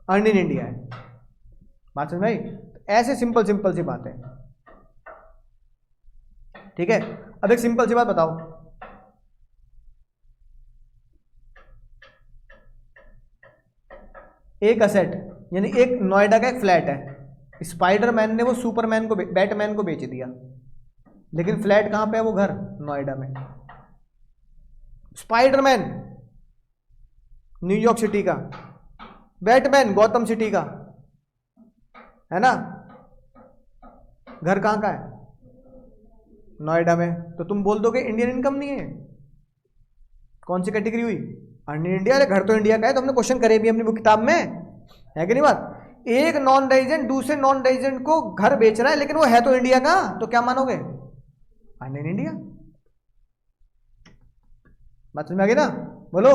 अर्न इन इंडिया है। बात समझ भाई, ऐसे सिंपल सी बात है, ठीक है। अब एक सिंपल सी बात बताओ, एक असेट यानी एक नोएडा का एक फ्लैट है, स्पाइडरमैन ने वो सुपरमैन को, बैटमैन को बेच दिया, लेकिन फ्लैट कहां पे है, वो घर नोएडा में। स्पाइडरमैन न्यूयॉर्क सिटी का, बैटमैन गौतम सिटी का, है ना, घर कहां का है, नोएडा में। तो तुम बोल दोगे इंडियन इनकम नहीं है, कौन सी कैटेगरी हुई, अर्न इन इंडिया। अरे घर तो इंडिया का है, तो हमने क्वेश्चन करे भी अपनी बुक किताब में, है कि नहीं बात। एक नॉन रेजिडेंट दूसरे नॉन रेजिडेंट को घर बेच रहा है लेकिन वो है तो इंडिया का, तो क्या मानोगे, अर्न इन इंडिया। बात समझ में आ गई ना, बोलो।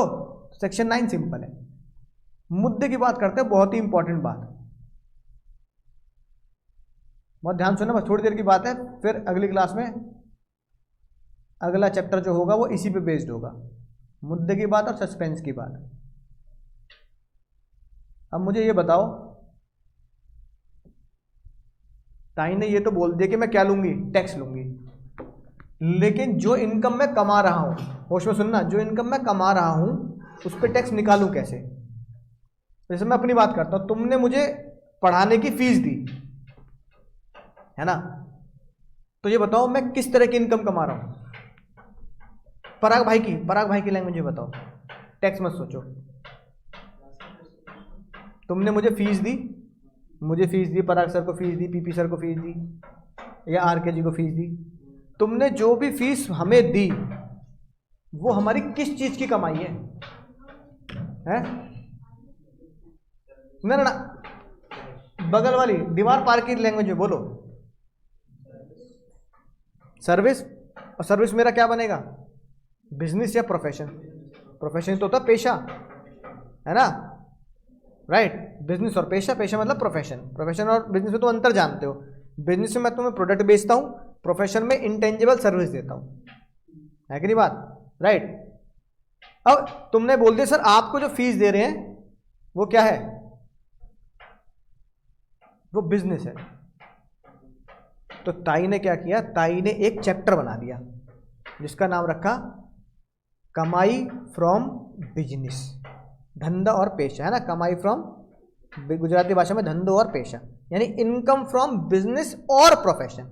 सेक्शन 9 सिंपल है। मुद्दे की बात करते हैं, बहुत ही इंपॉर्टेंट बात, बहुत ध्यान सुनना, बस थोड़ी देर की बात है, फिर अगली क्लास में अगला चैप्टर जो होगा वो इसी पे बेस्ड होगा, मुद्दे की बात और सस्पेंस की बात। अब मुझे ये बताओ, ताई ने ये तो बोल दिया कि मैं क्या लूंगी, टैक्स लूंगी, लेकिन जो इनकम मैं कमा रहा हूं, होश में सुनना, जो इनकम मैं कमा रहा हूं उस पर टैक्स निकालूं कैसे। जैसे मैं अपनी बात करता हूं, तुमने मुझे पढ़ाने की फीस दी, है ना, तो ये बताओ मैं किस तरह की इनकम कमा रहा हूं, पराग भाई की लैंग्वेज में बताओ, टैक्स मत सोचो। तुमने मुझे फीस दी, पराग सर को फीस दी, पीपी सर को फीस दी, या आर के जी को फीस दी। तुमने जो भी फीस हमें दी वो हमारी किस चीज की कमाई है? हैं? ना, बगल वाली दीवार पार की लैंग्वेज में बोलो। सर्विस। और सर्विस मेरा क्या बनेगा? बिजनेस या प्रोफेशन? प्रोफेशन तो होता पेशा, है ना, राइट। बिजनेस और पेशा मतलब प्रोफेशन और बिजनेस में तो अंतर जानते हो। बिजनेस में मैं तुम्हें प्रोडक्ट बेचता हूं, प्रोफेशन में इंटेंजिबल सर्विस देता हूं, है कि नहीं बात, राइट। अब तुमने बोल दिया सर आपको जो फीस दे रहे हैं वो क्या है? वो बिजनेस है। तो ताई ने क्या किया? ताई ने एक चैप्टर बना दिया जिसका नाम रखा कमाई फ्रॉम बिजनेस, धंधा और पेशा, है ना। कमाई फ्रॉम, गुजराती भाषा में धंधो और पेशा, यानी इनकम फ्रॉम बिजनेस और प्रोफेशन,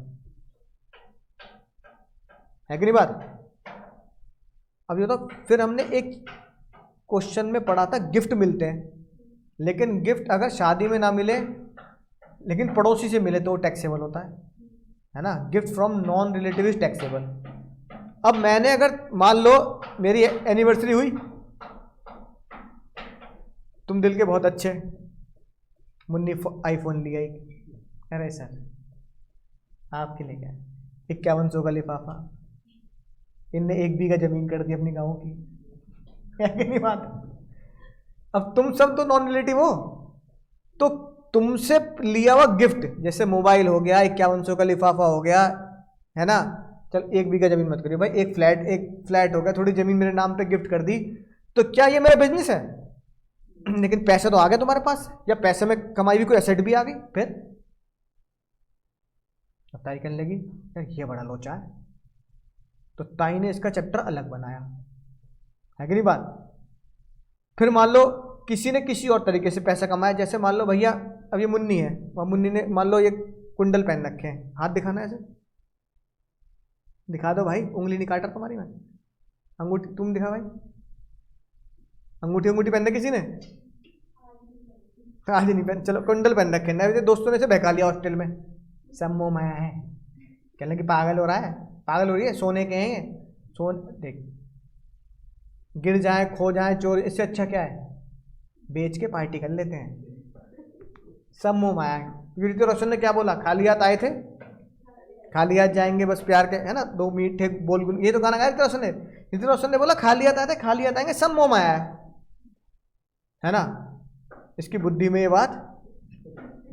है कि नहीं बात। अब ये तो फिर हमने एक क्वेश्चन में पढ़ा था गिफ्ट मिलते हैं, लेकिन गिफ्ट अगर शादी में ना मिले लेकिन पड़ोसी से मिले तो टैक्सेबल होता है ना। Gift from non relative is taxable. अब मैंने अगर मान लो मेरी एनिवर्सरी हुई, तुम दिल के बहुत अच्छे, मुन्नी आईफोन लिया एक, अरे सर आपके लिए क्या, 5100 का लिफाफा, इनने 1 बीघा जमीन कर दी अपनी गाँव की, है कि नहीं बात। अब तुम सब तो नॉन रिलेटिव हो, तो तुमसे लिया हुआ गिफ्ट जैसे मोबाइल हो गया, 5100 का लिफाफा हो गया, है ना। चल 1 बीघा जमीन मत करियो भाई, एक फ्लैट हो गया, थोड़ी जमीन मेरे नाम पे गिफ्ट कर दी, तो क्या ये मेरा बिजनेस है? लेकिन पैसे तो आ गए तुम्हारे पास, या पैसे में कमाई भी कोई एसेट भी आ गई। फिर ताई कहने लगी यार ये बड़ा लोचा है, तो ताई ने इसका चैप्टर अलग बनाया, है कि नहीं बात। फिर मान लो किसी ने किसी और तरीके से पैसा कमाया, जैसे मान लो भैया अब ये मुन्नी है, वह मुन्नी ने मान लो ये कुंडल पहन रखे हैं, हाथ दिखाना है ऐसे, दिखा दो भाई, उंगली नहीं काटा तुम्हारी, मैं अंगूठी, तुम दिखा भाई, अंगूठी पहन किसी ने आज नहीं पहन, चलो कुंडल पहन रखे ना, दोस्तों ने से बहका लिया हॉस्टल में, सब मोह माया है, कहने कि पागल हो रहा है, पागल हो रही है, सोने के हैं सोन, देख गिर जाए खो जाए चोर, इससे अच्छा क्या है, बेच के पार्टी कर लेते हैं, सब मोह माया है। ऋतिक रोशन ने क्या बोला, खाली हाथ आए थे खाली हाथ जाएंगे, बस प्यार के, है ना, 2 मीठे बोल, ये तो गाना गाया ऋतिक रोशन ने बोला खाली हाथ आए थे खाली हाथ आएंगे, सब मोह माया है ना। इसकी बुद्धि में ये बात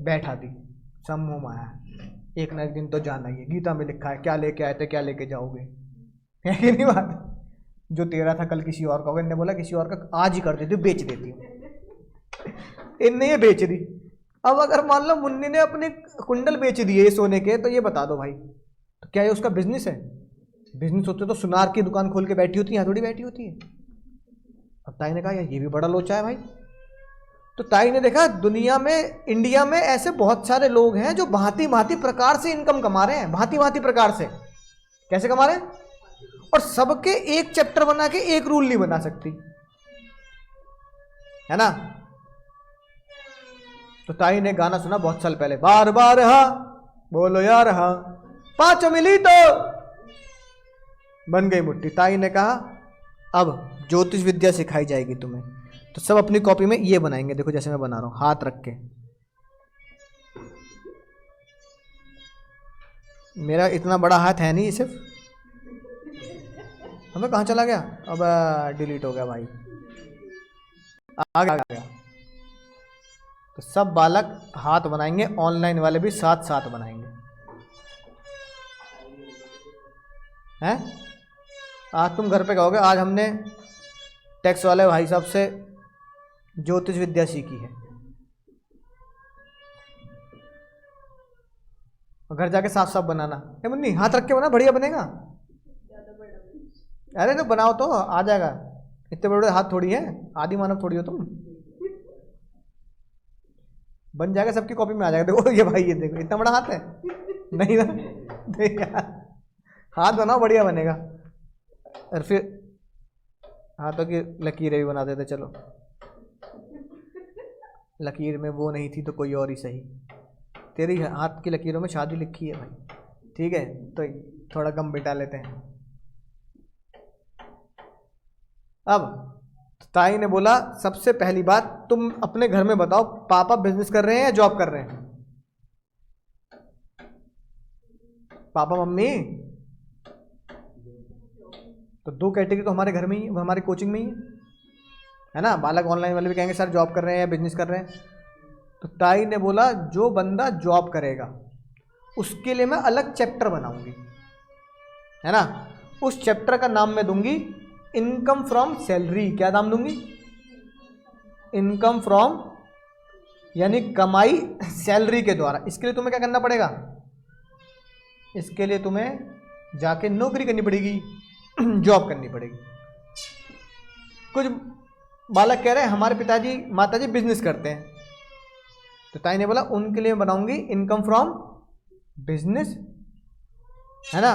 बैठा दी, सब मोह माया, एक ना एक दिन तो जाना ही है, गीता में लिखा है क्या लेके आए थे क्या लेके जाओगे, है कि नहीं बात। जो तेरा था कल किसी और का होगा, इनने बोला किसी और का आज ही कर देती, बेच देती हूँ, इनने ये बेच दी। अब अगर मान लो मुन्नी ने अपने कुंडल बेच दिए सोने के, तो ये बता दो भाई, तो क्या ये उसका बिजनेस है? बिजनेस होते तो सुनार की दुकान खोल के बैठी होती है, यहाँ थोड़ी बैठी होती है। अब ताई ने कहा यार ये भी बड़ा लोचा है भाई। तो ताई ने देखा दुनिया में, इंडिया में ऐसे बहुत सारे लोग हैं जो भांति भांति प्रकार से इनकम कमा रहे हैं, भांति भांति प्रकार से। कैसे कमा रहे हैं? और सबके एक चैप्टर बना के एक रूल नहीं बना सकती, है ना। तो ताई ने गाना सुना बहुत साल पहले, बार बार हाँ बोलो यार हाँ, 5 मिली तो बन गई मुट्ठी। ताई ने कहा अब ज्योतिष विद्या सिखाई जाएगी तुम्हें, तो सब अपनी कॉपी में ये बनाएंगे, देखो जैसे मैं बना रहा हूं, हाथ रख के। मेरा इतना बड़ा हाथ है नहीं, सिर्फ हमें कहाँ चला गया, अब डिलीट हो गया भाई, आ गया। तो सब बालक हाथ बनाएंगे, ऑनलाइन वाले भी साथ साथ बनाएंगे, हैं। आज तुम घर पे कहोगे आज हमने टैक्स वाले भाई साहब से ज्योतिष विद्या सीखी है, और घर जाके साफ साफ बनाना है। मुन्नी हाथ रख के बना, बढ़िया बनेगा। अरे तो बनाओ तो आ जाएगा, इतने बड़े हाथ थोड़ी है, आदि मानव थोड़ी हो तुम, बन जाएगा, सबकी कॉपी में आ जाएगा। देखो ये भाई, ये देखो इतना बड़ा हाथ है, नहीं ना, देख यार हाथ बनाओ बढ़िया बनेगा। और फिर हाथों की लकीरें भी बना देते। चलो, लकीर में वो नहीं थी तो कोई और ही सही। तेरी हाथ की लकीरों में शादी लिखी है भाई, ठीक है, तो थोड़ा कम बिठा लेते हैं। अब ताई ने बोला सबसे पहली बात, तुम अपने घर में बताओ पापा बिजनेस कर रहे हैं या जॉब कर रहे हैं? पापा मम्मी, तो दो कैटेगरी तो हमारे घर में ही, हमारी कोचिंग में ही है ना। बालक ऑनलाइन वाले भी कहेंगे सर जॉब कर रहे हैं या बिजनेस कर रहे हैं। तो ताई ने बोला जो बंदा जॉब करेगा उसके लिए मैं अलग चैप्टर बनाऊंगी, है ना। उस चैप्टर का नाम मैं दूंगी इनकम फ्रॉम सैलरी। क्या नाम दूंगी? इनकम फ्रॉम, यानी कमाई सैलरी के द्वारा। इसके लिए तुम्हें क्या करना पड़ेगा? इसके लिए तुम्हें जाके नौकरी करनी पड़ेगी, जॉब करनी पड़ेगी। कुछ बालक कह रहे हैं हमारे पिताजी माताजी बिजनेस करते हैं, तो ताई ने बोला उनके लिए बनाऊंगी इनकम फ्रॉम बिजनेस, है ना।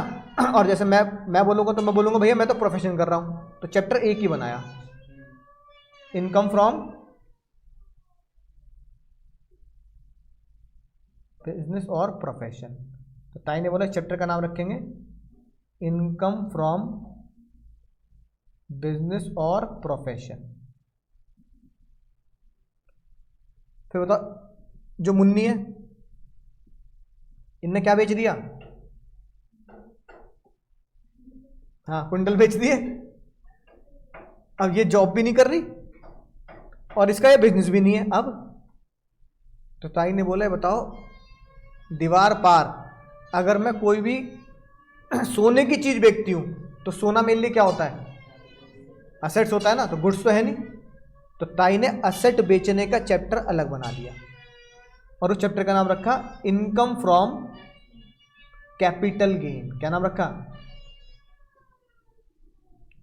और जैसे मैं बोलूँगा तो मैं बोलूँगा भैया मैं तो प्रोफेशन कर रहा हूँ, तो चैप्टर एक ही बनाया, इनकम फ्रॉम बिजनेस और प्रोफेशन। तो ताई ने बोला चैप्टर का नाम रखेंगे इनकम फ्रॉम बिजनेस और प्रोफेशन। फिर बताओ जो मुन्नी है, इनने क्या बेच दिया? हाँ, कुंडल बेच दिए। अब ये जॉब भी नहीं कर रही और इसका ये बिजनेस भी नहीं है। अब तो ताई ने बोला बताओ दीवार पार अगर मैं कोई भी सोने की चीज बेचती हूं तो सोना मेरे लिए क्या होता है? असेट्स होता है ना, तो गुड्स तो है नहीं। तो ताई ने असेट बेचने का चैप्टर अलग बना दिया और उस चैप्टर का नाम रखा इनकम फ्रॉम कैपिटल गेन। क्या नाम रखा?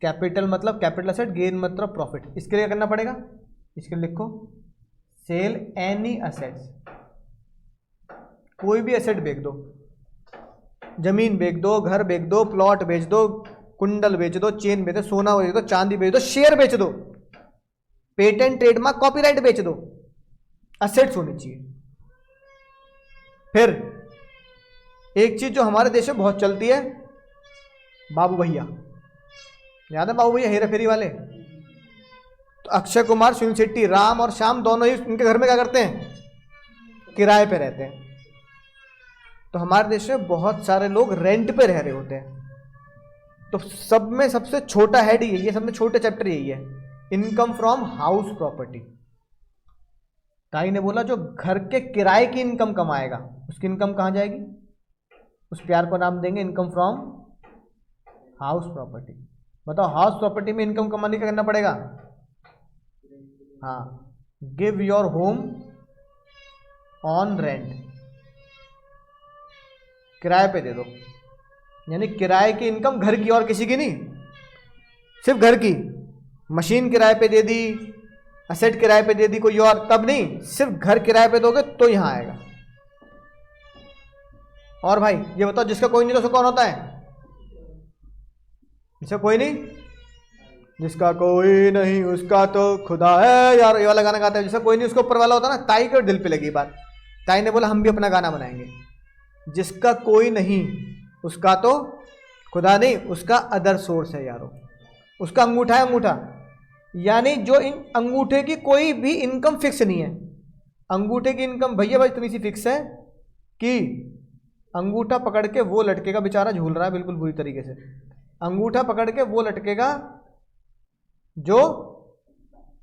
कैपिटल मतलब कैपिटल असेट, गेन मतलब प्रॉफिट। इसके लिए क्या करना पड़ेगा? इसके लिए लिखो सेल एनी असेट्स। कोई भी एसेट बेच दो, जमीन बेच दो, घर बेच दो, प्लॉट बेच दो, कुंडल बेच दो, चेन बेच दो, सोना बेच दो, चांदी बेच दो, शेयर बेच दो, पेटेंट ट्रेडमार्क कॉपीराइट बेच दो, असेट्स होने चाहिए। फिर एक चीज जो हमारे देश में बहुत चलती है, बाबू भैया, याद है बाबू भैया हेरा फेरी वाले? तो अक्षय कुमार, सुनील शेट्टी, राम और श्याम दोनों ही उनके घर में क्या करते हैं? किराए पे रहते हैं। तो हमारे देश में बहुत सारे लोग रेंट पे रह रहे होते हैं। तो सब में सबसे छोटा हेड यही है, सब में छोटे चैप्टर यही है, इनकम फ्रॉम हाउस प्रॉपर्टी। ताई ने बोला जो घर के किराए की इनकम कमाएगा उसकी इनकम कहाँ जाएगी? उस प्यार को नाम देंगे इनकम फ्रॉम हाउस प्रॉपर्टी। बताओ हाउस प्रॉपर्टी में इनकम कमाने का करना पड़ेगा? हाँ, give your home on rent, किराए पे दे दो। यानी किराए की इनकम घर की और किसी की नहीं, सिर्फ घर की। मशीन किराए पे दे दी, असेट किराए पे दे दी कोई और, तब नहीं, सिर्फ घर किराए पे दोगे तो यहां आएगा। और भाई ये बताओ जिसका कोई नहीं तो उसका कौन होता है? जिसका कोई नहीं, जिसका कोई नहीं उसका तो खुदा है यार, ये वाला गाना गाता है। जिसका कोई नहीं उसका ऊपर वाला होता है ना। ताई के दिल पे लगी बात। ताई ने बोला हम भी अपना गाना बनाएंगे, जिसका कोई नहीं उसका तो खुदा नहीं, उसका अदर सोर्स है यारो, उसका अंगूठा है अंगूठा। यानी जो इन अंगूठे की कोई भी इनकम फिक्स नहीं है। अंगूठे की इनकम भैया भाई इतनी सी फिक्स है कि अंगूठा पकड़ के वो लटकेगा, बेचारा झूल रहा है बिल्कुल बुरी तरीके से, अंगूठा पकड़ के वो लटकेगा जो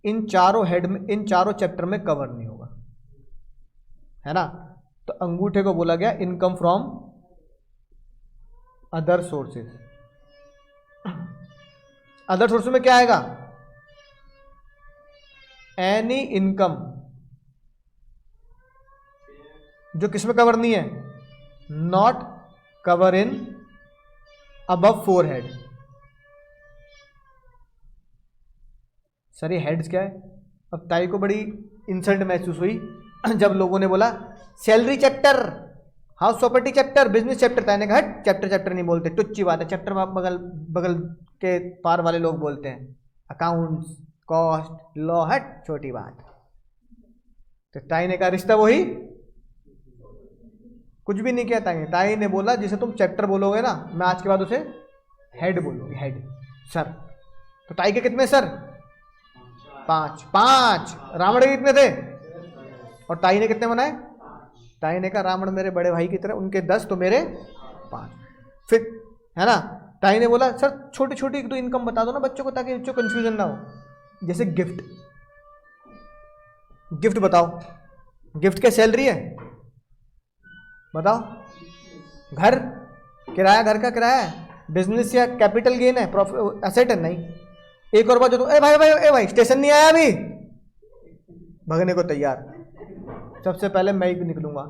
इन चारों हेड में, इन चारों चैप्टर में कवर नहीं होगा, है ना। तो अंगूठे को बोला गया income from other sources. Other source में क्या आएगा? एनी इनकम जो किसमें कवर नहीं है, not cover in above 4 head. Sir ये हेड्स क्या है? अब ताई को बड़ी इंसल्ट महसूस हुई जब लोगों ने बोला salary chapter, house property chapter, business chapter. ताई ने कहा चैप्टर चैप्टर नहीं बोलते, टुच्ची बात है, चैप्टर बगल बगल के पार वाले लोग बोलते हैं। अकाउंट्स, कॉस्ट, लॉ, हट छोटी बात। तो ताई ने कहा रिश्ता वही, कुछ भी नहीं किया ताई। ताई ने बोला जिसे तुम चैप्टर बोलोगे ना, मैं आज के बाद उसे हेड बोलूंगी, हेड, सर। तो ताई के कितने सर? 5। 5 रावण के कितने थे? और ताई ने कितने बनाए? ताई ने कहा रावण मेरे बड़े भाई की तरह, उनके 10 तो मेरे 5। फिर है ना, ताई ने बोला सर छोटी छोटी एक दो इनकम बता दो ना बच्चों को, ताकि बच्चों को कंफ्यूजन ना हो। जैसे गिफ्ट, गिफ्ट बताओ, गिफ्ट क्या सैलरी है? बताओ। घर, किराया, घर का किराया है? बिजनेस या कैपिटल गेन है, प्रॉफिट, एसेट है? नहीं। एक और बात जो, ए भाई भाई, ए भाई स्टेशन नहीं आया अभी, भगने को तैयार, सबसे पहले मैं ही निकलूंगा।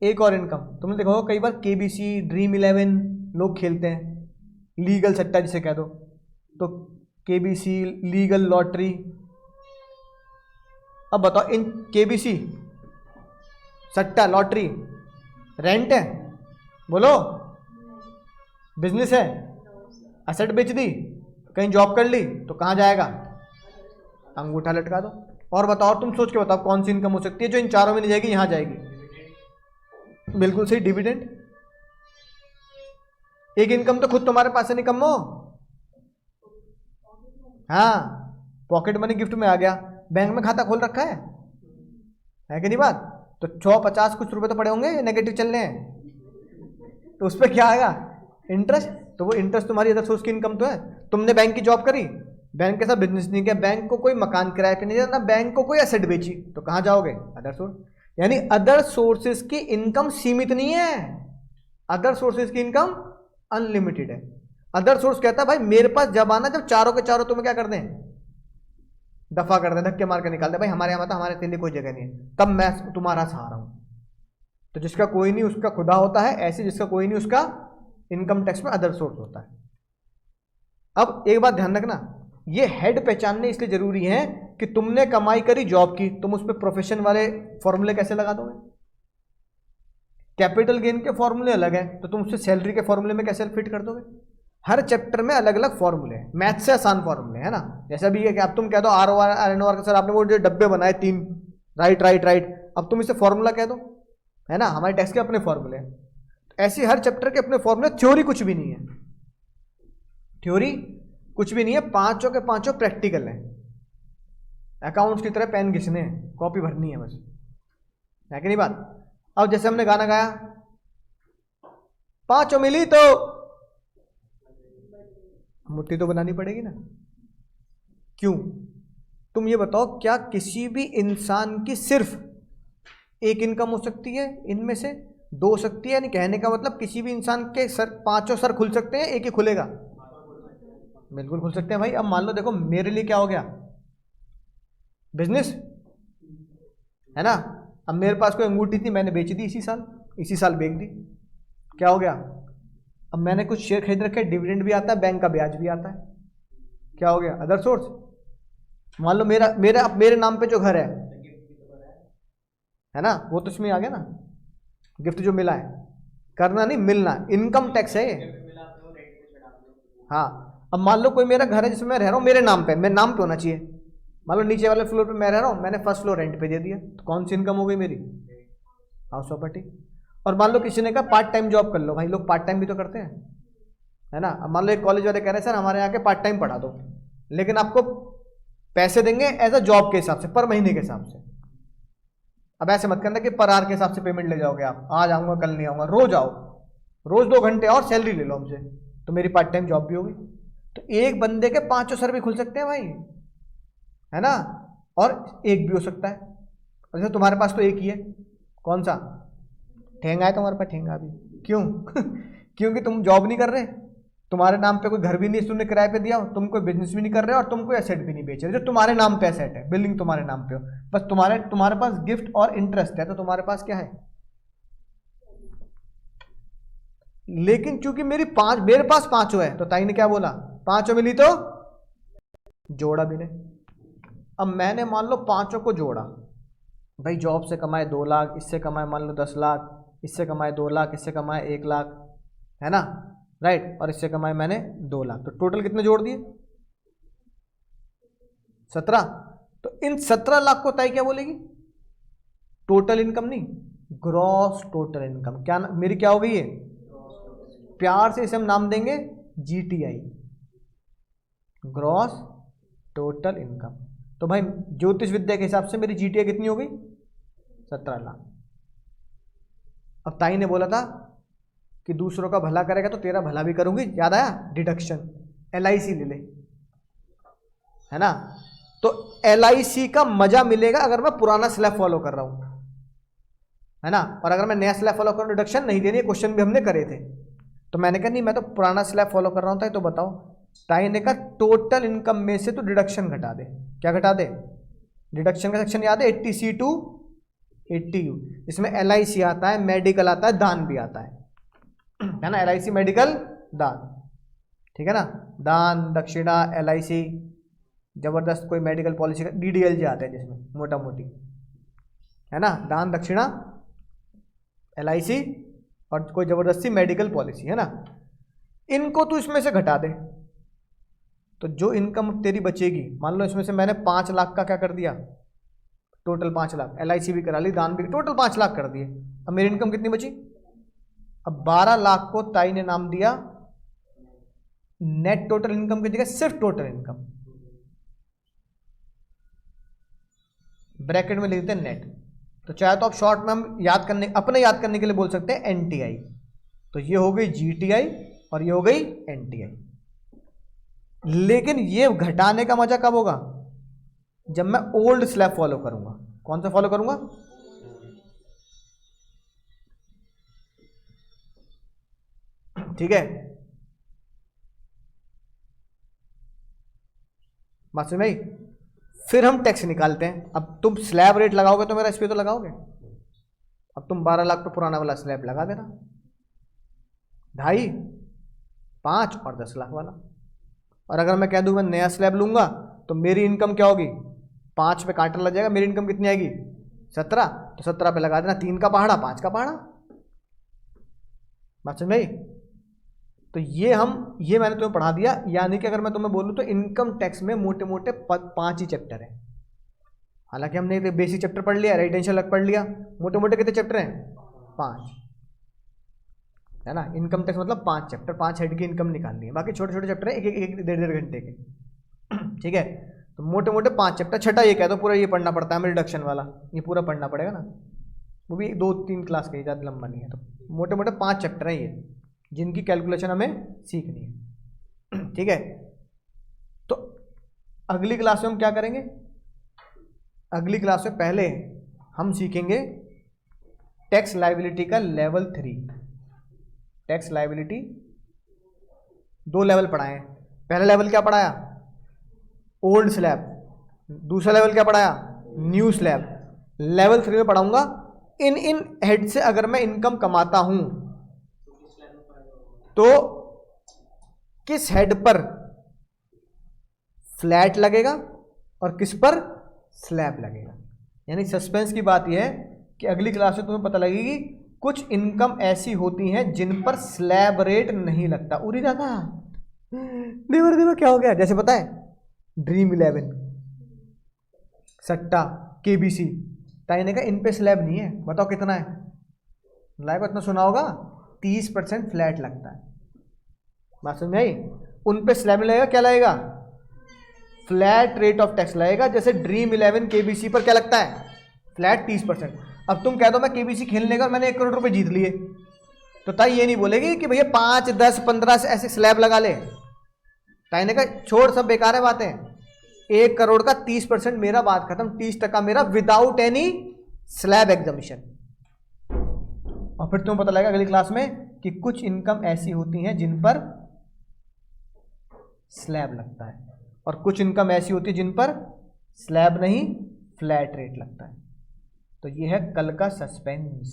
एक और इनकम तुमने देखा होगा कई बार केबीसी, ड्रीम 11 लोग खेलते हैं, लीगल सट्टा जिसे कह दो। तो केबीसी, लीगल लॉटरी। अब बताओ इन केबीसी, सट्टा, लॉटरी रेंट है? बोलो। बिजनेस है? एसेट बेच दी, कहीं जॉब कर ली, तो कहाँ जाएगा? अंगूठा लटका दो। और बताओ, और तुम सोच के बताओ कौन सी इनकम हो सकती है जो इन चारों में नहीं जाएगी, यहां जाएगी? बिल्कुल सही, डिविडेंड। एक इनकम तो खुद तुम्हारे पास से नहीं, कम हो। हाँ, पॉकेट मनी गिफ्ट में आ गया। बैंक में खाता खोल रखा है कि नहीं बात? तो 150 कुछ रुपए तो पड़े होंगे, नेगेटिव चल रहे हैं, तो उस पर क्या आएगा? इंटरेस्ट। तो वो इंटरेस्ट तुम्हारी अदर सोर्स की इनकम तो है। तुमने बैंक की जॉब करी, बैंक के साथ बिजनेस नहीं किया, बैंक को कोई मकान किराए पे नहीं दिया ना, बैंक को कोई एसेट बेची, तो कहाँ जाओगे? Other source. यानी अदर सोर्सेज की इनकम सीमित नहीं है, अदर सोर्सेज की इनकम अनलिमिटेड है। अदर सोर्स कहता है भाई मेरे पास जब आना, जब चारों के चारों तुम्हें क्या कर दें? दफा कर दें, धक्के मार के निकाल दे, भाई हमारे यहाँ, हमारे तेरे लिए कोई जगह नहीं है, तब मैं तुम्हारा सहारा हूं। तो जिसका कोई नहीं उसका खुदा होता है, ऐसे जिसका कोई नहीं उसका इनकम टैक्स में अदर सोर्स होता है। अब एक बात ध्यान रखना, ये हेड पहचानने इसलिए जरूरी है कि तुमने कमाई करी जॉब की, तुम उस पर प्रोफेशन वाले फॉर्मूले कैसे लगा दोगे? कैपिटल गेन के फॉर्मूले अलग है, तो तुम उससे सैलरी के फॉर्मूले में कैसे फिट कर दोगे? हर चैप्टर में अलग अलग फॉर्मूले हैं, मैथ से आसान फॉर्मूले है ना। जैसा भी है कि अब तुम कह दो R O R N O R, sir आपने वो जो डब्बे बनाए 3, राइट राइट राइट, अब तुम इसे फॉर्मूला कह दो, है ना। हमारे टैक्स के अपने फॉर्मूले हैं, ऐसे हर चैप्टर के अपने फॉर्मूले। थ्योरी कुछ भी नहीं है, थ्योरी कुछ भी नहीं है, पांचों के पांचों प्रैक्टिकल हैं। अकाउंट्स की तरह पेन घिसने हैं, कॉपी भरनी है बस, है कि नहीं बात? अब जैसे हमने गाना गाया, पांचों मिली तो मुट्ठी तो बनानी पड़ेगी ना। क्यों? तुम ये बताओ, क्या किसी भी इंसान की सिर्फ एक इनकम हो सकती है? इनमें से 2 हो सकती है। यानी कहने का मतलब किसी भी इंसान के सर, पांचों सर खुल सकते हैं, एक ही खुलेगा? बिल्कुल खुल सकते हैं भाई। अब मान लो, देखो मेरे लिए क्या हो गया? बिजनेस, है ना। अब मेरे पास कोई अंगूठी थी, मैंने बेच दी इसी साल बेच दी, क्या हो गया? अब मैंने कुछ शेयर खरीद रखे, डिविडेंड भी आता है, बैंक का ब्याज भी आता है, क्या हो गया? Other source. मान लो मेरे नाम पे जो घर है ना, वो तो इसमें आ गया ना, गिफ्ट जो मिला है, करना नहीं मिलना, इनकम टैक्स है ये। हाँ, अब मान लो कोई मेरा घर है जिसमें मैं रह रहा हूँ, मेरे नाम पे, मेरे नाम पे होना चाहिए। मान लो नीचे वाले फ्लोर पे मैं रह रहा हूँ, मैंने फर्स्ट फ्लोर रेंट पे दे दिया, तो कौन सी इनकम हो गई मेरी? House property. और मान लो किसी ने कहा पार्ट टाइम जॉब कर लो, भाई लोग पार्ट टाइम भी तो करते हैं, है ना। अब मान लो एक कॉलेज वाले कह रहे हैं सर हमारे यहाँ के पार्ट टाइम पढ़ा दो, लेकिन आपको पैसे देंगे एज अ जॉब के हिसाब से, पर महीने के हिसाब से। अब ऐसे मत करना कि पर आवर के हिसाब से पेमेंट ले जाओगे आप, आज आऊँगा कल नहीं आऊँगा, रोज आओ, रोज 2 घंटे और सैलरी ले लो हमसे, तो मेरी पार्ट टाइम जॉब भी होगी। तो एक बंदे के 5 सर भी खुल सकते हैं भाई, है ना। और एक भी हो सकता है, जैसे तुम्हारे पास तो एक ही है, कौन सा? ठेंगा है तुम्हारे पास, ठेंगा भी। क्यों? क्योंकि तुम जॉब नहीं कर रहे, तुम्हारे नाम पे कोई घर भी नहीं तुमने किराए पे दिया, तुम कोई बिजनेस भी नहीं कर रहे, और तुम कोई एसेट भी नहीं बेच रहे। जो तुम्हारे नाम पे एसेट है, बिल्डिंग तुम्हारे नाम पे हो, बस तुम्हारे पास गिफ्ट और इंटरेस्ट है, तो तुम्हारे पास क्या है? लेकिन चूंकि मेरे पास 5 है, तो ताई ने क्या बोला? 5 मिली तो जोड़ा भी नहीं। अब मैंने मान लो 5 को जोड़ा, भाई जॉब से कमाए 2 लाख, इससे कमाए मान लो 10 लाख, इससे कमाए 2 लाख, इससे कमाए 1 लाख, है ना, राइट, और इससे कमाए मैंने 2 लाख, तो टोटल कितने जोड़ दिए? 17। तो इन 17 लाख को ताई क्या बोलेगी? टोटल इनकम नहीं, ग्रॉस टोटल इनकम। क्या मेरी क्या हो गई है? प्यार से इसे हम नाम देंगे जीटीआई, ग्रॉस टोटल इनकम। तो भाई ज्योतिष विद्या के हिसाब से मेरी जीटीआई कितनी हो गई? 17 लाख। अब ताई ने बोला था कि दूसरों का भला करेगा तो तेरा भला भी करूंगी, याद आया? डिडक्शन, एलआईसी ले ले, है ना? तो एलआईसी का मजा मिलेगा अगर मैं पुराना स्लैब फॉलो कर रहा हूं, है ना? और अगर मैं नया स्लैब फॉलो करूं डिडक्शन नहीं देनी है। क्वेश्चन भी हमने करे थे, तो मैंने कहा नहीं मैं तो पुराना स्लैब फॉलो कर रहा हूं। तो बताओ, ताई ने कहा टोटल इनकम में से तो डिडक्शन घटा दे। क्या घटा दे? डिडक्शन का सेक्शन याद है 80C टू 80U, इसमें एलआईसी आता है, मेडिकल आता है, दान भी आता है ना? एलआईसी, मेडिकल, दान, ठीक है ना? दान, दक्षिणा, एलआईसी, जबरदस्त कोई मेडिकल पॉलिसी का डीडीएलजे आता है जिसमें मोटा मोटी, है ना? दान, दक्षिणा, एलआईसी और कोई जबरदस्ती मेडिकल पॉलिसी, है ना? इनको तू इसमें से घटा दे, तो जो इनकम तेरी बचेगी, मान लो इसमें से मैंने 5 लाख का क्या कर दिया, टोटल 5 लाख, एलआईसी भी करा ली, दान भी, टोटल 5 लाख कर दिए। अब मेरी इनकम कितनी बची? अब 12 लाख को ताई ने नाम दिया नेट टोटल इनकम की जगह सिर्फ टोटल इनकम, ब्रैकेट में लिख देते हैं नेट। तो चाहे तो आप शॉर्ट में हम याद करने, अपने याद करने के लिए बोल सकते हैं एनटीआई। तो ये हो गई जीटीआई और ये हो गई एनटीआई। लेकिन ये घटाने का मजा कब होगा? जब मैं ओल्ड स्लैब फॉलो करूंगा। कौन सा फॉलो करूंगा? ठीक है, बात समझ में आई? फिर हम टैक्स निकालते हैं। अब तुम स्लैब रेट लगाओगे तो मेरा इस पे तो लगाओगे। अब तुम 12 लाख पे पुराना वाला स्लैब लगा देना, 2.5, 5 और 10 लाख वाला। और अगर मैं कह दूं मैं नया स्लैब लूंगा तो मेरी इनकम क्या होगी? 5 पे कांटा लग जाएगा, मेरी इनकम कितनी आएगी? 17। तो 17 पे लगा देना 3 का पहाड़ा, 5 का पहाड़ा। बात समझ में आई? तो ये मैंने तुम्हें पढ़ा दिया। यानी कि अगर मैं तुम्हें बोलूं तो इनकम टैक्स में मोटे मोटे 5 ही चैप्टर है। हालांकि हमने बेसिक चैप्टर पढ़ लिया, रेजिडेंशियल अलग पढ़ लिया, मोटे मोटे कितने चैप्टर हैं? 5, है ना? इनकम टैक्स मतलब 5 चैप्टर, 5 हेड की इनकम निकालनी है। बाकी छोटे छोटे चैप्टर है, एक 1.5 घंटे के, ठीक है? तो मोटे मोटे 5 चैप्टर। छठा ये कह दो पूरा ये पढ़ना पड़ता है हमें, रिडक्शन वाला ये पूरा पढ़ना पड़ेगा ना, वो भी 2-3 क्लास का, ज़्यादा लंबा नहीं है। तो मोटे मोटे 5 चैप्टर हैं ये, जिनकी कैलकुलेशन हमें सीखनी है, ठीक है? तो अगली क्लास में हम क्या करेंगे? अगली क्लास में पहले हम सीखेंगे टैक्स लायबिलिटी का लेवल 3। टैक्स लायबिलिटी 2 लेवल पढ़ाए। पहला लेवल क्या पढ़ाया? Old slab. दूसरा लेवल क्या पढ़ाया? New slab. लेवल 3 में पढ़ाऊंगा इन हेड से अगर मैं इनकम कमाता हूं तो किस हेड पर फ्लैट लगेगा और किस पर स्लैब लगेगा। यानी सस्पेंस की बात यह है कि अगली क्लास में तुम्हें पता लगेगी कुछ इनकम ऐसी होती हैं जिन पर स्लैब रेट नहीं लगता। उरी दादा देखो क्या हो गया, जैसे पता है ड्रीम 11, सट्टा, केबीसी, ताई ने कहा इन पे स्लैब नहीं है। बताओ कितना है? लाइक इतना सुना होगा, 30% फ्लैट लगता है। बात समझ में आई? उन पे स्लैब लगेगा, क्या लगेगा? फ्लैट रेट ऑफ टैक्स लगेगा। जैसे ड्रीम 11 केबीसी पर क्या लगता है? फ्लैट 30%। अब तुम कह दो मैं केबीसी खेलने का और मैंने 1 करोड़ रुपए जीत लिए, तो ताई ये नहीं बोलेगी कि भैया 5, 10, 15 से ऐसे स्लैब लगा ले। ताई ने कहा छोड़, सब बेकार है बातें। 1 करोड़ का 30% मेरा, बात खत्म। 30% मेरा विदाउट एनी स्लैब एग्जम्पशन। और फिर तुम्हें पता लगेगा अगली क्लास में कि कुछ इनकम ऐसी होती हैं जिन पर स्लैब लगता है और कुछ इनकम ऐसी होती है जिन पर स्लैब नहीं, फ्लैट रेट लगता है। तो ये है कल का सस्पेंस।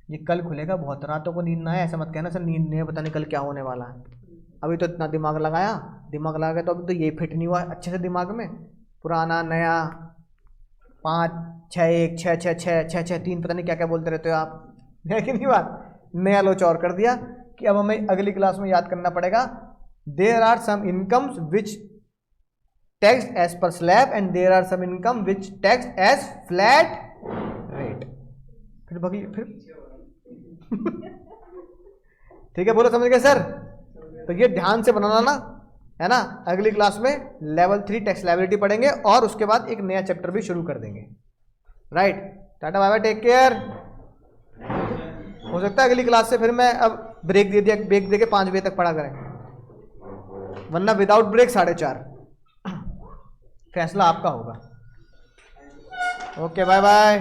ये कल खुलेगा। बहुत रातों को नींद ना है ऐसा मत कहना सर नींद नहीं है, पता नहीं कल क्या होने वाला है। अभी तो इतना दिमाग लगाया तो अभी तो ये फिट नहीं हुआ अच्छे से दिमाग में। पुराना नया 5, 6, 1, 6, 6, 6, 6, 6, 3, पता नहीं क्या क्या बोलते रहते हो आप, है कि नहीं बात? नया लोच और कर दिया कि अब हमें अगली क्लास में याद करना पड़ेगा there are some incomes which taxed as per slab and there are some income which taxed as flat rate। फिर ठीक है, बोलो समझ गए सर? तो ये ध्यान से बनाना ना, है ना। अगली क्लास में लेवल 3 टैक्स लायबिलिटी पढ़ेंगे और उसके बाद एक नया चैप्टर भी शुरू कर देंगे। Right, tata bye bye, take care. हो सकता है अगली क्लास से फिर मैं अब ब्रेक दे दिया, ब्रेक दे के 5 बजे तक पढ़ा करें, वरना विदाउट ब्रेक 4:30। फैसला आपका होगा। Okay, bye bye.